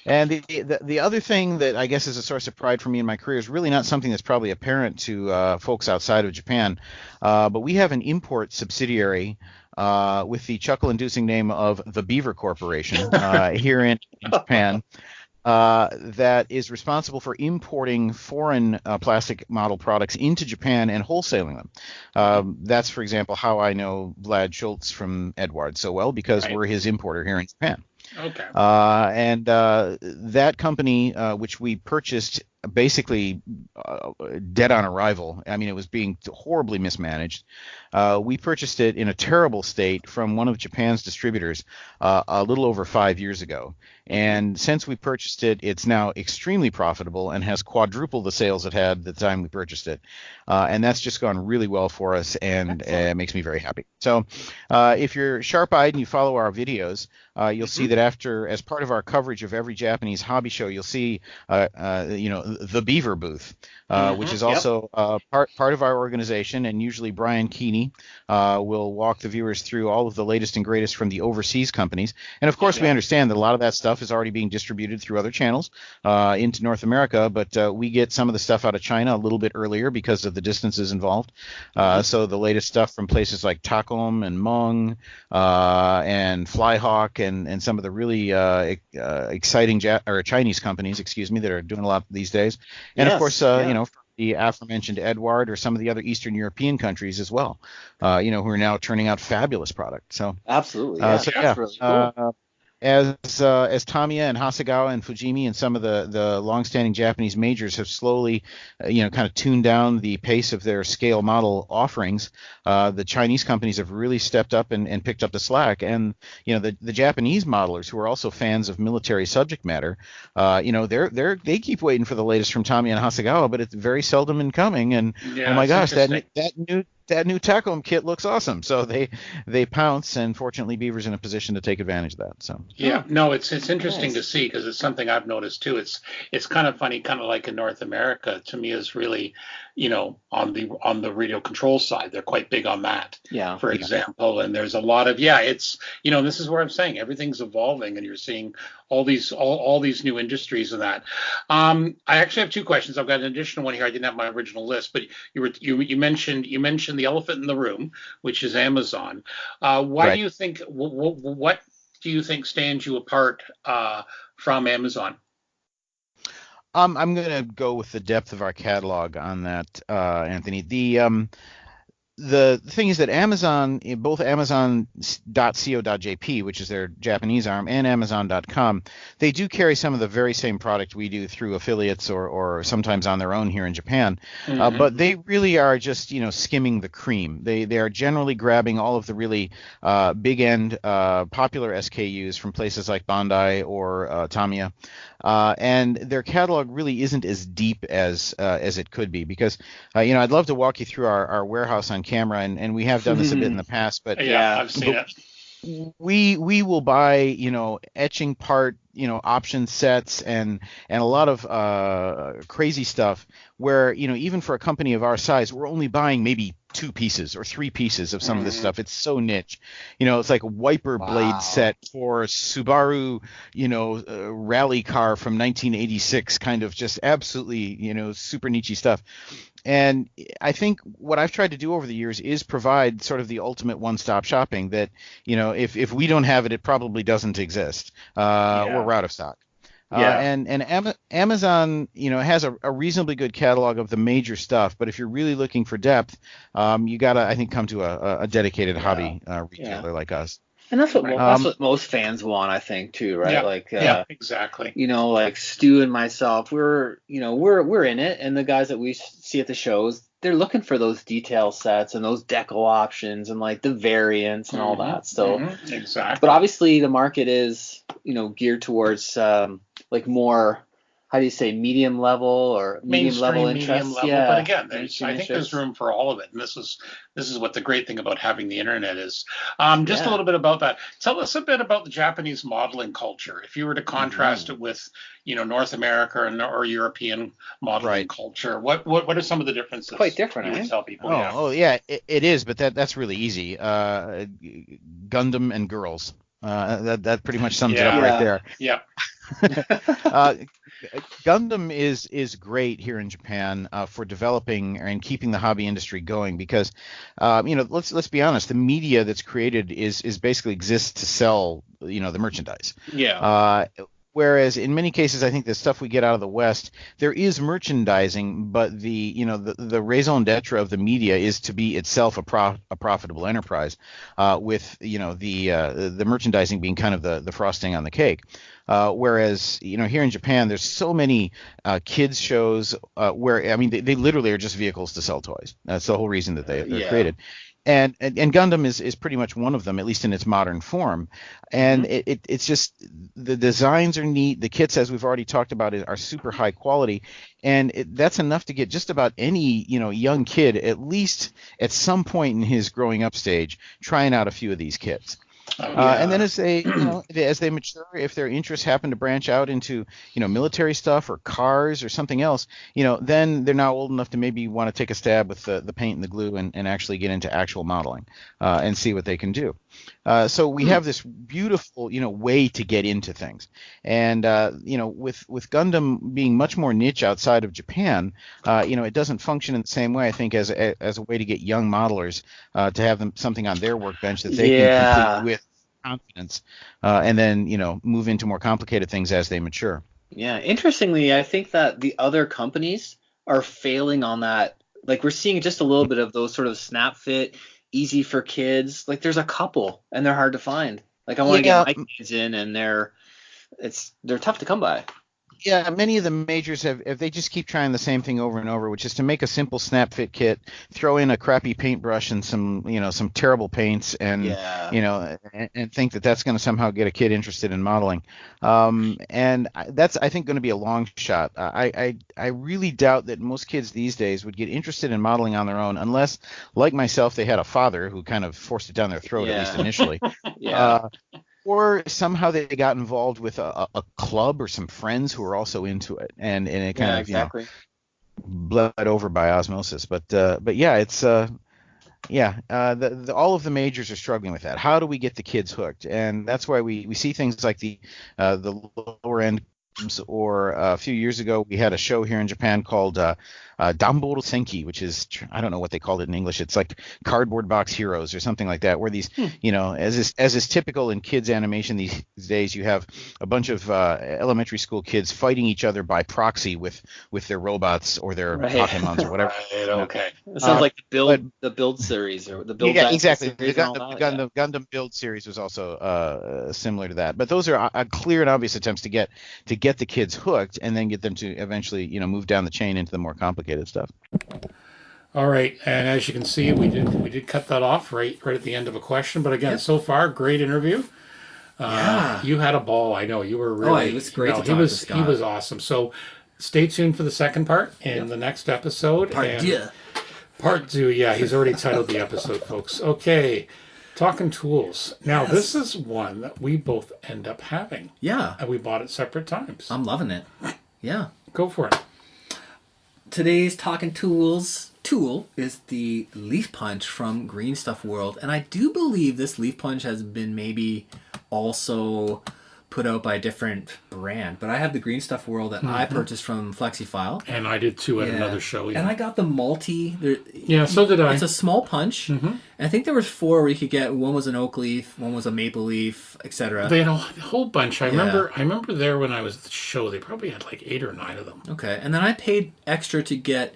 And the other thing that I guess is a source of pride for me in my career is really not something that's probably apparent to folks outside of Japan, but we have an import subsidiary with the chuckle-inducing name of the Beaver Corporation here in Japan. That is responsible for importing foreign plastic model products into Japan and wholesaling them. That's, for example, how I know Vlad Schultz from Edward so well, because we're his importer here in Japan. Okay. And that company, which we purchased basically dead on arrival. I mean, it was being horribly mismanaged. We purchased it in a terrible state from one of Japan's distributors a little over 5 years ago. And since we purchased it, it's now extremely profitable and has quadrupled the sales it had the time we purchased it. And that's just gone really well for us, and it makes me very happy. So if you're sharp-eyed and you follow our videos, you'll see that as part of our coverage of every Japanese hobby show, you'll see, the Beaver booth, which is Yep. also part of our organization, and usually Brian Keeney will walk the viewers through all of the latest and greatest from the overseas companies. And of course, we understand that a lot of that stuff is already being distributed through other channels into North America, but we get some of the stuff out of China a little bit earlier because of the distances involved. So the latest stuff from places like Takom and Hmong and Flyhawk and some of the really exciting Chinese companies, that are doing a lot these days. And of course, the aforementioned Edward or some of the other Eastern European countries as well, who are now turning out fabulous product. So Absolutely. that's really cool. As Tamiya and Hasegawa and Fujimi and some of the longstanding Japanese majors have slowly, kind of tuned down the pace of their scale model offerings, the Chinese companies have really stepped up and picked up the slack. And the Japanese modelers, who are also fans of military subject matter, they keep waiting for the latest from Tamiya and Hasegawa, but it's very seldom in coming. And oh my gosh, that new Takom kit looks awesome. So they pounce, and fortunately Beaver's in a position to take advantage of that. So it's interesting to see, because it's something I've noticed too. It's kind of funny, kind of like in North America. Tamiya is really, on the radio control side, they're quite big on that. For example, and there's a lot of it's this is where I'm saying everything's evolving, and you're seeing all these new industries and that. I actually have two questions. I've got an additional one here. I didn't have my original list, but you mentioned the elephant in the room, which is Amazon. Why do you think what do you think stands you apart from Amazon? I'm going to go with the depth of our catalog on that, Anthony. The thing is that Amazon, both Amazon.co.jp, which is their Japanese arm, and Amazon.com, they do carry some of the very same product we do through affiliates or sometimes on their own here in Japan. But they really are just, skimming the cream. They are generally grabbing all of the really big end popular SKUs from places like Bandai or Tamiya. And their catalog really isn't as deep as it could be, because I'd love to walk you through our warehouse on camera, and we have done this a bit in the past, but I've seen it. We will buy etching part option sets and a lot of crazy stuff where even for a company of our size, we're only buying maybe 2 pieces or 3 pieces of some of this stuff. It's so niche. It's like a wiper blade set for Subaru rally car from 1986, kind of just absolutely super niche stuff. And I think what I've tried to do over the years is provide sort of the ultimate one-stop shopping that, if we don't have it, it probably doesn't exist, or we're out of stock. And Amazon, has a reasonably good catalog of the major stuff, but if you're really looking for depth, you got to, I think, come to a dedicated hobby retailer like us. And that's what most fans want, I think, too, right? Exactly. Like Stu and myself, we're in it, and the guys that we see at the shows, they're looking for those detail sets and those deco options and like the variants and all that. So exactly. But obviously the market is, geared towards like more, how do you say, medium level or medium level interest? But again, I think there's room for all of it, and this is what the great thing about having the internet is. Just a little bit about that. Tell us a bit about the Japanese modeling culture. If you were to contrast it with, North America or European modeling culture, what are some of the differences? Quite different, you would tell people. It is, but that's really easy. Gundam and girls. That pretty much sums it up right there. Yeah. Gundam is great here in Japan for developing and keeping the hobby industry going, because let's be honest, the media that's created is basically exists to sell the merchandise. Whereas in many cases, I think the stuff we get out of the West, there is merchandising, but the raison d'etre of the media is to be itself a profitable enterprise, with the merchandising being kind of the frosting on the cake. Whereas here in Japan, there's so many kids shows where they literally are just vehicles to sell toys. That's the whole reason that they're created. And Gundam is pretty much one of them, at least in its modern form. And it's just the designs are neat. The kits, as we've already talked about, are super high quality, and that's enough to get just about any young kid, at least at some point in his growing up stage, trying out a few of these kits. And then as they, as they mature, if their interests happen to branch out into, military stuff or cars or something else, then they're now old enough to maybe want to take a stab with the paint and the glue and actually get into actual modeling and see what they can do. So we have this beautiful, way to get into things. And, with Gundam being much more niche outside of Japan, it doesn't function in the same way, I think, as a way to get young modelers to have them something on their workbench that they can complete with confidence, and then move into more complicated things as they mature. Yeah, interestingly, I think that the other companies are failing on that. Like we're seeing just a little bit of those sort of snap fit, easy for kids. Like there's a couple, and they're hard to find. Like I want to get my kids in, and they're tough to come by. Yeah, many of the majors have, if they just keep trying the same thing over and over, which is to make a simple snap fit kit, throw in a crappy paintbrush and some terrible paints, and and think that that's going to somehow get a kid interested in modeling. And that's, I think, going to be a long shot. I really doubt that most kids these days would get interested in modeling on their own unless, like myself, they had a father who kind of forced it down their throat, at least initially. Or somehow they got involved with a club or some friends who were also into it, and it kind of bled over by osmosis. But yeah, it's all of the majors are struggling with that. How do we get the kids hooked? And that's why we see things like the lower end. Or a few years ago, we had a show here in Japan called Danboru Senki, which is, I don't know what they called it in English. It's like Cardboard Box Heroes or something like that, where these, as is typical in kids animation these days, you have a bunch of elementary school kids fighting each other by proxy with their robots or their Pokemons or whatever. Okay. It sounds like the build series or the build. Yeah, exactly. The Gundam build series was also similar to that. But those are clear and obvious attempts to get the kids hooked and then get them to eventually, move down the chain into the more complicated stuff. All right, and as you can see, we did cut that off right at the end of a question. But again, so far, great interview. You had a ball. I know you were really. It was great to talk to Scott. He was awesome. So stay tuned for the second part in the next episode. Part 2. Yeah, he's already titled the episode, folks. Okay. Talking tools. Now, this is one that we both end up having. Yeah. And we bought it separate times. I'm loving it. Yeah. Go for it. Today's Talking Tools tool is the Leaf Punch from Green Stuff World. And I do believe this Leaf Punch has been maybe also put out by a different brand. But I have the Green Stuff World that I purchased from FlexiFile. And I did too at another show. Yeah. And I got the multi. So did I. It's a small punch. And I think there was 4 where you could get. One was an oak leaf, one was a maple leaf, etc. They had a whole bunch. I remember there when I was at the show, they probably had like 8 or 9 of them. Okay. And then I paid extra to get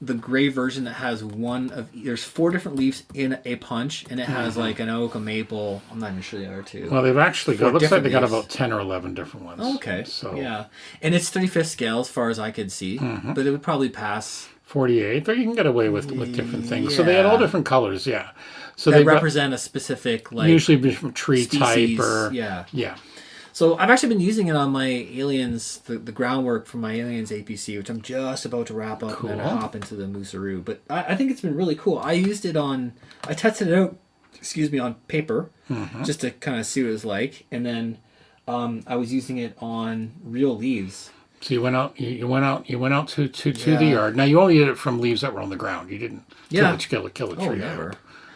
the gray version that has there's 4 different leaves in a punch, and it has like an oak, a maple. I'm not even sure the other 2. Well, they've actually got, looks like they got about 10 or 11 different ones. Oh, okay. So yeah. And it's 3/5 scale as far as I could see, but it would probably pass 48, but you can get away with different things. So they had all different colors, So they represent a specific, like, usually from tree species, type or yeah. So I've actually been using it on my Aliens, the groundwork for my Aliens APC, which I'm just about to wrap up and then hop into the Musaru. But I think it's been really cool. I tested it out, on paper, just to kind of see what it was like, and then I was using it on real leaves. So you went out to the yard. Now you only did it from leaves that were on the ground. You didn't kill a tree. Oh, never.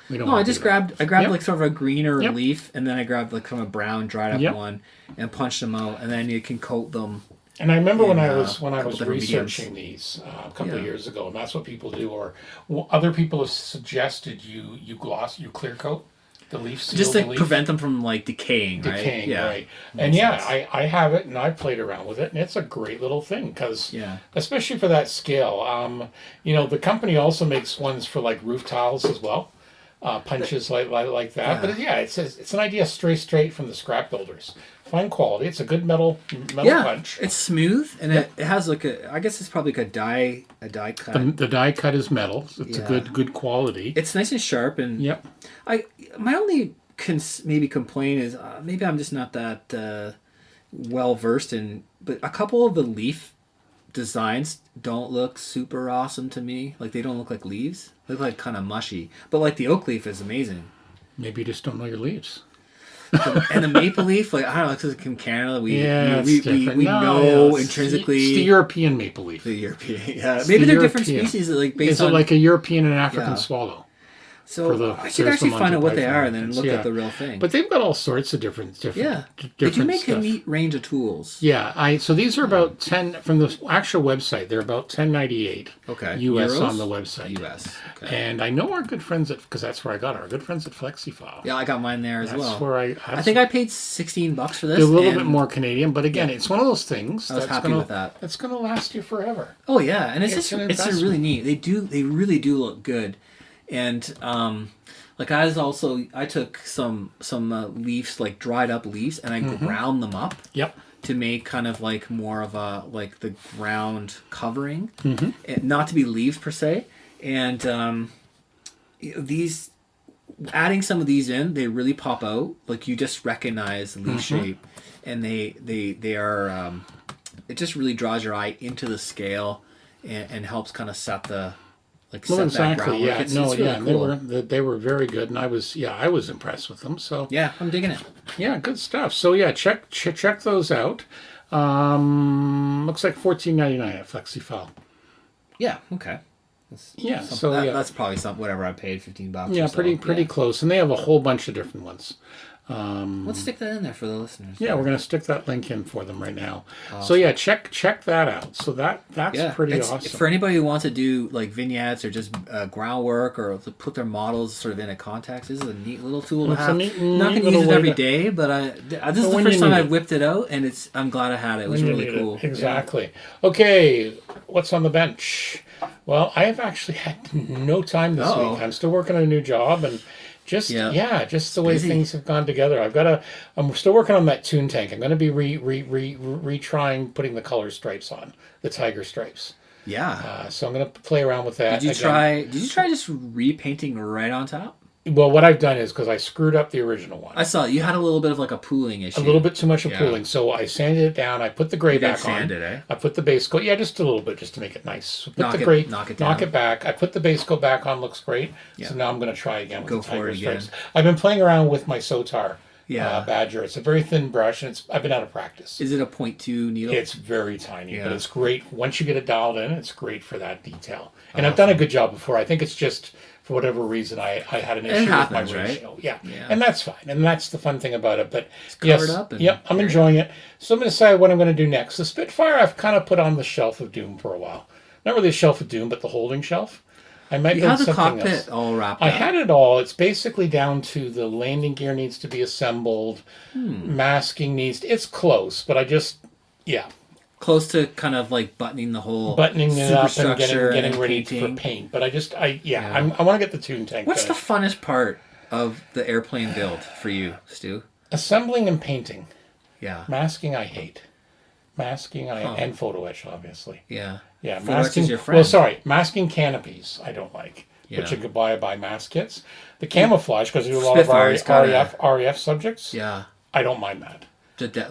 I grabbed like sort of a greener leaf, and then I grabbed like kind of a brown dried up one and punched them out, and then you can coat them. And I remember when I was researching these a couple of years ago, and that's what people do, or other people have suggested you clear coat the leaf seal, just to prevent them from like decaying, right? And I have it, and I played around with it, and it's a great little thing because especially for that scale. The company also makes ones for like roof tiles as well. Punches like that, but it's an idea straight from the scrap builders. Fine quality. It's a good metal punch. It's smooth, and it has like I guess it's probably like a die cut. The die cut is metal. It's a good quality. It's nice and sharp, and my only complaint is maybe I'm just not that well versed in, but a couple of the leaf designs don't look super awesome to me. Like they don't look like leaves. They look like kind of mushy. But like the oak leaf is amazing. Maybe you just don't know your leaves. And the maple leaf, like, I don't know, because in Canada, we it's different. we No, know it's intrinsically it's the European maple leaf. the European. Yeah, It's maybe the they're different European. species, like based Is on. it like a European and African Yeah. swallow? So for the- I should there's actually the find out what Monty they Python are and then reference, look yeah. at the real thing. But they've got all sorts of different yeah, they different do make stuff. a neat range of tools. Yeah, so these are about 10 from the actual website. They're about 10.98 Okay. US Euros? on the website. US. Okay. And I know our good friends at, because that's where I got our good friends at FlexiFile. Yeah, I got mine there as That's well. where I think I paid $16 for this. they're a little bit and- more Canadian, but again, it's one of those things I was that's happy gonna with that. it's gonna last you forever. Oh yeah, and it's It's an just investment. really neat. They really do look good, and like I took some leaves, like dried up leaves, and I ground them up Yep. to make kind of like more of a like the ground covering, and not to be leaves per se. And these adding some of these in, they really pop out. Like you just recognize the leaf shape, and they are. It just really draws your eye into the scale, and helps kind of set the Well, set that exactly. groundwork. Yeah. It's No. really Yeah. cool. They were very good, and I was impressed with them. So Yeah, I'm digging it. yeah, good stuff. So yeah, check those out. Looks like $14.99 at FlexiFile. Yeah. Okay. Yeah. So yeah. That's probably whatever I paid, $15. Yeah, or so. pretty Yeah. close, and they have a whole bunch of different ones. Let's stick that in there for the listeners. Yeah, we're gonna stick that link in for them right now. So yeah, check that out. So that's pretty It's- awesome. For anybody who wants to do like vignettes or just groundwork or to put their models sort of in a context, this is a neat little tool to It's a have. neat Not little gonna use it way every to- day, but this But is the when first you time need I it. whipped it out, and I'm glad I had it. It was You really need it. cool. Exactly. Okay, what's on the bench? Well, I have actually had no time this Uh-oh. week. I'm still working on a new job, and just just the way busy. things have gone together. I'm still working on that tune tank. I'm going to be retrying putting the color stripes on, the tiger stripes. Yeah. So I'm going to play around with that. Did you again. try just repainting right on top? Well, what I've done is because I screwed up the original one. I saw you had a little bit of like a pooling issue. A little bit too much of Yeah. pooling, so I sanded it down. I put the gray You did back sand on. it, eh? I put the base coat, just a little bit, just to make it nice. So put Knock the it- gray, knock it knock down. it back. I put the base coat back on. Looks great. Yeah. So now I'm going to try again with Go the for tiger it again. stripes. I've been playing around with my Sotar Yeah. Badger. It's a very thin brush, and I've been out of practice. Is it a 0.2 needle? It's very tiny, but Yeah. it's great. Once you get it dialed in, it's great for that detail. And I've done a good job before. I think it's just, for whatever reason, I had an issue happens, with my right? ratio. Yeah. Yeah. And that's fine. And that's the fun thing about it. But covered up and yep, I'm carry enjoying it. So I'm going to decide what I'm going to do next. The Spitfire I've kind of put on the shelf of doom for a while. Not really a shelf of doom, but the holding shelf. I might You build have the something cockpit else. all wrapped I up. had it all. It's basically down to the landing gear needs to be assembled. Masking needs. It's close, but I just, Close to kind of like buttoning the whole buttoning it up and superstructure getting and ready painting. for paint. But I want to get the tune tank What's the finished. funnest part of the airplane build for you, Stu? Assembling and painting. Yeah. Masking I hate. And photo etch, obviously. Yeah. Yeah, Photo etch masking. is your friend. Well, sorry, masking canopies I don't like. Yeah. But you could buy mask kits. The camouflage, because I do a lot of Spitfire's gotta- RAF subjects. Yeah. I don't mind that.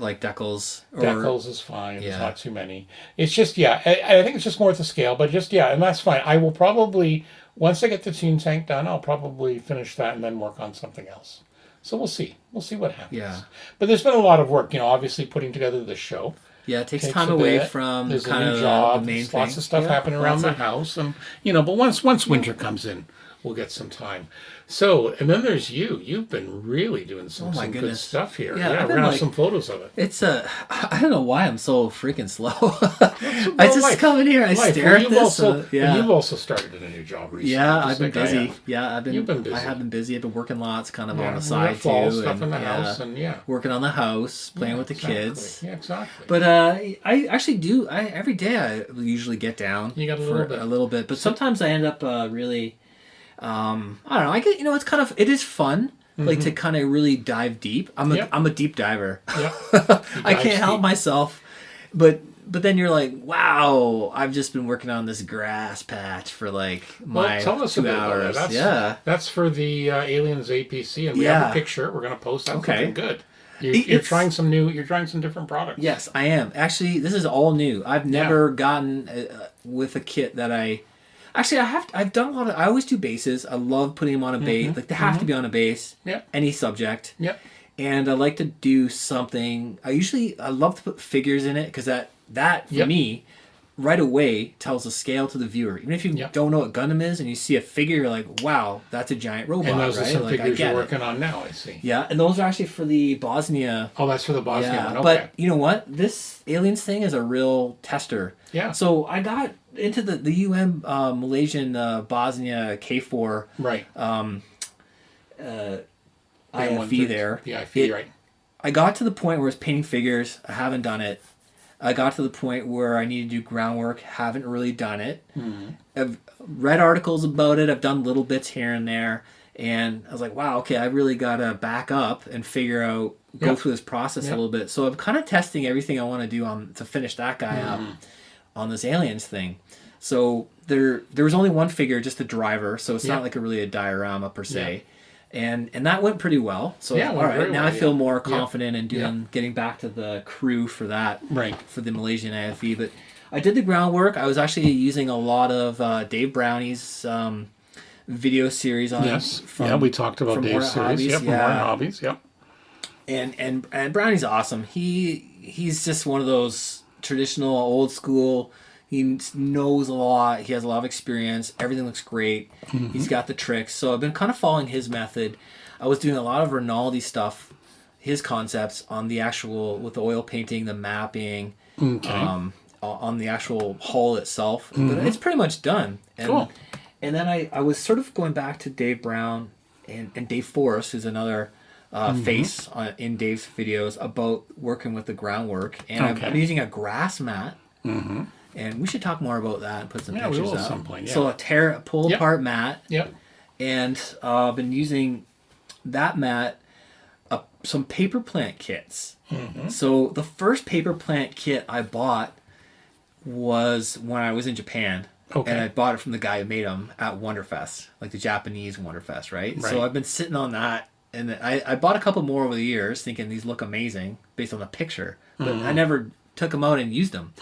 Like decals. Or, Decals is fine. Yeah. There's not too many. It's just, I think it's just more at the scale, but just, and that's fine. I will probably, once I get the tune tank done, I'll probably finish that and then work on something else. So we'll see. We'll see what happens. Yeah. But there's been a lot of work, obviously putting together the show. Yeah, it takes Takes time a away bit. from There's kind a new of job. the main There's thing. lots of stuff Yeah, happening around lots the of- house, and but once winter comes in, we'll get some time. So, and then there's you. You've been really doing some my good goodness. stuff here. Yeah, Yeah, I've we're been, gonna like- have some photos of it. It's I don't know why I'm so freaking slow. I just life. come in here, I Life. stare Well, at you've this. also, yeah. and you've also started in a new job recently. Yeah, just I've been like I busy. have. Yeah, You've been busy. I have been busy. I've been working lots, kind of Yeah, on the we side got fall too, stuff and in the house, and working on the house, playing with the exactly. kids. Yeah, exactly. But I actually do. Every day I usually get down. You got a for little bit. a little bit, but sometimes I end up really. I don't know. I get it's kind of it is fun. Like to kind of really dive deep. I'm Yep. a deep diver. Yep. I dive can't help deep. myself. But then you're like, wow, I've just been working on this grass patch for like my Tell us 2 a bit about hours. that. That's for the Aliens APC, and we have a picture. We're going to post. That's Okay. looking good. You're It's- trying some new. You're trying some different products. Yes, I am. Actually, this is all new. I've never gotten with a kit that I. Actually, I've done a lot of. I always do bases. I love putting them on a base. Like they have to be on a base. Yep. Any subject. Yep. and I like to do something. I love to put figures in it because that for Yep. me right away tells the scale to the viewer. Even if you Yep. don't know what Gundam is and you see a figure, you're like, wow, that's a giant robot, And those right? are some Like, I figures get you're it. working on now, I see. Yeah, and those are actually for the Bosnia. Oh, that's for the Bosnia Yeah, one. Okay. but you know what? This aliens thing is a real tester. Yeah. So I got into the UN Malaysian Bosnia K4 Right. IFE there. The IFE, right. I got to the point where it's painting figures. I haven't done it. I got to the point where I need to do groundwork. Haven't really done it. Mm-hmm. I've read articles about it. I've done little bits here and there. And I was like, wow, okay, I really got to back up and figure out, go Yep. through this process Yep. a little bit. So I'm kind of testing everything I want to do to finish that guy up on this aliens thing. So there was only one figure, just the driver. So it's Yep. not like really a diorama per se. Yep. And that went pretty well. So Yeah, it all went right, very now well, I feel yeah. more Yep. confident in getting back to the crew for that, Right. for the Malaysian IFE. But I did the groundwork. I was actually using a lot of Dave Brownie's video series on. Yes. We talked about from Dave's Hornet series. Hobbies, Yep. From yeah. Hornet Hobbies. Yep. And Brownie's awesome. He's just one of those traditional old school. He knows a lot. He has a lot of experience. Everything looks great. Mm-hmm. He's got the tricks. So I've been kind of following his method. I was doing a lot of Rinaldi stuff, his concepts on the actual, with the oil painting, the mapping, Okay. on the actual hull itself. But it's pretty much done. And, Cool. And then I was sort of going back to Dave Brown and Dave Forrest, who's another face in Dave's videos about working with the groundwork. And Okay. I'm using a grass mat. And we should talk more about that and put some Yeah, we pictures will at up. some point, yeah. So a pull Yep. apart mat. Yep. And I've been using that mat, some paper plant kits. So the first paper plant kit I bought was when I was in Japan. Okay. And I bought it from the guy who made them at Wonderfest, like the Japanese Wonderfest, right? Right. So I've been sitting on that. And I bought a couple more over the years thinking these look amazing based on the picture. But I never took them out and used them.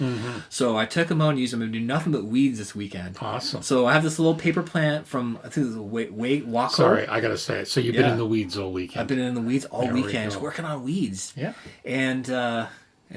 So I took them out and used them and do nothing but weeds this weekend. Awesome. So I have this little paper plant from, I think it was Wait Waco. Sorry, I gotta say it. So you've been Yeah. in the weeds all weekend. I've been in the weeds all There we weekend, just go. working on weeds. Yeah. And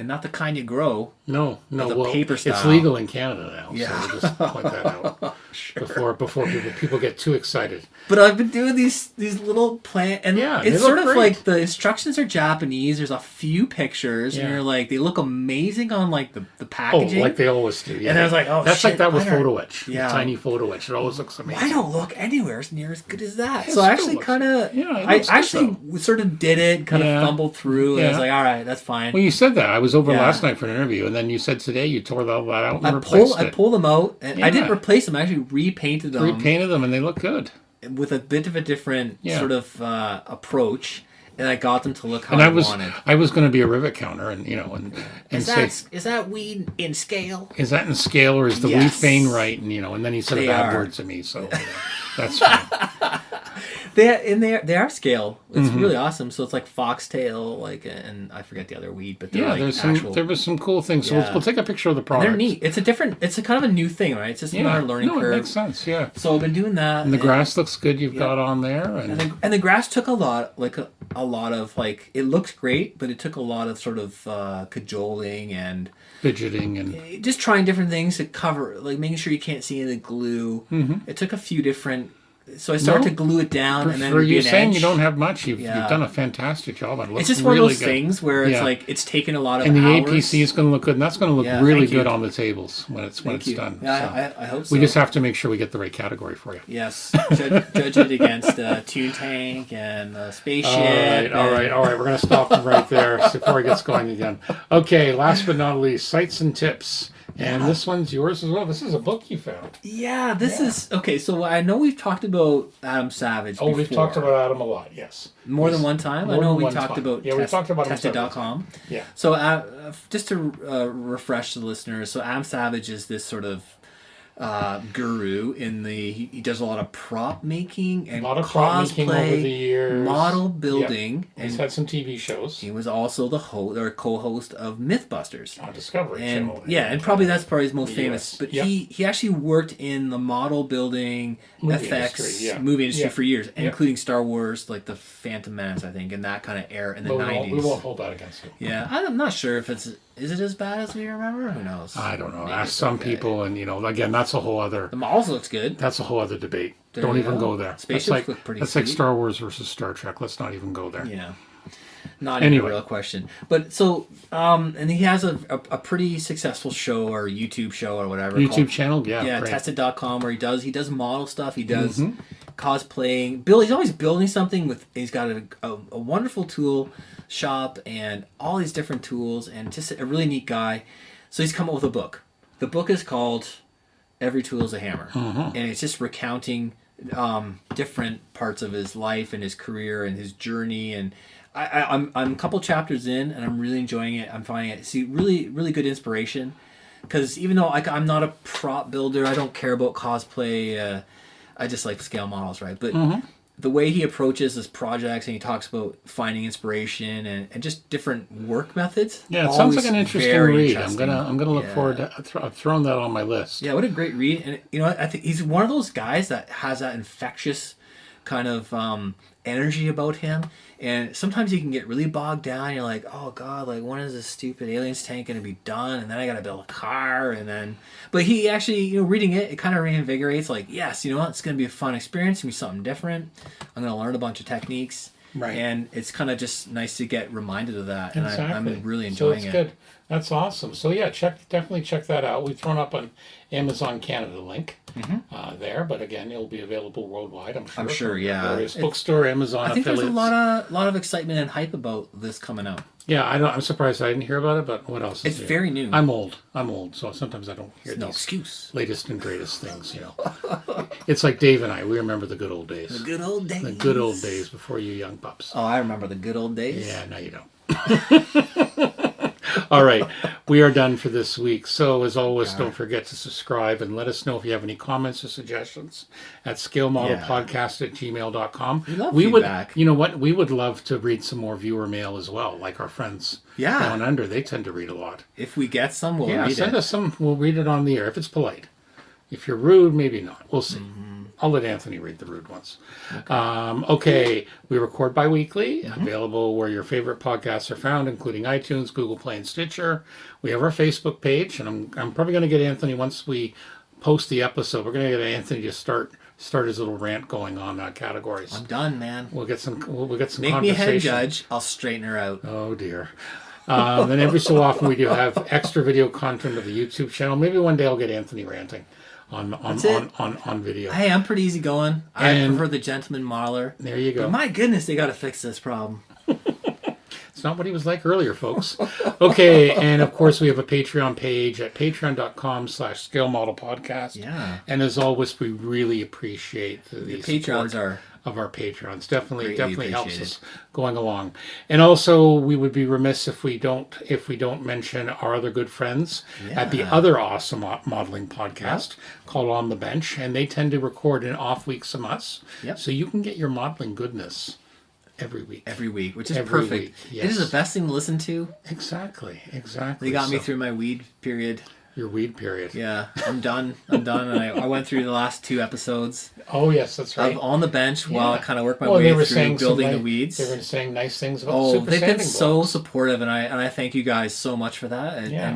not the kind you grow. No. the Well, paper it's style. legal in Canada now. Yeah. So we'll just point that out before people get too excited. But I've been doing these little plant, and Yeah, they it's look sort of great. like the instructions are Japanese. There's a few pictures, and Yeah. you're like, they look amazing on like the Oh, packaging. like they always do. Yeah. And I was like, oh, that's like shit, that with why don't- photo etch. Yeah. The tiny photo etch. It always looks amazing. I don't look anywhere near as good as that. It So I still actually looks- kind of, yeah, it I looks good, actually sort of did it, kind Yeah. of fumbled through, and I was Yeah. like, all right, that's fine. Well, you said that. I was over Yeah. last night for an interview, and then you said today you tore all that out and replaced I it. pulled them out, and I didn't Yeah. replace them. I actually repainted them. Repainted them, and they look good. With a bit of a different Yeah. sort of approach, and I got them to look how And I I was wanted. going to be a rivet counter, and and say, Is that weed in scale? is that in scale or is the Yes. wheat vein right? And then he said They a bad are. word to me, so that's fine. They are scale. It's really awesome. So it's like foxtail, and I forget the other weed, but they're Yeah, like there was some cool things. So Yeah. we'll take a picture of the and product. they're neat. It's a kind of a new thing, right? It's just another learning no, curve. it makes sense. Yeah, So I've been doing that. and the grass looks good. You've got on there, And the grass took a lot of like, it looks great, but it took a lot of sort of cajoling and fidgeting and just trying different things to cover, like making sure you can't see any of the glue. It took a few different. So I started No. to glue it down, and then for it'd be you an saying edge. you don't have much, you've Yeah. done a fantastic job. It looks It's just really one of those good. things where it's Yeah. like it's taken a lot of And the hours. APC is going to look good, and that's going to look Yeah, really thank you. good on the tables when it's Thank you. done. Yeah, So I hope so. we just have to make sure we get the right category for you. Yes, judge it against Toon Tank and Spaceship. All right. We're going to stop him right there before he gets going again. Okay, last but not least, sites and tips. And this one's yours as well. This is a book you found. Yeah, this is okay. So I know we've talked about Adam Savage. Oh, we've before. talked about Adam a lot. Yes, more than one time. More I know than we one talked time. about Yeah, we talked about him Tested.com. Yeah. So just to refresh the listeners, so Adam Savage is this sort of guru in he does a lot of prop making and A lot of prop making over cosplay, the years. model building, He's and had some TV shows he was also the co-host of MythBusters. on Discovery And Channel. and probably that's probably his most The famous. US. But Yep. he actually worked in the model building, Movie effects, industry, yeah. movie industry Yeah. for years, Yep. including Star Wars, like the Phantom Menace, I think, and that kind of era in the But '90s. we won't hold that against him. Yeah, I'm not sure if is it as bad as we remember. Who knows? I don't know. Maybe Ask it's some okay. people, and again, that's a whole other. The models looks good. That's a whole other debate. There Don't you even go. go there. Spaceships That's like look pretty that's like sweet. Star Wars versus Star Trek. Let's not even go there. Yeah. Not even Anyway. a real question. But so, and he has a pretty successful show or YouTube show or whatever. YouTube channel, Yeah, great. tested.com, where he does model stuff. He does Mm-hmm. cosplaying. He's always building something he's got a wonderful tool shop and all these different tools, and just a really neat guy. So he's come up with a book. The book is called Every Tool is a Hammer. Mm-hmm. And it's just recounting different parts of his life and his career and his journey. And I'm a couple chapters in, and I'm really enjoying it. I'm finding it really, really good inspiration. Because even though I'm not a prop builder, I don't care about cosplay. I just like scale models, right? But the way he approaches his projects, and he talks about finding inspiration and just different work methods. Yeah, it sounds like always an interesting very read. interesting. I'm gonna look Yeah. forward to. I've thrown that on my list. Yeah, what a great read. And I think he's one of those guys that has that infectious kind of energy about him. And sometimes he can get really bogged down. You're like, oh God, like when is this stupid aliens tank going to be done? And then I got to build a car. But he actually, reading it kind of reinvigorates. Like, yes, you know what? It's going to be a fun experience. It's going to be something different. I'm going to learn a bunch of techniques. Right. And it's kind of just nice to get reminded of that. And Exactly. I'm really So enjoying it's it. good. That's awesome. So yeah, definitely check that out. We've thrown up on Amazon Canada link there, but again, it'll be available worldwide. I'm sure. sure, yeah. Various It's- bookstore, Amazon I think affiliates. there's a lot of excitement and hype about this coming out. Yeah, I'm surprised I didn't hear about it, but what else? It's is new? very new. I'm old, so sometimes I don't hear No these excuse. latest and greatest things. It's like Dave and I. We remember the good old days. The good old days. The good old days before you young pups. Oh, I remember the good old days. Yeah, no, you don't. All right, we are done for this week. So, as always, don't forget to subscribe and let us know if you have any comments or suggestions at scalemodelpodcast@gmail.com. We love would, feedback. you know what? We would love to read some more viewer mail as well, like our friends Yeah. down under. They tend to read a lot. If we get some, we'll Yeah, read send it. us some. We'll read it on the air if it's polite. If you're rude, maybe not. We'll see. I'll let Anthony read the rude ones. Okay. We record bi-weekly, available where your favorite podcasts are found, including iTunes, Google Play, and Stitcher. We have our Facebook page, and I'm probably going to get Anthony, once we post the episode, we're going to get Anthony to start his little rant going on categories. I'm done, man. We'll get some Make me a head conversation. judge. I'll straighten her out. Oh dear. Then every so often we do have extra video content of the YouTube channel. Maybe one day I'll get Anthony ranting on video. Hey, I'm pretty easy going. I And- prefer the gentleman modeler. There you go. But my goodness, they got to fix this problem. It's not what he was like earlier, folks. Okay, and of course we have a Patreon page at patreon.com/scalemodelpodcast. Yeah. And as always, we really appreciate the Patrons support are of our Patrons. Definitely helps appreciated. us going along. And also, we would be remiss if we don't mention our other good friends at the Yeah. other awesome modeling podcast called On the Bench, and they tend to record in off weeks from us, Yep. so you can get your modeling goodness every week. every week, which is Every perfect. week, It is yes. the best thing to listen to. Exactly. They got me So, through my weed period. your weed period. Yeah, I'm done. And I went through the last 2 episodes Oh yes, that's right. of On the Bench while I Yeah. kind of worked my Well, way they were through saying building some the weeds. They were saying nice things about Oh, super they've been sanding so blocks. supportive, and I thank you guys so much for that. Yeah.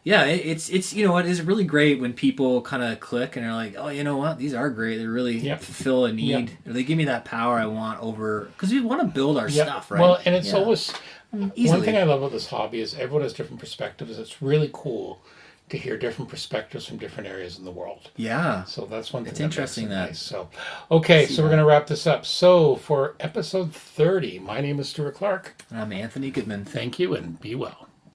It's it is really great when people kind of click and are like, oh, you know what, these are great. They really Yep. fulfill a need. Yep. Or they give me that power I want over, because we want to build our Yep. stuff, right? Well, and it's Yeah. always Easily. one thing I love about this hobby is everyone has different perspectives. It's really cool to hear different perspectives from different areas in the world. Yeah. So that's one thing. It's that makes interesting it that- Nice. So, okay, See so we're that. going to wrap this up. So for episode 30, my name is Stuart Clark. I'm Anthony Goodman. Thank you and be well.